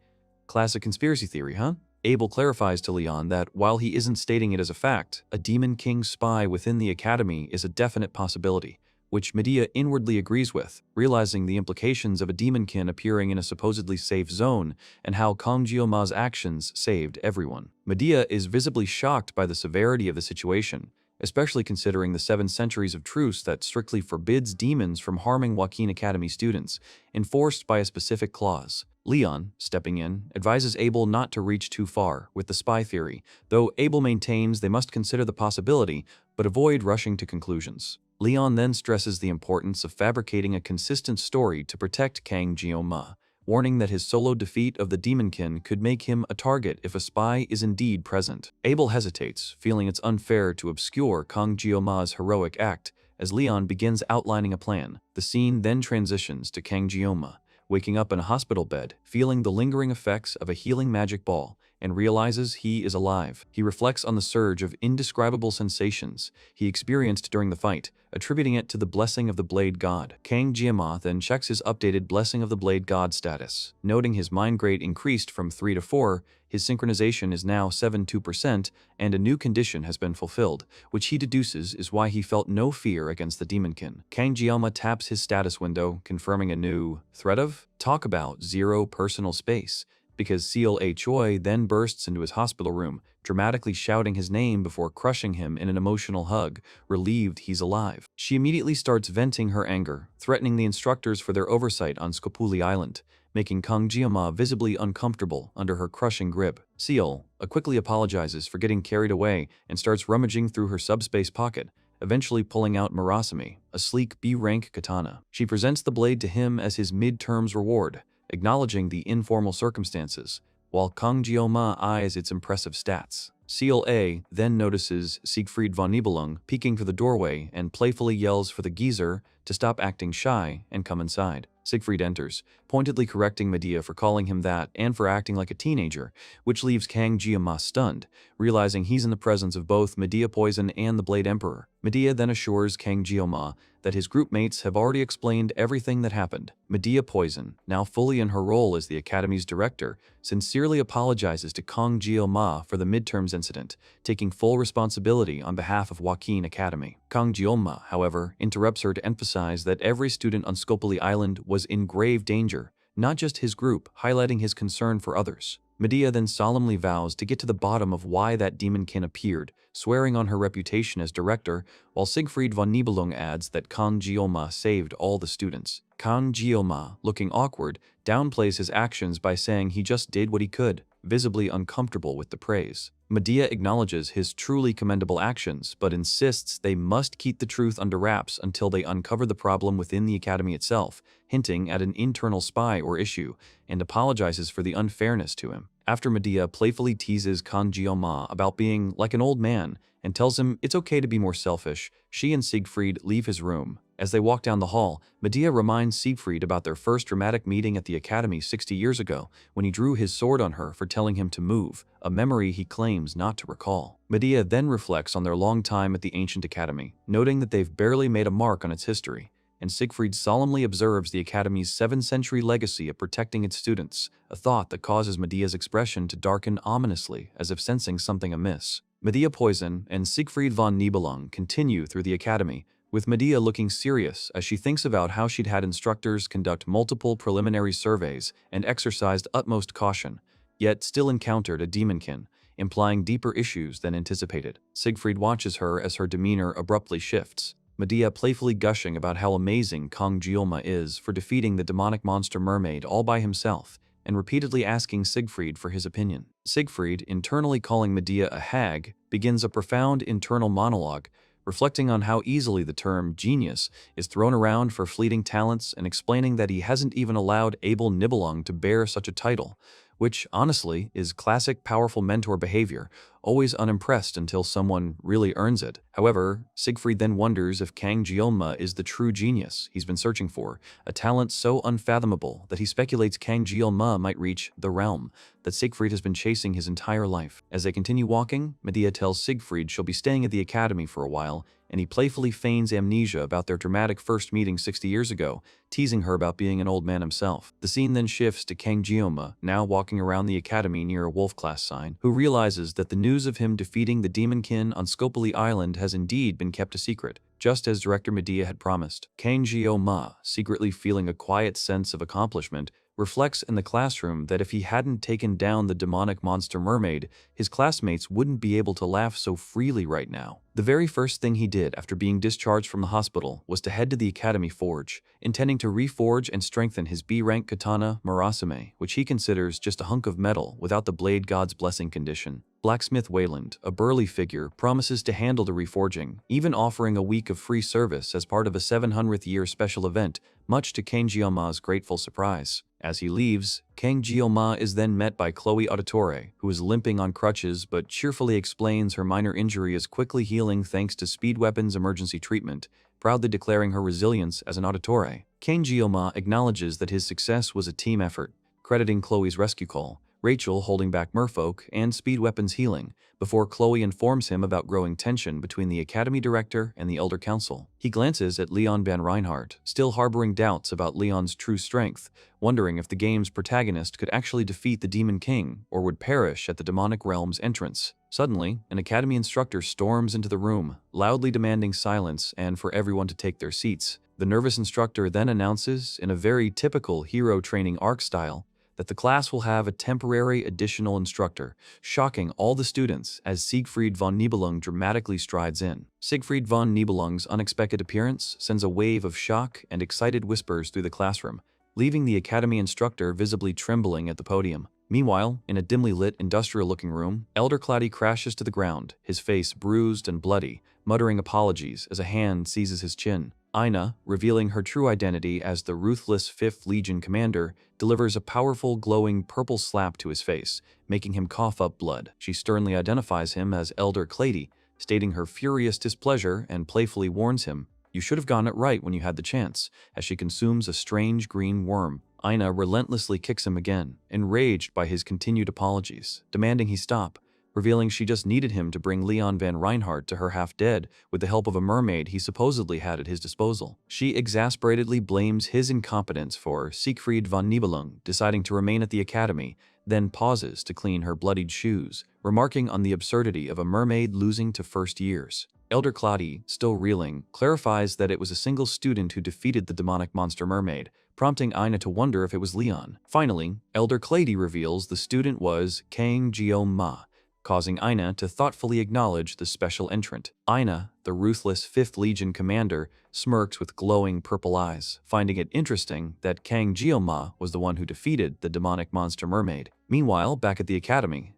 Classic conspiracy theory, huh? Abel clarifies to Leon that while he isn't stating it as a fact, a Demon King spy within the Academy is a definite possibility, which Medea inwardly agrees with, realizing the implications of a demonkin appearing in a supposedly safe zone and how Kang Jioma's actions saved everyone. Medea is visibly shocked by the severity of the situation, especially considering the 7 centuries of truce that strictly forbids demons from harming Joaquin Academy students, enforced by a specific clause. Leon, stepping in, advises Abel not to reach too far with the spy theory, though Abel maintains they must consider the possibility but avoid rushing to conclusions. Leon then stresses the importance of fabricating a consistent story to protect Kang Jioma, warning that his solo defeat of the Demonkin could make him a target if a spy is indeed present. Abel hesitates, feeling it's unfair to obscure Kang Jioma's heroic act as Leon begins outlining a plan. The scene then transitions to Kang Jioma, waking up in a hospital bed, feeling the lingering effects of a healing magic ball, and realizes he is alive. He reflects on the surge of indescribable sensations he experienced during the fight, attributing it to the blessing of the Blade God. Kang Jioma then checks his updated Blessing of the Blade God status. Noting his mind grade increased from 3 to 4, his synchronization is now 72%, and a new condition has been fulfilled, which he deduces is why he felt no fear against the Demonkin. Kang Jioma taps his status window, confirming a new threat of talk about 0 personal space, because Seal A. Choi then bursts into his hospital room, dramatically shouting his name before crushing him in an emotional hug, relieved he's alive. She immediately starts venting her anger, threatening the instructors for their oversight on Skopuli Island, making Kang Jioma visibly uncomfortable under her crushing grip. Seal quickly apologizes for getting carried away and starts rummaging through her subspace pocket, eventually pulling out Murasame, a sleek B-rank katana. She presents the blade to him as his mid-terms reward, acknowledging the informal circumstances, while Kang Jioma eyes its impressive stats. Seal A then notices Siegfried von Nibelung peeking through the doorway and playfully yells for the geezer to stop acting shy and come inside. Siegfried enters, pointedly correcting Medea for calling him that and for acting like a teenager, which leaves Kang Jioma stunned, realizing he's in the presence of both Medea Poison and the Blade Emperor. Medea then assures Kang Jioma that his group mates have already explained everything that happened. Medea Poison, now fully in her role as the Academy's director, sincerely apologizes to Kang Jioma for the midterms incident, taking full responsibility on behalf of Joaquin Academy. Kang Jioma, however, interrupts her to emphasize that every student on Skopuli Island was in grave danger, not just his group, highlighting his concern for others. Medea then solemnly vows to get to the bottom of why that demonkin appeared, swearing on her reputation as director, while Siegfried von Nibelung adds that Kang Jioma saved all the students. Kang Jioma, looking awkward, downplays his actions by saying he just did what he could, visibly uncomfortable with the praise. Medea acknowledges his truly commendable actions, but insists they must keep the truth under wraps until they uncover the problem within the Academy itself, hinting at an internal spy or issue, and apologizes for the unfairness to him. After Medea playfully teases Kang Jioma about being like an old man and tells him it's okay to be more selfish, she and Siegfried leave his room. As they walk down the hall, Medea reminds Siegfried about their first dramatic meeting at the Academy 60 years ago, when he drew his sword on her for telling him to move, a memory he claims not to recall. Medea then reflects on their long time at the ancient Academy, noting that they've barely made a mark on its history, and Siegfried solemnly observes the Academy's 7th-century legacy of protecting its students, a thought that causes Medea's expression to darken ominously as if sensing something amiss. Medea Poison and Siegfried von Nibelung continue through the Academy, with Medea looking serious as she thinks about how she'd had instructors conduct multiple preliminary surveys and exercised utmost caution, yet still encountered a demonkin, implying deeper issues than anticipated. Siegfried watches her as her demeanor abruptly shifts, Medea playfully gushing about how amazing Kang Jioma is for defeating the demonic monster mermaid all by himself, and repeatedly asking Siegfried for his opinion. Siegfried, internally calling Medea a hag, begins a profound internal monologue, reflecting on how easily the term genius is thrown around for fleeting talents and explaining that he hasn't even allowed Abel Nibelung to bear such a title, which, honestly, is classic powerful mentor behavior, always unimpressed until someone really earns it. However, Siegfried then wonders if Kang Jeolma is the true genius he's been searching for, a talent so unfathomable that he speculates Kang Jeolma might reach the realm that Siegfried has been chasing his entire life. As they continue walking, Medea tells Siegfried she'll be staying at the academy for a while, and he playfully feigns amnesia about their dramatic first meeting 60 years ago, teasing her about being an old man himself. The scene then shifts to Kang Jeolma, now walking around the academy near a wolf-class sign, who realizes that the news of him defeating the demonkin on Scopely Island has indeed been kept a secret, just as director Medea had promised. Kang Jeolma, secretly feeling a quiet sense of accomplishment, reflects in the classroom that if he hadn't taken down the demonic monster mermaid, his classmates wouldn't be able to laugh so freely right now. The very first thing he did after being discharged from the hospital was to head to the Academy Forge, intending to reforge and strengthen his B-rank katana Murasame, which he considers just a hunk of metal without the blade god's blessing condition. Blacksmith Wayland, a burly figure, promises to handle the reforging, even offering a week of free service as part of a 700th year special event, much to Kang Jeolma's grateful surprise. As he leaves, Kang Jeolma is then met by Chloe Auditore, who is limping on crutches but cheerfully explains her minor injury is quickly healing thanks to Speed Weapon's emergency treatment, proudly declaring her resilience as an Auditore. Kang Jeolma acknowledges that his success was a team effort, crediting Chloe's rescue call, Rachel holding back merfolk, and Speed Weapon's healing, before Chloe informs him about growing tension between the Academy Director and the Elder Council. He glances at Leon van Reinhardt, still harboring doubts about Leon's true strength, wondering if the game's protagonist could actually defeat the Demon King, or would perish at the demonic realm's entrance. Suddenly, an Academy instructor storms into the room, loudly demanding silence and for everyone to take their seats. The nervous instructor then announces, in a very typical hero training arc style, that the class will have a temporary additional instructor, shocking all the students as Siegfried von Nibelung dramatically strides in. Siegfried von Nibelung's unexpected appearance sends a wave of shock and excited whispers through the classroom, leaving the academy instructor visibly trembling at the podium. Meanwhile, in a dimly lit, industrial-looking room, Elder Cloudy crashes to the ground, his face bruised and bloody, muttering apologies as a hand seizes his chin. Aina, revealing her true identity as the ruthless 5th Legion commander, delivers a powerful, glowing purple slap to his face, making him cough up blood. She sternly identifies him as Elder Clady, stating her furious displeasure and playfully warns him, "You should have gotten it right when you had the chance," as she consumes a strange green worm. Aina relentlessly kicks him again, enraged by his continued apologies, demanding he stop, revealing she just needed him to bring Leon van Reinhardt to her half-dead with the help of a mermaid he supposedly had at his disposal. She exasperatedly blames his incompetence for Siegfried von Nibelung deciding to remain at the academy, then pauses to clean her bloodied shoes, remarking on the absurdity of a mermaid losing to first years. Elder Cloudy, still reeling, clarifies that it was a single student who defeated the demonic monster mermaid, prompting Aina to wonder if it was Leon. Finally, Elder Clady reveals the student was Kang Jeolma, causing Aina to thoughtfully acknowledge the special entrant. Aina, the ruthless 5th Legion commander, smirks with glowing purple eyes, finding it interesting that Kang Jeolma was the one who defeated the demonic monster mermaid. Meanwhile, back at the academy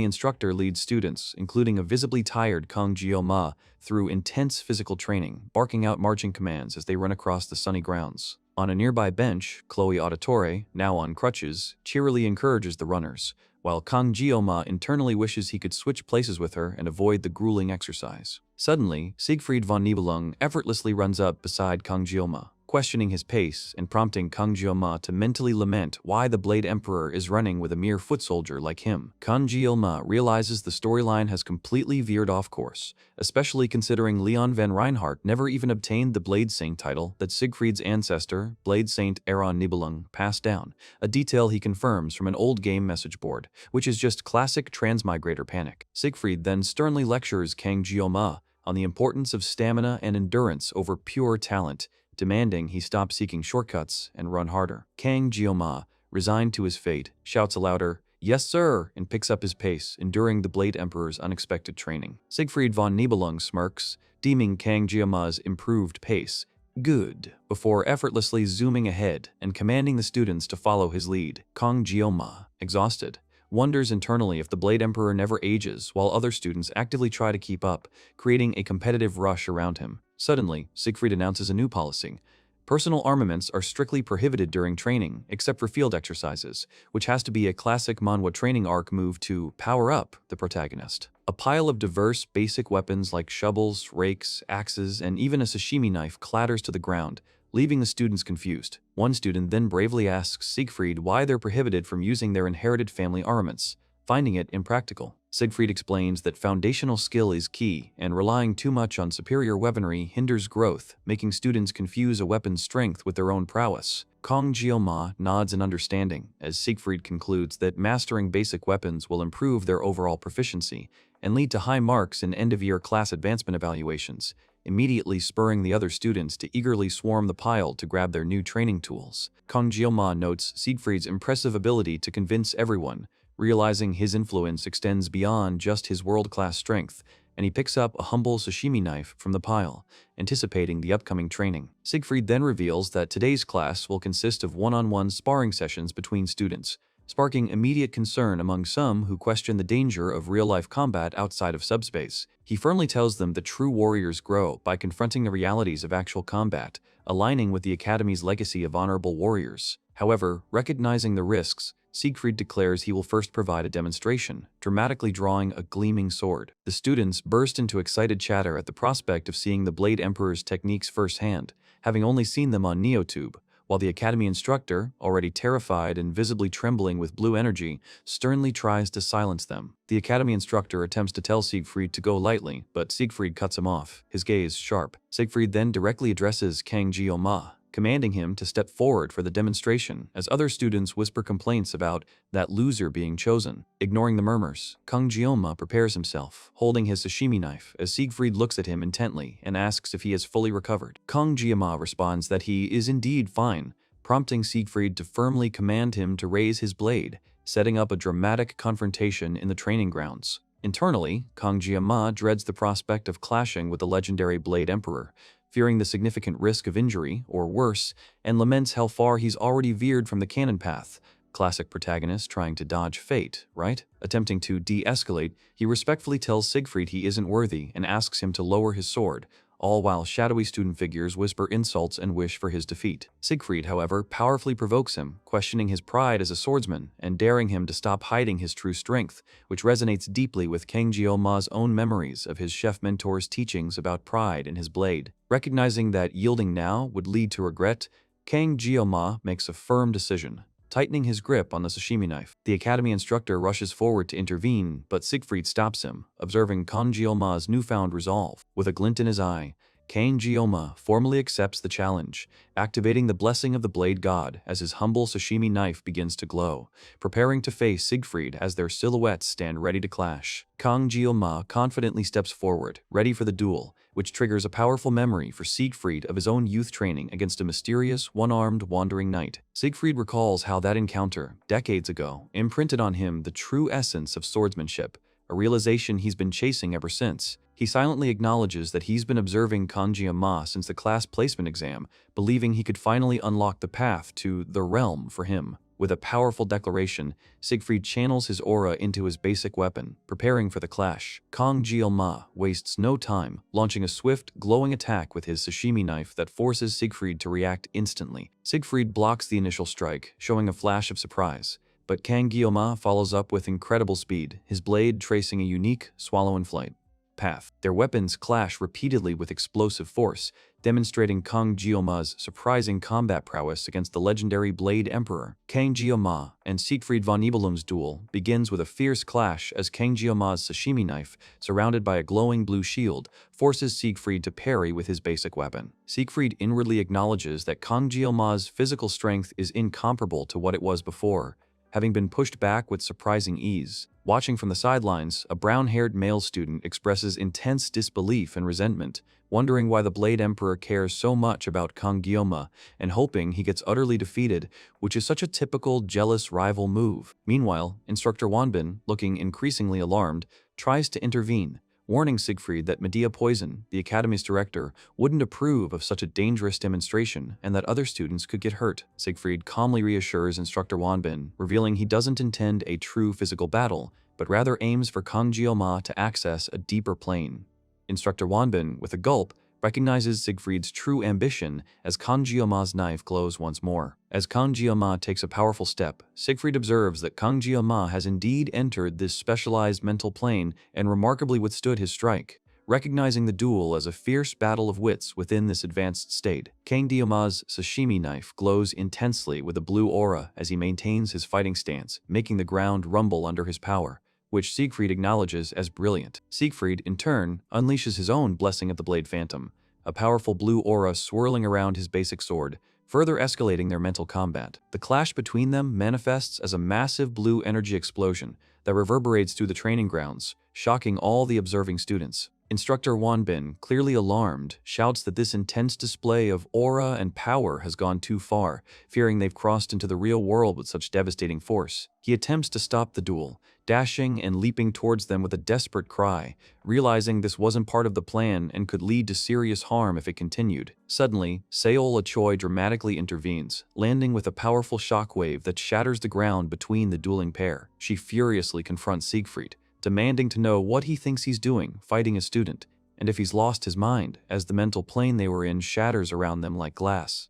instructor leads students, including a visibly tired Kang Jeolma, through intense physical training, barking out marching commands as they run across the sunny grounds. On a nearby bench, Chloe Auditore, now on crutches, cheerily encourages the runners, while Kang Jeolma internally wishes he could switch places with her and avoid the grueling exercise. Suddenly, Siegfried von Nibelung effortlessly runs up beside Kang Jeolma, questioning his pace and prompting Kang Jeolma to mentally lament why the Blade Emperor is running with a mere foot soldier like him. Kang Jeolma realizes the storyline has completely veered off course, especially considering Leon van Reinhardt never even obtained the Blade Saint title that Siegfried's ancestor, Blade Saint Aaron Nibelung, passed down, a detail he confirms from an old game message board, which is just classic transmigrator panic. Siegfried then sternly lectures Kang Jeolma on the importance of stamina and endurance over pure talent, demanding he stop seeking shortcuts and run harder. Kang Jeolma, resigned to his fate, shouts a louder, "Yes, sir," and picks up his pace, enduring the Blade Emperor's unexpected training. Siegfried von Nibelung smirks, deeming Kang Jeolma's improved pace good, before effortlessly zooming ahead and commanding the students to follow his lead. Kang Jeolma, exhausted, wonders internally if the Blade Emperor never ages, while other students actively try to keep up, creating a competitive rush around him. Suddenly, Siegfried announces a new policy. Personal armaments are strictly prohibited during training, except for field exercises, which has to be a classic manhwa training arc move to power up the protagonist. A pile of diverse basic weapons like shovels, rakes, axes, and even a sashimi knife clatters to the ground, leaving the students confused. One student then bravely asks Siegfried why they're prohibited from using their inherited family armaments, finding it impractical. Siegfried explains that foundational skill is key, and relying too much on superior weaponry hinders growth, making students confuse a weapon's strength with their own prowess. Kong Jioma nods in understanding, as Siegfried concludes that mastering basic weapons will improve their overall proficiency and lead to high marks in end-of-year class advancement evaluations, immediately spurring the other students to eagerly swarm the pile to grab their new training tools. Kong Jioma notes Siegfried's impressive ability to convince everyone, realizing his influence extends beyond just his world-class strength, and he picks up a humble sashimi knife from the pile, anticipating the upcoming training. Siegfried then reveals that today's class will consist of one-on-one sparring sessions between students, sparking immediate concern among some who question the danger of real-life combat outside of subspace. He firmly tells them that true warriors grow by confronting the realities of actual combat, aligning with the Academy's legacy of honorable warriors. However, recognizing the risks, Siegfried declares he will first provide a demonstration, dramatically drawing a gleaming sword. The students burst into excited chatter at the prospect of seeing the Blade Emperor's techniques firsthand, having only seen them on NeoTube, while the Academy instructor, already terrified and visibly trembling with blue energy, sternly tries to silence them. The Academy instructor attempts to tell Siegfried to go lightly, but Siegfried cuts him off, his gaze sharp. Siegfried then directly addresses Kang Jioma, commanding him to step forward for the demonstration, as other students whisper complaints about that loser being chosen. Ignoring the murmurs, Kang Jioma prepares himself, holding his sashimi knife, as Siegfried looks at him intently and asks if he has fully recovered. Kang Jioma responds that he is indeed fine, prompting Siegfried to firmly command him to raise his blade, setting up a dramatic confrontation in the training grounds. Internally, Kang Jioma dreads the prospect of clashing with the legendary Blade Emperor, fearing the significant risk of injury, or worse, and laments how far he's already veered from the canon path. Classic protagonist trying to dodge fate, right? Attempting to de-escalate, he respectfully tells Siegfried he isn't worthy and asks him to lower his sword, all while shadowy student figures whisper insults and wish for his defeat. Siegfried, however, powerfully provokes him, questioning his pride as a swordsman and daring him to stop hiding his true strength, which resonates deeply with Kang Jioma's own memories of his chef mentor's teachings about pride in his blade. Recognizing that yielding now would lead to regret, Kang Jioma makes a firm decision, tightening his grip on the sashimi knife. The Academy instructor rushes forward to intervene, but Siegfried stops him, observing Kang Jioma's newfound resolve. With a glint in his eye, Kang Jioma formally accepts the challenge, activating the blessing of the Blade God as his humble sashimi knife begins to glow, preparing to face Siegfried as their silhouettes stand ready to clash. Kang Jioma confidently steps forward, ready for the duel, which triggers a powerful memory for Siegfried of his own youth training against a mysterious, one-armed wandering knight. Siegfried recalls how that encounter, decades ago, imprinted on him the true essence of swordsmanship, a realization he's been chasing ever since. He silently acknowledges that he's been observing Kang Jioma since the class placement exam, believing he could finally unlock the path to the realm for him. With a powerful declaration, Siegfried channels his aura into his basic weapon, preparing for the clash. Kang Jioma wastes no time, launching a swift, glowing attack with his sashimi knife that forces Siegfried to react instantly. Siegfried blocks the initial strike, showing a flash of surprise, but Kang Jioma follows up with incredible speed, his blade tracing a unique swallow-in-flight path. Their weapons clash repeatedly with explosive force, demonstrating Kang Jioma's surprising combat prowess against the legendary Blade Emperor. Kang Jioma and Siegfried von Nibelung's duel begins with a fierce clash as Kang Jioma's sashimi knife, surrounded by a glowing blue shield, forces Siegfried to parry with his basic weapon. Siegfried inwardly acknowledges that Kang Jioma's physical strength is incomparable to what it was before, having been pushed back with surprising ease. Watching from the sidelines, a brown-haired male student expresses intense disbelief and resentment, wondering why the Blade Emperor cares so much about Kang Jioma and hoping he gets utterly defeated, which is such a typical jealous rival move. Meanwhile, Instructor Wanbin, looking increasingly alarmed, tries to intervene, warning Siegfried that Medea Poison, the Academy's director, wouldn't approve of such a dangerous demonstration and that other students could get hurt. Siegfried calmly reassures Instructor Wanbin, revealing he doesn't intend a true physical battle, but rather aims for Kang Jioma to access a deeper plane. Instructor Wanbin, with a gulp, recognizes Siegfried's true ambition as Kanjiama's knife glows once more. As Kanjiama takes a powerful step, Siegfried observes that Kanjiama has indeed entered this specialized mental plane and remarkably withstood his strike. Recognizing the duel as a fierce battle of wits within this advanced state, Kanjiama's sashimi knife glows intensely with a blue aura as he maintains his fighting stance, making the ground rumble under his power, which Siegfried acknowledges as brilliant. Siegfried, in turn, unleashes his own Blessing of the Blade Phantom, a powerful blue aura swirling around his basic sword, further escalating their mental combat. The clash between them manifests as a massive blue energy explosion that reverberates through the training grounds, shocking all the observing students. Instructor Wanbin, clearly alarmed, shouts that this intense display of aura and power has gone too far, fearing they've crossed into the real world with such devastating force. He attempts to stop the duel, dashing and leaping towards them with a desperate cry, realizing this wasn't part of the plan and could lead to serious harm if it continued. Suddenly, Seola Choi dramatically intervenes, landing with a powerful shockwave that shatters the ground between the dueling pair. She furiously confronts Siegfried, demanding to know what he thinks he's doing, fighting a student, and if he's lost his mind, as the mental plane they were in shatters around them like glass.